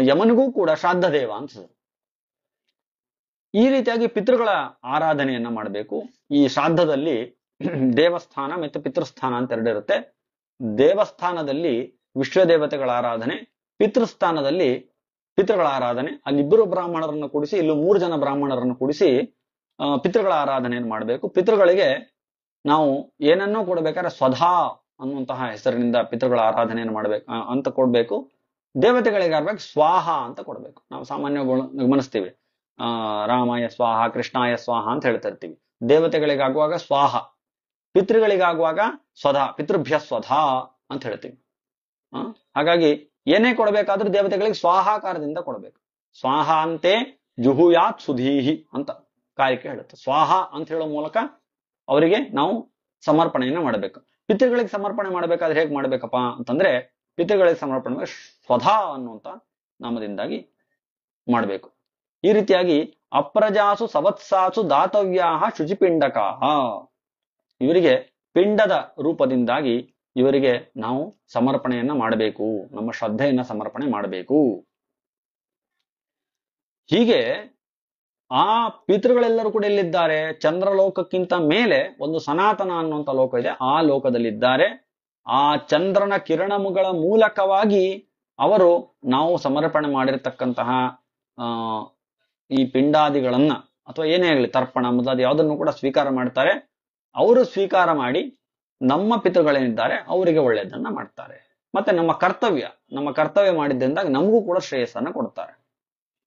ಯಮನಿಗೂ ಕೂಡ ಶ್ರಾದ್ದ ದೇವ ಅಂತ ಹೆಸರು. ಈ ರೀತಿಯಾಗಿ ಪಿತೃಗಳ ಆರಾಧನೆಯನ್ನ ಮಾಡಬೇಕು. ಈ ಶ್ರಾದ್ದದಲ್ಲಿ ದೇವಸ್ಥಾನ ಮತ್ತು ಪಿತೃಸ್ಥಾನ ಅಂತ ಎರಡಿರುತ್ತೆ. ದೇವಸ್ಥಾನದಲ್ಲಿ ವಿಶ್ವದೇವತೆಗಳ ಆರಾಧನೆ, ಪಿತೃಸ್ಥಾನದಲ್ಲಿ ಪಿತೃಗಳ ಆರಾಧನೆ. ಅಲ್ಲಿಬ್ಬರು ಬ್ರಾಹ್ಮಣರನ್ನು ಕೂಡಿಸಿ, ಇಲ್ಲಿ 3 ಜನ ಬ್ರಾಹ್ಮಣರನ್ನು ಕೂಡಿಸಿ ಪಿತೃಗಳ ಆರಾಧನೆಯನ್ನು ಮಾಡಬೇಕು. ಪಿತೃಗಳಿಗೆ ನಾವು ಏನನ್ನೂ ಕೊಡಬೇಕಾದ್ರೆ ಸ್ವಧಾ ಅನ್ನುವಂತಹ ಹೆಸರಿನಿಂದ ಪಿತೃಗಳ ಆರಾಧನೆಯನ್ನು ಮಾಡಬೇಕು ಅಂತ ಕೊಡ್ಬೇಕು. ದೇವತೆಗಳಿಗಾರ್ಬೇಕು ಸ್ವಾಹ ಅಂತ ಕೊಡ್ಬೇಕು. ನಾವು ಸಾಮಾನ್ಯವಾಗಿ ಗಮನಿಸ್ತೀವಿ, ರಾಮಾಯ ಸ್ವಾಹ, ಕೃಷ್ಣಾಯ ಸ್ವಾಹ ಅಂತ ಹೇಳ್ತಾ ಇರ್ತೀವಿ. ದೇವತೆಗಳಿಗಾಗುವಾಗ ಸ್ವಾಹ, ಪಿತೃಗಳಿಗಾಗುವಾಗ ಸ್ವಧಾ, ಪಿತೃಭ್ಯ ಸ್ವಧಾ ಅಂತ ಹೇಳ್ತೀವಿ. ಹಾಗಾಗಿ ಏನೇ ಕೊಡಬೇಕಾದ್ರೂ ದೇವತೆಗಳಿಗೆ ಸ್ವಾಹಾಕಾರದಿಂದ ಕೊಡಬೇಕು. ಸ್ವಾಹ ಅಂತೆ ಜುಹುಯಾತ್ ಸುಧೀಹಿ ಅಂತ ಕಾರಿಕೆ ಹೇಳುತ್ತೆ. ಸ್ವಾಹ ಅಂತ ಹೇಳೋ ಮೂಲಕ ಅವರಿಗೆ ನಾವು ಸಮರ್ಪಣೆಯನ್ನ ಮಾಡಬೇಕು. ಪಿತೃಗಳಿಗೆ ಸಮರ್ಪಣೆ ಮಾಡಬೇಕಾದ್ರೆ ಹೇಗೆ ಮಾಡ್ಬೇಕಪ್ಪ ಅಂತಂದ್ರೆ, ಪಿತೃಗಳಿಗೆ ಸಮರ್ಪಣೆ ಸ್ವಧಾ ಅನ್ನುವಂತ ನಾಮದಿಂದಾಗಿ ಮಾಡಬೇಕು. ಈ ರೀತಿಯಾಗಿ ಅಪ್ರಜಾಸು ಸವತ್ಸಾಸು ದಾತವ್ಯಾಹ ಶುಚಿಪಿಂಡಕಾಹ, ಇವರಿಗೆ ಪಿಂಡದ ರೂಪದಿಂದಾಗಿ ಇವರಿಗೆ ನಾವು ಸಮರ್ಪಣೆಯನ್ನ ಮಾಡಬೇಕು, ನಮ್ಮ ಶ್ರದ್ಧೆಯನ್ನ ಸಮರ್ಪಣೆ ಮಾಡಬೇಕು. ಹೀಗೆ ಆ ಪಿತೃಗಳೆಲ್ಲರೂ ಕೂಡ ಎಲ್ಲಿದ್ದಾರೆ? ಚಂದ್ರಲೋಕಕ್ಕಿಂತ ಮೇಲೆ ಒಂದು ಸನಾತನ ಅನ್ನುವಂಥ ಲೋಕ ಇದೆ, ಆ ಲೋಕದಲ್ಲಿದ್ದಾರೆ. ಆ ಚಂದ್ರನ ಕಿರಣಗಳ ಮೂಲಕವಾಗಿ ಅವರು ನಾವು ಸಮರ್ಪಣೆ ಮಾಡಿರ್ತಕ್ಕಂತಹ ಈ ಪಿಂಡಾದಿಗಳನ್ನ ಅಥವಾ ಏನೇ ಆಗಲಿ ತರ್ಪಣ ಮೊದಲಾದ ಯಾವುದನ್ನು ಕೂಡ ಸ್ವೀಕಾರ ಮಾಡ್ತಾರೆ. ಅವರು ಸ್ವೀಕಾರ ಮಾಡಿ ನಮ್ಮ ಪಿತೃಗಳೇನಿದ್ದಾರೆ ಅವರಿಗೆ ಒಳ್ಳೆಯದನ್ನ ಮಾಡ್ತಾರೆ. ಮತ್ತೆ ನಮ್ಮ ಕರ್ತವ್ಯ ಮಾಡಿದ್ದಿಂದಾಗ ನಮಗೂ ಕೂಡ ಶ್ರೇಯಸ್ಸನ್ನ ಕೊಡ್ತಾರೆ.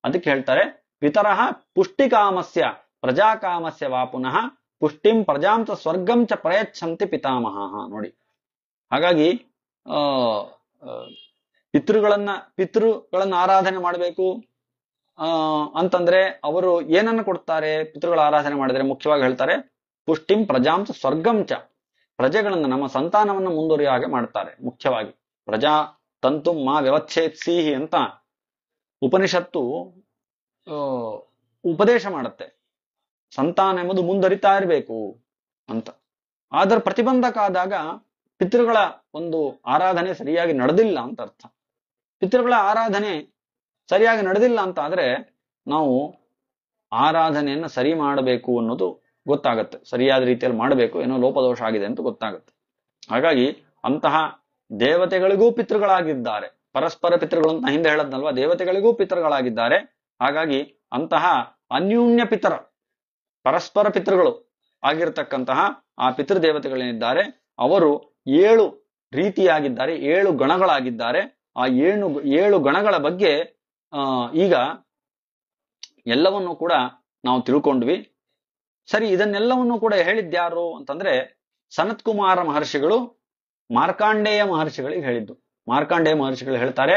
ಅದಕ್ಕೆ ಹೇಳ್ತಾರೆ, ಪಿತರಃ ಪುಷ್ಟಿಕಾಮಸ್ಯ ಪ್ರಜಾಕಾಮಸ್ಯ ವಾ ಪುನಃ ಪುಷ್ಟಿಂ ಪ್ರಜಾಂತ ಸ್ವರ್ಗಂ ಚ ಪ್ರಯಚ್ಛಂತಿ ಪಿತಾಮಹ. ನೋಡಿ, ಹಾಗಾಗಿ ಪಿತೃಗಳನ್ನ ಆರಾಧನೆ ಮಾಡಬೇಕು ಅಂತಂದ್ರೆ ಅವರು ಏನನ್ನು ಕೊಡ್ತಾರೆ? ಪಿತೃಗಳ ಆರಾಧನೆ ಮಾಡಿದ್ರೆ ಮುಖ್ಯವಾಗಿ ಹೇಳ್ತಾರೆ, ಪುಷ್ಟಿಂ ಪ್ರಜಾಂತ ಸ್ವರ್ಗಂ ಚ, ಪ್ರಜೆಗಳನ್ನ ನಮ್ಮ ಸಂತಾನವನ್ನು ಮುಂದುವರಿಯ ಹಾಗೆ ಮಾಡ್ತಾರೆ. ಮುಖ್ಯವಾಗಿ ಪ್ರಜಾ ತಂತು ಮಾ ವ್ಯವಚ್ಛೇತ್ಸಿಹಿ ಅಂತ ಉಪನಿಷತ್ತು ಉಪದೇಶ ಮಾಡುತ್ತೆ. ಸಂತಾನ ಎಂಬುದು ಮುಂದುವರಿತಾ ಇರಬೇಕು ಅಂತ. ಅದರ ಪ್ರತಿಬಂಧಕ ಆದಾಗ ಪಿತೃಗಳ ಒಂದು ಆರಾಧನೆ ಸರಿಯಾಗಿ ನಡೆದಿಲ್ಲ ಅಂತ ಅರ್ಥ. ಪಿತೃಗಳ ಆರಾಧನೆ ಸರಿಯಾಗಿ ನಡೆದಿಲ್ಲ ಅಂತ ಆದ್ರೆ ನಾವು ಆರಾಧನೆಯನ್ನ ಸರಿ ಮಾಡಬೇಕು ಅನ್ನೋದು ಗೊತ್ತಾಗತ್ತೆ. ಸರಿಯಾದ ರೀತಿಯಲ್ಲಿ ಮಾಡಬೇಕು, ಏನೋ ಲೋಪದೋಷ ಆಗಿದೆ ಅಂತ ಗೊತ್ತಾಗುತ್ತೆ. ಹಾಗಾಗಿ ಅಂತಹ ದೇವತೆಗಳಿಗೂ ಪಿತೃಗಳಾಗಿದ್ದಾರೆ, ಪರಸ್ಪರ ಪಿತೃಗಳು ಅಂತ ಹಿಂದೆ ಹೇಳದ್ನಲ್ವಾ, ದೇವತೆಗಳಿಗೂ ಪಿತೃಗಳಾಗಿದ್ದಾರೆ. ಹಾಗಾಗಿ ಅಂತಹ ಅನ್ಯೂನ್ಯ ಪರಸ್ಪರ ಪಿತೃಗಳು ಆಗಿರ್ತಕ್ಕಂತಹ ಆ ಪಿತೃದೇವತೆಗಳೇನಿದ್ದಾರೆ ಅವರು 7 ರೀತಿಯಾಗಿದ್ದಾರೆ, 7 ಗಣಗಳಾಗಿದ್ದಾರೆ. ಆ 7 ಗಣಗಳ ಬಗ್ಗೆ ಈಗ ಎಲ್ಲವನ್ನೂ ಕೂಡ ನಾವು ತಿಳ್ಕೊಂಡ್ವಿ. ಸರಿ, ಇದನ್ನೆಲ್ಲವನ್ನೂ ಕೂಡ ಹೇಳಿದ್ಯಾರು ಅಂತಂದ್ರೆ ಸನತ್ಕುಮಾರ ಮಹರ್ಷಿಗಳು ಮಾರ್ಕಾಂಡೇಯ ಮಹರ್ಷಿಗಳಿಗೆ ಹೇಳಿದ್ದು. ಮಾರ್ಕಾಂಡೇಯ ಮಹರ್ಷಿಗಳು ಹೇಳ್ತಾರೆ,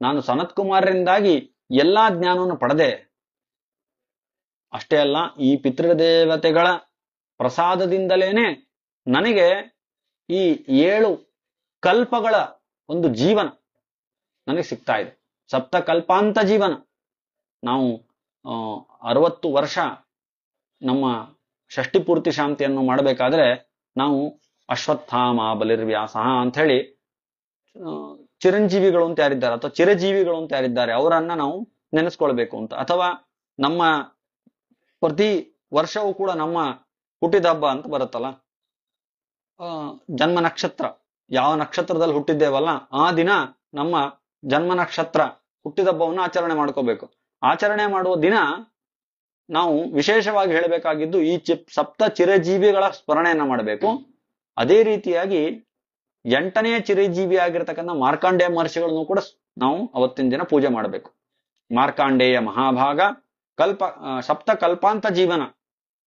ನಾನು ಸನತ್ಕುಮಾರರಿಂದಾಗಿ ಎಲ್ಲಾ ಜ್ಞಾನವನ್ನು ಪಡೆದೆ. ಅಷ್ಟೇ ಅಲ್ಲ, ಈ ಪಿತೃದೇವತೆಗಳ ಪ್ರಸಾದದಿಂದಲೇನೆ ನನಗೆ ಈ 7 ಕಲ್ಪಗಳ ಒಂದು ಜೀವನ ನನಗೆ ಸಿಗ್ತಾ ಇದೆ. ಸಪ್ತ ಕಲ್ಪಾಂತ ಜೀವನ. ನಾವು 60 ವರ್ಷ ನಮ್ಮ ಷಷ್ಠಿ ಪೂರ್ತಿ ಶಾಂತಿಯನ್ನು ಮಾಡಬೇಕಾದ್ರೆ ನಾವು ಅಶ್ವತ್ಥಾಮ ಬಲಿರ್ವ್ಯಾಸ ಅಂತ ಹೇಳಿ ಚಿರಂಜೀವಿಗಳು ಅಂತ ಯಾರಿದ್ದಾರೆ ಅಥವಾ ಚಿರಜೀವಿಗಳು ಅಂತ ಯಾರಿದ್ದಾರೆ ಅವರನ್ನ ನಾವು ನೆನೆಸ್ಕೊಳ್ಬೇಕು ಅಂತ. ಅಥವಾ ನಮ್ಮ ಪ್ರತಿ ವರ್ಷವೂ ಕೂಡ ನಮ್ಮ ಹುಟ್ಟಿದ ಹಬ್ಬ ಅಂತ ಬರುತ್ತಲ್ಲ, ಜನ್ಮ ನಕ್ಷತ್ರ, ಯಾವ ನಕ್ಷತ್ರದಲ್ಲಿ ಹುಟ್ಟಿದ್ದೇವಲ್ಲ ಆ ದಿನ ನಮ್ಮ ಜನ್ಮ ನಕ್ಷತ್ರ ಹುಟ್ಟಿದ ಹಬ್ಬವನ್ನು ಆಚರಣೆ ಮಾಡ್ಕೋಬೇಕು. ಆಚರಣೆ ಮಾಡುವ ದಿನ ನಾವು ವಿಶೇಷವಾಗಿ ಹೇಳಬೇಕಾಗಿದ್ದು ಈ ಸಪ್ತ ಚಿರಜೀವಿಗಳ ಸ್ಮರಣೆಯನ್ನ ಮಾಡಬೇಕು. ಅದೇ ರೀತಿಯಾಗಿ 8ನೇ ಚಿರಜೀವಿ ಆಗಿರ್ತಕ್ಕಂಥ ಮಾರ್ಕಾಂಡೇಯ ಮಹರ್ಷಿಗಳನ್ನು ಕೂಡ ನಾವು ಅವತ್ತಿನ ದಿನ ಪೂಜೆ ಮಾಡಬೇಕು. ಮಾರ್ಕಾಂಡೇಯ ಮಹಾಭಾಗ ಸಪ್ತ ಕಲ್ಪಾಂತ ಜೀವನ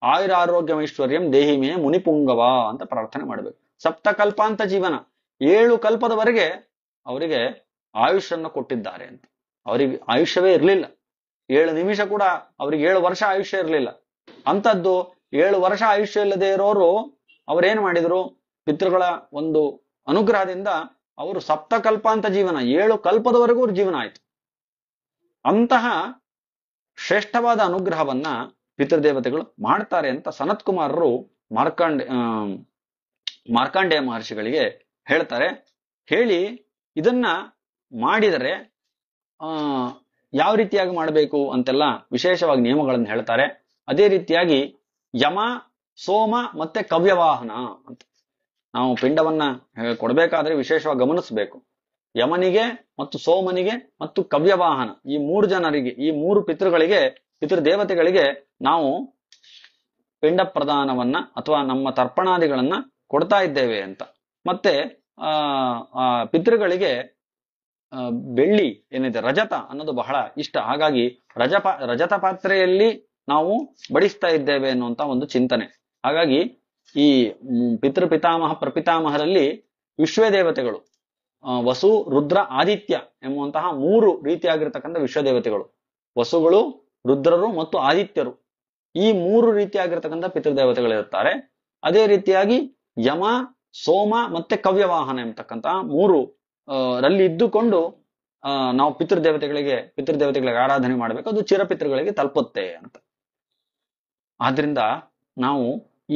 ಆಯುರಾರೋಗ್ಯಮೈಶ್ವರ್ಯಂ ದೇಹಿಮೇ ಮುನಿಪುಂಗವ ಅಂತ ಪ್ರಾರ್ಥನೆ ಮಾಡಬೇಕು. ಸಪ್ತ ಕಲ್ಪಾಂತ ಜೀವನ, 7 ಕಲ್ಪದವರೆಗೆ ಅವರಿಗೆ ಆಯುಷನ್ನು ಕೊಟ್ಟಿದ್ದಾರೆ ಅಂತ. ಅವರಿಗೆ ಆಯುಷ್ಯವೇ ಇರಲಿಲ್ಲ, 7 ನಿಮಿಷ ಕೂಡ ಅವ್ರಿಗೆ 7 ವರ್ಷ ಆಯುಷ್ಯ ಇರಲಿಲ್ಲ. ಅಂಥದ್ದು 7 ವರ್ಷ ಆಯುಷ್ಯ ಇಲ್ಲದೆ ಇರೋರು ಅವರೇನ್ ಮಾಡಿದ್ರು? ಪಿತೃಗಳ ಒಂದು ಅನುಗ್ರಹದಿಂದ ಅವರು ಸಪ್ತಕಲ್ಪಾಂತ ಜೀವನ, 7 ಕಲ್ಪದವರೆಗೂ ಜೀವನ ಆಯ್ತು. ಅಂತಹ ಶ್ರೇಷ್ಠವಾದ ಅನುಗ್ರಹವನ್ನ ಪಿತೃದೇವತೆಗಳು ಮಾಡ್ತಾರೆ ಅಂತ ಸನತ್ ಕುಮಾರರು ಮಾರ್ಕಾಂಡೇಯ ಮಹರ್ಷಿಗಳಿಗೆ ಹೇಳ್ತಾರೆ. ಹೇಳಿ ಇದನ್ನ ಮಾಡಿದರೆ ಯಾವ ರೀತಿಯಾಗಿ ಮಾಡಬೇಕು ಅಂತೆಲ್ಲ ವಿಶೇಷವಾಗಿ ನಿಯಮಗಳನ್ನು ಹೇಳ್ತಾರೆ. ಅದೇ ರೀತಿಯಾಗಿ ಯಮ, ಸೋಮ ಮತ್ತೆ ಕವ್ಯವಾಹನ ಅಂತ ನಾವು ಪಿಂಡವನ್ನ ಕೊಡಬೇಕಾದ್ರೆ ವಿಶೇಷವಾಗಿ ಗಮನಿಸಬೇಕು. ಯಮನಿಗೆ ಮತ್ತು ಸೋಮನಿಗೆ ಮತ್ತು ಕವ್ಯವಾಹನ ಈ 3 ಜನರಿಗೆ, ಈ 3 ಪಿತೃದೇವತೆಗಳಿಗೆ ನಾವು ಪಿಂಡ ಪ್ರದಾನವನ್ನ ಅಥವಾ ನಮ್ಮ ತರ್ಪಣಾದಿಗಳನ್ನ ಕೊಡ್ತಾ ಇದ್ದೇವೆ ಅಂತ. ಮತ್ತೆ ಪಿತೃಗಳಿಗೆ ಬೆಳ್ಳಿ ಏನಿದೆ ರಜತ ಅನ್ನೋದು ಬಹಳ ಇಷ್ಟ. ಹಾಗಾಗಿ ರಜತ ಪಾತ್ರೆಯಲ್ಲಿ ನಾವು ಬಡಿಸ್ತಾ ಇದ್ದೇವೆ ಅನ್ನುವಂತ ಒಂದು ಚಿಂತನೆ. ಹಾಗಾಗಿ ಈ ಪಿತಾಮಹ ಪ್ರಪಿತಾಮಹರಲ್ಲಿ ವಿಶ್ವದೇವತೆಗಳು ವಸು, ರುದ್ರ, ಆದಿತ್ಯ ಎಂಬುವಂತಹ 3 ರೀತಿಯಾಗಿರ್ತಕ್ಕಂಥ ವಿಶ್ವದೇವತೆಗಳು, ವಸುಗಳು, ರುದ್ರರು ಮತ್ತು ಆದಿತ್ಯರು, ಈ 3 ರೀತಿಯಾಗಿರ್ತಕ್ಕಂಥ ಪಿತೃದೇವತೆಗಳಿರುತ್ತಾರೆ. ಅದೇ ರೀತಿಯಾಗಿ ಯಮ, ಸೋಮ ಮತ್ತೆ ಕವ್ಯವಾಹನ ಎಂಬತಕ್ಕಂತಹ 3 ರಲ್ಲಿ ಇದ್ದುಕೊಂಡು ನಾವು ಪಿತೃದೇವತೆಗಳಿಗೆ ಆರಾಧನೆ ಮಾಡಬೇಕು. ಅದು ಚಿರಪಿತೃಗಳಿಗೆ ತಲುಪುತ್ತೆ ಅಂತ. ಆದ್ರಿಂದ ನಾವು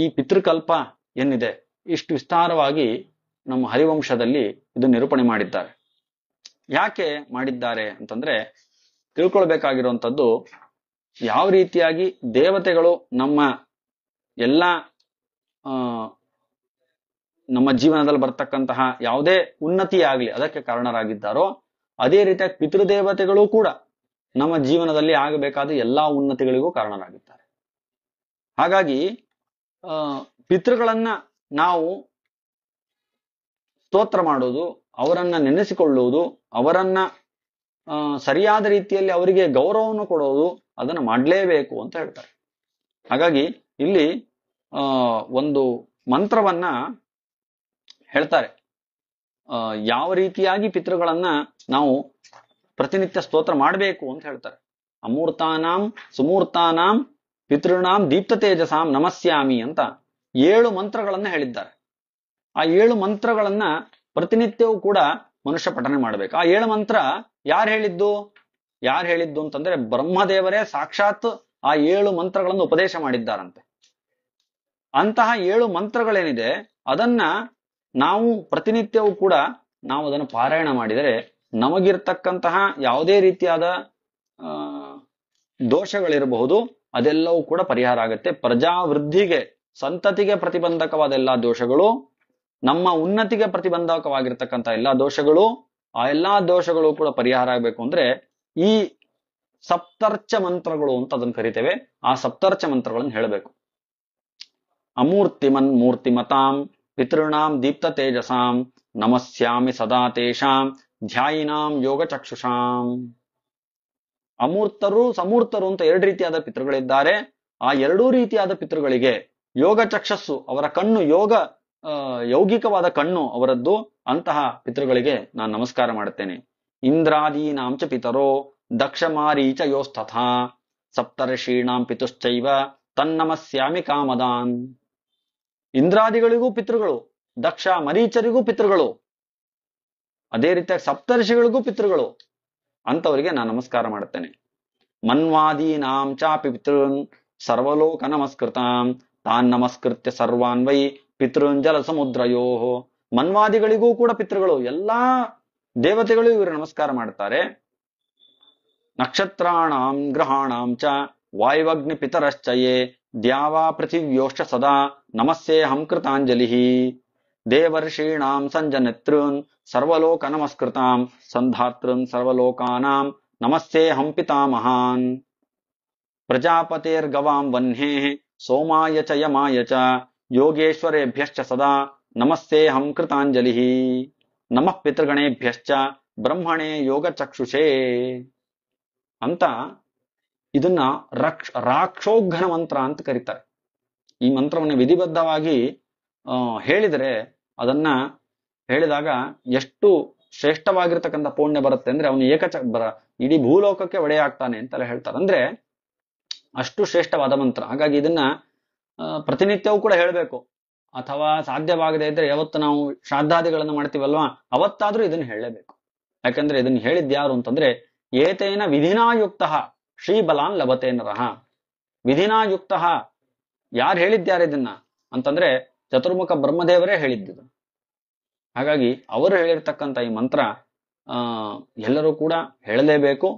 ಈ ಪಿತೃಕಲ್ಪ ಏನಿದೆ ಇಷ್ಟು ವಿಸ್ತಾರವಾಗಿ ನಮ್ಮ ಹರಿವಂಶದಲ್ಲಿ ಇದು ನಿರೂಪಣೆ ಮಾಡಿದ್ದಾರೆ. ಯಾಕೆ ಮಾಡಿದ್ದಾರೆ ಅಂತಂದ್ರೆ ತಿಳ್ಕೊಳ್ಬೇಕಾಗಿರುವಂಥದ್ದು ಯಾವ ರೀತಿಯಾಗಿ ದೇವತೆಗಳು ನಮ್ಮ ಜೀವನದಲ್ಲಿ ಬರ್ತಕ್ಕಂತಹ ಯಾವುದೇ ಉನ್ನತಿ ಆಗ್ಲಿ ಅದಕ್ಕೆ ಕಾರಣರಾಗಿದ್ದಾರೋ, ಅದೇ ರೀತಿಯಾಗಿ ಪಿತೃದೇವತೆಗಳು ಕೂಡ ನಮ್ಮ ಜೀವನದಲ್ಲಿ ಆಗಬೇಕಾದ ಎಲ್ಲಾ ಉನ್ನತಿಗಳಿಗೂ ಕಾರಣರಾಗಿದ್ದಾರೆ. ಹಾಗಾಗಿ ಪಿತೃಗಳನ್ನ ನಾವು ಸ್ತೋತ್ರ ಮಾಡೋದು, ಅವರನ್ನ ನೆನೆಸಿಕೊಳ್ಳುವುದು, ಅವರನ್ನ ಸರಿಯಾದ ರೀತಿಯಲ್ಲಿ ಅವರಿಗೆ ಗೌರವವನ್ನು ಕೊಡೋದು, ಅದನ್ನ ಮಾಡಲೇಬೇಕು ಅಂತ ಹೇಳ್ತಾರೆ. ಹಾಗಾಗಿ ಇಲ್ಲಿ ಒಂದು ಮಂತ್ರವನ್ನ ಹೇಳ್ತಾರೆ. ಯಾವ ರೀತಿಯಾಗಿ ಪಿತೃಗಳನ್ನ ನಾವು ಪ್ರತಿನಿತ್ಯ ಸ್ತೋತ್ರ ಮಾಡಬೇಕು ಅಂತ ಹೇಳ್ತಾರೆ. ಅಮೂರ್ತಾನಾಂ ಸುಮೂರ್ತಾನಾಂ ಪಿತೃಣಾಂ ದೀಪ್ತ ತೇಜಸಾಂ ನಮಸ್ಯಾಮಿ ಅಂತ 7 ಮಂತ್ರಗಳನ್ನ ಹೇಳಿದ್ದಾರೆ. ಆ 7 ಮಂತ್ರಗಳನ್ನ ಪ್ರತಿನಿತ್ಯವೂ ಕೂಡ ಮನುಷ್ಯ ಪಠನೆ ಮಾಡ್ಬೇಕು. ಆ 7 ಮಂತ್ರ ಯಾರು ಹೇಳಿದ್ದು ಅಂತಂದ್ರೆ ಬ್ರಹ್ಮದೇವರೇ ಸಾಕ್ಷಾತ್ ಆ 7 ಮಂತ್ರಗಳನ್ನು ಉಪದೇಶ ಮಾಡಿದ್ದಾರಂತೆ. ಅಂತಹ 7 ಮಂತ್ರಗಳೇನಿದೆ ಅದನ್ನ ನಾವು ಪ್ರತಿನಿತ್ಯವೂ ಕೂಡ ನಾವು ಅದನ್ನು ಪಾರಾಯಣ ಮಾಡಿದರೆ ನಮಗಿರ್ತಕ್ಕಂತಹ ಯಾವುದೇ ರೀತಿಯಾದ ದೋಷಗಳಿರಬಹುದು ಅದೆಲ್ಲವೂ ಕೂಡ ಪರಿಹಾರ ಆಗುತ್ತೆ. ಪ್ರಜಾವೃದ್ಧಿಗೆ, ಸಂತತಿಗೆ ಪ್ರತಿಬಂಧಕವಾದ ಎಲ್ಲಾ ದೋಷಗಳು, ನಮ್ಮ ಉನ್ನತಿಗೆ ಪ್ರತಿಬಂಧಕವಾಗಿರ್ತಕ್ಕಂಥ ಎಲ್ಲಾ ದೋಷಗಳು, ಆ ಎಲ್ಲಾ ದೋಷಗಳು ಕೂಡ ಪರಿಹಾರ ಆಗಬೇಕು ಅಂದ್ರೆ ಈ ಸಪ್ತರ್ಚ ಮಂತ್ರಗಳು ಅಂತ ಅದನ್ನು ಕರಿತೇವೆ. ಆ ಸಪ್ತರ್ಚ ಮಂತ್ರಗಳನ್ನು ಹೇಳಬೇಕು. ಅಮೂರ್ತಿಮನ್ ಮೂರ್ತಿಮತಾಂ ಪಿತೃಣಾಂ ದೀಪ್ತ ತೇಜಸಾಂ ನಮಸ್ಯಾಮಿ ಸದಾ ತೇಷಾಂ ಧ್ಯಾಯಿನಾಂ ಯೋಗ ಚಕ್ಷುಷಾಂ. ಅಮೂರ್ತರು, ಸಮೂರ್ತರು ಅಂತ 2 ರೀತಿಯಾದ ಪಿತೃಗಳಿದ್ದಾರೆ. ಆ 2 ರೀತಿಯಾದ ಪಿತೃಗಳಿಗೆ ಯೋಗ ಚಕ್ಷಸ್ಸು, ಅವರ ಕಣ್ಣು ಯೌಗಿಕವಾದ ಕಣ್ಣು ಅವರದ್ದು. ಅಂತಹ ಪಿತೃಗಳಿಗೆ ನಾನು ನಮಸ್ಕಾರ ಮಾಡುತ್ತೇನೆ. ಇಂದ್ರಾದೀನಾಂಚ ಪಿತರೋ ದಕ್ಷ ಮಾರೀಚ ಯೋಸ್ತಥಾ ಸಪ್ತರ್ಷೀಣಾಂ ಪಿತುಶ್ಚೈವ ತನ್ನಮಸ್ಯಾಮಿ ಕಾಮದಾನ್. ಇಂದ್ರಾದಿಗಳಿಗೂ ಪಿತೃಗಳು, ದಕ್ಷ ಮರೀಚರಿಗೂ ಪಿತೃಗಳು, ಅದೇ ರೀತಿಯಾಗಿ ಸಪ್ತರ್ಷಿಗಳಿಗೂ ಪಿತೃಗಳು, ಅಂತವರಿಗೆ ನಾನು ನಮಸ್ಕಾರ ಮಾಡುತ್ತೇನೆ. ಮನ್ವಾದೀನಾಂ ಚಾಪಿ ಪಿತೃನ್ ಸರ್ವಲೋಕ ನಮಸ್ಕೃತಾಂ ತಾನ್ ನಮಸ್ಕೃತ್ಯ ಸರ್ವಾನ್ ವೈ ಪಿತೃಂಜಲ ಸಮುದ್ರಯೋ. ಮನ್ವಾದಿಗಳಿಗೂ ಕೂಡ ಪಿತೃಗಳು, ಎಲ್ಲಾ ದೇವತೆಗಳು ಇವರು ನಮಸ್ಕಾರ ಮಾಡ್ತಾರೆ. ನಕ್ಷತ್ರಾಣಾಂ ಗ್ರಹಾಣಾಂ ಚ ವಾಯುವಗ್ನಿ ಪಿತರಶ್ಚಯೇ ದ್ಯಾವಾ ಪೃಥಿವ್ಯೋಶ್ಚ ಸದಾ ನಮಸ್ಸೇಹಂ ಕೃತಾಂಜಲಿ. ದೇವರ್ಷೀಣಾಂ ಸಂಜನಿತೃನ್ ಸರ್ವಲೋಕ ನಮಸ್ಕೃತಾಂ ಸಂಧಾತೃನ್ ಸರ್ವಲೋಕಾನಾಂ ನಮಸ್ಸೇಹಂ ಪಿತಾಮಹಾನ್. ಪ್ರಜಾಪತೇರ್ಗವಾಂ ವಹ್ನೇ ಸೋಮಾಯ ಚ ಯಮಾಯ ಚ ಯೋಗೇಶ್ವರೇಭ್ಯಶ್ಚ ಸದಾ ನಮಸ್ಸೇಹಂ ಕೃತಾಂಜಲಿ. ನಮಃ ಪಿತೃಗಣೇಭ್ಯಶ್ಚ ಬ್ರಹ್ಮಣೇ ಯೋಗ ಚಕ್ಷುಷೇ ಅಂತ ಇದನ್ನ ರಾಕ್ಷೋಘ್ನ ಮಂತ್ರ ಅಂತ ಕರೀತಾರೆ. ಈ ಮಂತ್ರವನ್ನು ವಿಧಿಬದ್ಧವಾಗಿ ಹೇಳಿದರೆ, ಅದನ್ನ ಹೇಳಿದಾಗ ಎಷ್ಟು ಶ್ರೇಷ್ಠವಾಗಿರ್ತಕ್ಕಂಥ ಪುಣ್ಯ ಬರುತ್ತೆ ಅಂದ್ರೆ ಅವನು ಇಡೀ ಭೂಲೋಕಕ್ಕೆ ಒಡೆಯ ಆಗ್ತಾನೆ ಅಂತೆಲ್ಲ ಹೇಳ್ತಾರೆ. ಅಂದ್ರೆ ಅಷ್ಟು ಶ್ರೇಷ್ಠವಾದ ಮಂತ್ರ. ಹಾಗಾಗಿ ಇದನ್ನ ಪ್ರತಿನಿತ್ಯವೂ ಕೂಡ ಹೇಳಬೇಕು. ಅಥವಾ ಸಾಧ್ಯವಾಗದೇ ಇದ್ರೆ ಯಾವತ್ತು ನಾವು ಶ್ರಾದ್ದಾದಿಗಳನ್ನ ಮಾಡ್ತೀವಲ್ವಾ ಅವತ್ತಾದ್ರೂ ಇದನ್ನ ಹೇಳಲೇಬೇಕು. ಯಾಕಂದ್ರೆ ಇದನ್ನ ಹೇಳಿದ್ಯಾರು ಅಂತಂದ್ರೆ ಏತೇನ ವಿಧಿನಾಯುಕ್ತ ಶ್ರೀಬಲಾನ್ ಲಭತೆ ನರಃ. ವಿಧಿನಾಯುಕ್ತ. ಯಾರು ಹೇಳಿದ್ದಾರೆ ಇದನ್ನ ಅಂತಂದ್ರೆ ಚತುರ್ಮುಖ ಬ್ರಹ್ಮದೇವರೇ ಹೇಳಿದ್ದು. ಹಾಗಾಗಿ ಅವರು ಹೇಳಿರ್ತಕ್ಕಂಥ ಈ ಮಂತ್ರ ಎಲ್ಲರೂ ಕೂಡ ಹೇಳಲೇಬೇಕು.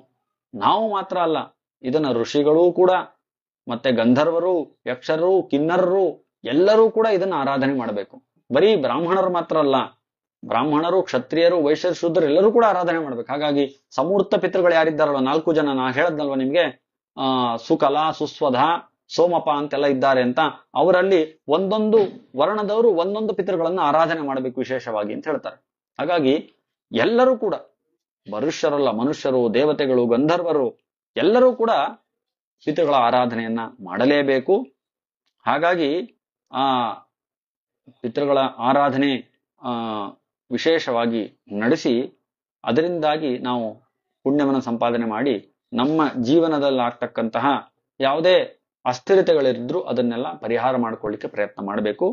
ನಾವು ಮಾತ್ರ ಅಲ್ಲ, ಇದನ್ನ ಋಷಿಗಳೂ ಕೂಡ, ಮತ್ತೆ ಗಂಧರ್ವರು, ಯಕ್ಷರು, ಕಿನ್ನರರು ಎಲ್ಲರೂ ಕೂಡ ಇದನ್ನ ಆರಾಧನೆ ಮಾಡಬೇಕು. ಬರೀ ಬ್ರಾಹ್ಮಣರು ಮಾತ್ರ ಅಲ್ಲ, ಬ್ರಾಹ್ಮಣರು, ಕ್ಷತ್ರಿಯರು, ವೈಶ್ಯರು, ಶೂದ್ರರು ಎಲ್ಲರೂ ಕೂಡ ಆರಾಧನೆ ಮಾಡ್ಬೇಕು. ಹಾಗಾಗಿ ಸಮೂರ್ತ ಪಿತೃಗಳು ಯಾರಿದ್ದಾರಲ್ಲ 4 ಜನ, ನಾ ಹೇಳದ್ನಲ್ವ ನಿಮ್ಗೆ, ಸುಕಲ, ಸುಸ್ವಧ, ಸೋಮಪ ಅಂತೆಲ್ಲ ಇದ್ದಾರೆ ಅಂತ. ಅವರಲ್ಲಿ ಒಂದೊಂದು ವರ್ಣದವರು ಒಂದೊಂದು ಪಿತೃಗಳನ್ನ ಆರಾಧನೆ ಮಾಡಬೇಕು ವಿಶೇಷವಾಗಿ ಅಂತ ಹೇಳ್ತಾರೆ. ಹಾಗಾಗಿ ಎಲ್ಲರೂ ಕೂಡ, ಮನುಷ್ಯರಲ್ಲ, ಮನುಷ್ಯರು, ದೇವತೆಗಳು, ಗಂಧರ್ವರು ಎಲ್ಲರೂ ಕೂಡ ಪಿತೃಗಳ ಆರಾಧನೆಯನ್ನ ಮಾಡಲೇಬೇಕು. ಹಾಗಾಗಿ ಆ ಪಿತೃಗಳ ಆರಾಧನೆ ವಿಶೇಷವಾಗಿ ನಡೆಸಿ ಅದರಿಂದಾಗಿ ನಾವು ಪುಣ್ಯವನ್ನು ಸಂಪಾದನೆ ಮಾಡಿ ನಮ್ಮ ಜೀವನದಲ್ಲಿ ಆಗ್ತಕ್ಕಂತಹ ಯಾವುದೇ ಅಸ್ಥಿರತೆಗಳಿದ್ರು ಅದನ್ನೆಲ್ಲ ಪರಿಹಾರ ಮಾಡ್ಕೊಳ್ಳಿಕ್ಕೆ ಪ್ರಯತ್ನ ಮಾಡಬೇಕು.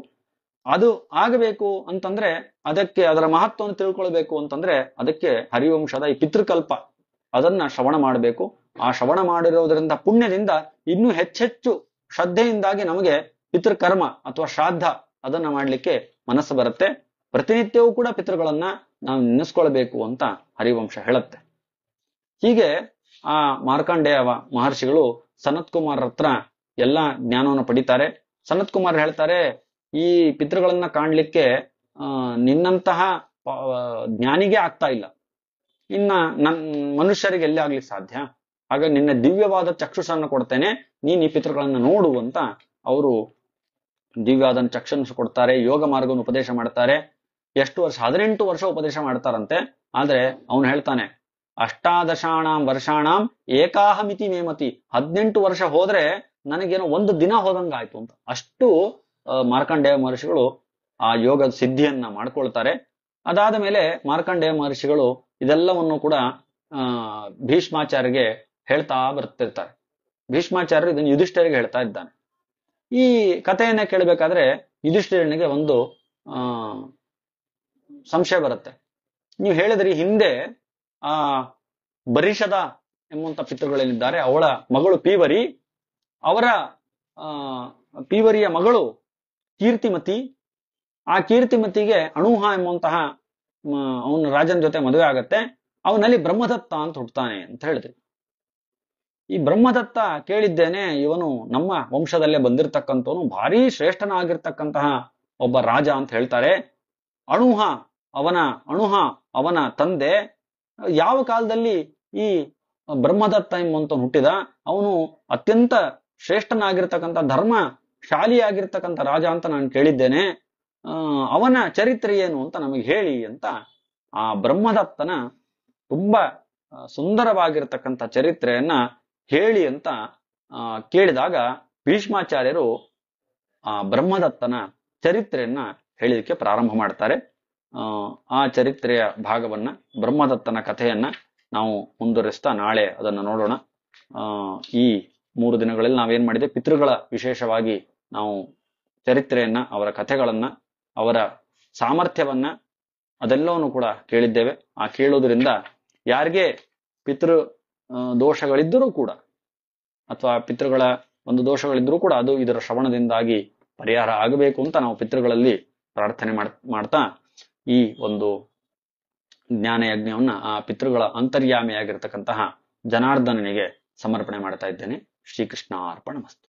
ಅದು ಆಗಬೇಕು ಅಂತಂದ್ರೆ ಅದಕ್ಕೆ ಅದರ ಮಹತ್ವವನ್ನು ತಿಳ್ಕೊಳ್ಬೇಕು ಅಂತಂದ್ರೆ ಅದಕ್ಕೆ ಹರಿವಂಶದ ಈ ಪಿತೃಕಲ್ಪ ಅದನ್ನ ಶ್ರವಣ ಮಾಡಬೇಕು. ಆ ಶ್ರವಣ ಮಾಡಿರೋದ್ರಿಂದ ಪುಣ್ಯದಿಂದ ಇನ್ನೂ ಹೆಚ್ಚೆಚ್ಚು ಶ್ರದ್ಧೆಯಿಂದಾಗಿ ನಮಗೆ ಪಿತೃಕರ್ಮ ಅಥವಾ ಶ್ರಾದ್ದ ಅದನ್ನ ಮಾಡ್ಲಿಕ್ಕೆ ಮನಸ್ಸು ಬರುತ್ತೆ. ಪ್ರತಿನಿತ್ಯವೂ ಕೂಡ ಪಿತೃಗಳನ್ನ ನಾವು ನೆನೆಸ್ಕೊಳ್ಬೇಕು ಅಂತ ಹರಿವಂಶ ಹೇಳುತ್ತೆ. ಹೀಗೆ ಆ ಮಾರ್ಕಂಡೇಯ ಮಹರ್ಷಿಗಳು ಸನತ್ ಕುಮಾರ್ ಹತ್ರ ಎಲ್ಲಾ ಜ್ಞಾನವನ್ನು ಪಡಿತಾರೆ. ಸನತ್ ಕುಮಾರ್ ಹೇಳ್ತಾರೆ, ಈ ಪಿತೃಗಳನ್ನ ಕಾಣ್ಲಿಕ್ಕೆ ನಿನ್ನಂತಹ ಜ್ಞಾನಿಗೆ ಆಗ್ತಾ ಇಲ್ಲ, ಇನ್ನ ಮನುಷ್ಯರಿಗೆ ಎಲ್ಲಿ ಆಗ್ಲಿಕ್ಕೆ ಸಾಧ್ಯ? ಹಾಗಾಗಿ ನಿನ್ನ ದಿವ್ಯವಾದ ಚಕ್ಷುಷನ್ನು ಕೊಡ್ತೇನೆ, ನೀನ್ ಈ ಪಿತೃಗಳನ್ನ ನೋಡು ಅಂತ ಅವರು ದಿವ್ಯವಾದ ಚಕ್ಷುಷ ಕೊಡ್ತಾರೆ. ಯೋಗ ಮಾರ್ಗವನ್ನು ಉಪದೇಶ ಮಾಡ್ತಾರೆ. ಎಷ್ಟು ವರ್ಷ? 18 ವರ್ಷ ಉಪದೇಶ ಮಾಡ್ತಾರಂತೆ. ಆದ್ರೆ ಅವನು ಹೇಳ್ತಾನೆ, 18 ವರ್ಷಾಣಾಂ ಏಕಾಹಮಿತಿ ಮೇಮತಿ. 18 ವರ್ಷ ಹೋದ್ರೆ ನನಗೇನೋ ಒಂದು ದಿನ ಹೋದಂಗ ಆಯ್ತು ಅಂತ. ಅಷ್ಟು ಮಾರ್ಕಂಡೇಯ ಮಹರ್ಷಿಗಳು ಆ ಯೋಗದ ಸಿದ್ಧಿಯನ್ನ ಮಾಡ್ಕೊಳ್ತಾರೆ. ಅದಾದ ಮೇಲೆ ಮಾರ್ಕಂಡೇಯ ಮಹರ್ಷಿಗಳು ಇದೆಲ್ಲವನ್ನು ಕೂಡ ಭೀಷ್ಮಾಚಾರ್ಯಗೆ ಹೇಳ್ತಾ ಬರ್ತಿರ್ತಾರೆ. ಭೀಷ್ಮಾಚಾರ್ಯರು ಇದನ್ನು ಯುಧಿಷ್ಠಿರಿಗೆ ಹೇಳ್ತಾ ಇದ್ದಾನೆ. ಈ ಕಥೆಯನ್ನ ಕೇಳಬೇಕಾದ್ರೆ ಯುಧಿಷ್ಠಿರನಿಗೆ ಒಂದು ಸಂಶಯ ಬರುತ್ತೆ. ನೀವು ಹೇಳಿದ್ರಿ ಹಿಂದೆ ಆ ಬರಿಷದ ಎಂಬಂತ ಪಿತೃಗಳೇನಿದ್ದಾರೆ ಅವಳ ಮಗಳು ಪೀವರಿ, ಅವರ ಪೀವರಿಯ ಮಗಳು ಕೀರ್ತಿಮತಿ, ಆ ಕೀರ್ತಿಮತಿಗೆ ಅಣುಹ ಎಂಬಂತಹ ಅವನ ರಾಜನ ಜೊತೆ ಮದುವೆ ಆಗತ್ತೆ. ಅವನಲ್ಲಿ ಬ್ರಹ್ಮದತ್ತ ಅಂತ ಹುಟ್ಟುತ್ತಾನೆ ಅಂತ ಹೇಳಿದ್ರಿ. ಈ ಬ್ರಹ್ಮದತ್ತ ಕೇಳಿದ್ದೇನೆ, ಇವನು ನಮ್ಮ ವಂಶದಲ್ಲೇ ಬಂದಿರತಕ್ಕಂಥವನು, ಭಾರಿ ಶ್ರೇಷ್ಠನಾಗಿರ್ತಕ್ಕಂತಹ ಒಬ್ಬ ರಾಜ ಅಂತ ಹೇಳ್ತಾರೆ. ಅಣುಹ ಅವನ ತಂದೆ. ಯಾವ ಕಾಲದಲ್ಲಿ ಈ ಬ್ರಹ್ಮದತ್ತ ಎಂಬಂತವನು ಹುಟ್ಟಿದ? ಅವನು ಅತ್ಯಂತ ಶ್ರೇಷ್ಠನಾಗಿರ್ತಕ್ಕಂಥ ಧರ್ಮ ಶಾಲಿಯಾಗಿರ್ತಕ್ಕಂಥ ರಾಜ ಅಂತ ನಾನು ಕೇಳಿದ್ದೇನೆ. ಅವನ ಚರಿತ್ರೆ ಏನು ಅಂತ ನಮಗೆ ಹೇಳಿ ಅಂತ ಆ ಬ್ರಹ್ಮದತ್ತನ ತುಂಬಾ ಸುಂದರವಾಗಿರ್ತಕ್ಕಂಥ ಚರಿತ್ರೆಯನ್ನ ಹೇಳಿ ಅಂತ ಕೇಳಿದಾಗ ಭೀಷ್ಮಾಚಾರ್ಯರು ಆ ಬ್ರಹ್ಮದತ್ತನ ಚರಿತ್ರೆಯನ್ನ ಹೇಳಿದಕ್ಕೆ ಪ್ರಾರಂಭ ಮಾಡ್ತಾರೆ. ಆ ಚರಿತ್ರೆಯ ಭಾಗವನ್ನ, ಬ್ರಹ್ಮದತ್ತನ ಕಥೆಯನ್ನ ನಾವು ಮುಂದುವರಿಸ್ತಾ ನಾಳೆ ಅದನ್ನು ನೋಡೋಣ. ಈ 3 ದಿನಗಳಲ್ಲಿ ನಾವೇನ್ ಮಾಡಿದೆ, ಪಿತೃಗಳ ವಿಶೇಷವಾಗಿ ನಾವು ಚರಿತ್ರೆಯನ್ನ, ಅವರ ಕಥೆಗಳನ್ನ, ಅವರ ಸಾಮರ್ಥ್ಯವನ್ನ ಅದೆಲ್ಲವನ್ನು ಕೂಡ ಕೇಳಿದ್ದೇವೆ. ಆ ಕೇಳೋದ್ರಿಂದ ಯಾರಿಗೆ ಪಿತೃ ದೋಷಗಳಿದ್ದರೂ ಕೂಡ ಅಥವಾ ಪಿತೃಗಳ ಒಂದು ದೋಷಗಳಿದ್ರೂ ಕೂಡ ಅದು ಇದರ ಶ್ರವಣದಿಂದಾಗಿ ಪರಿಹಾರ ಆಗಬೇಕು ಅಂತ ನಾವು ಪಿತೃಗಳಲ್ಲಿ ಪ್ರಾರ್ಥನೆ ಮಾಡ್ತಾ ಈ ಒಂದು ಜ್ಞಾನ ಯಜ್ಞವನ್ನ ಆ ಪಿತೃಗಳ ಅಂತರ್ಯಾಮಿಯಾಗಿರ್ತಕ್ಕಂತಹ ಜನಾರ್ದನನಿಗೆ ಸಮರ್ಪಣೆ ಮಾಡ್ತಾ ಇದ್ದೇನೆ. ಶ್ರೀಕೃಷ್ಣ ಅರ್ಪಣಮಸ್ತು.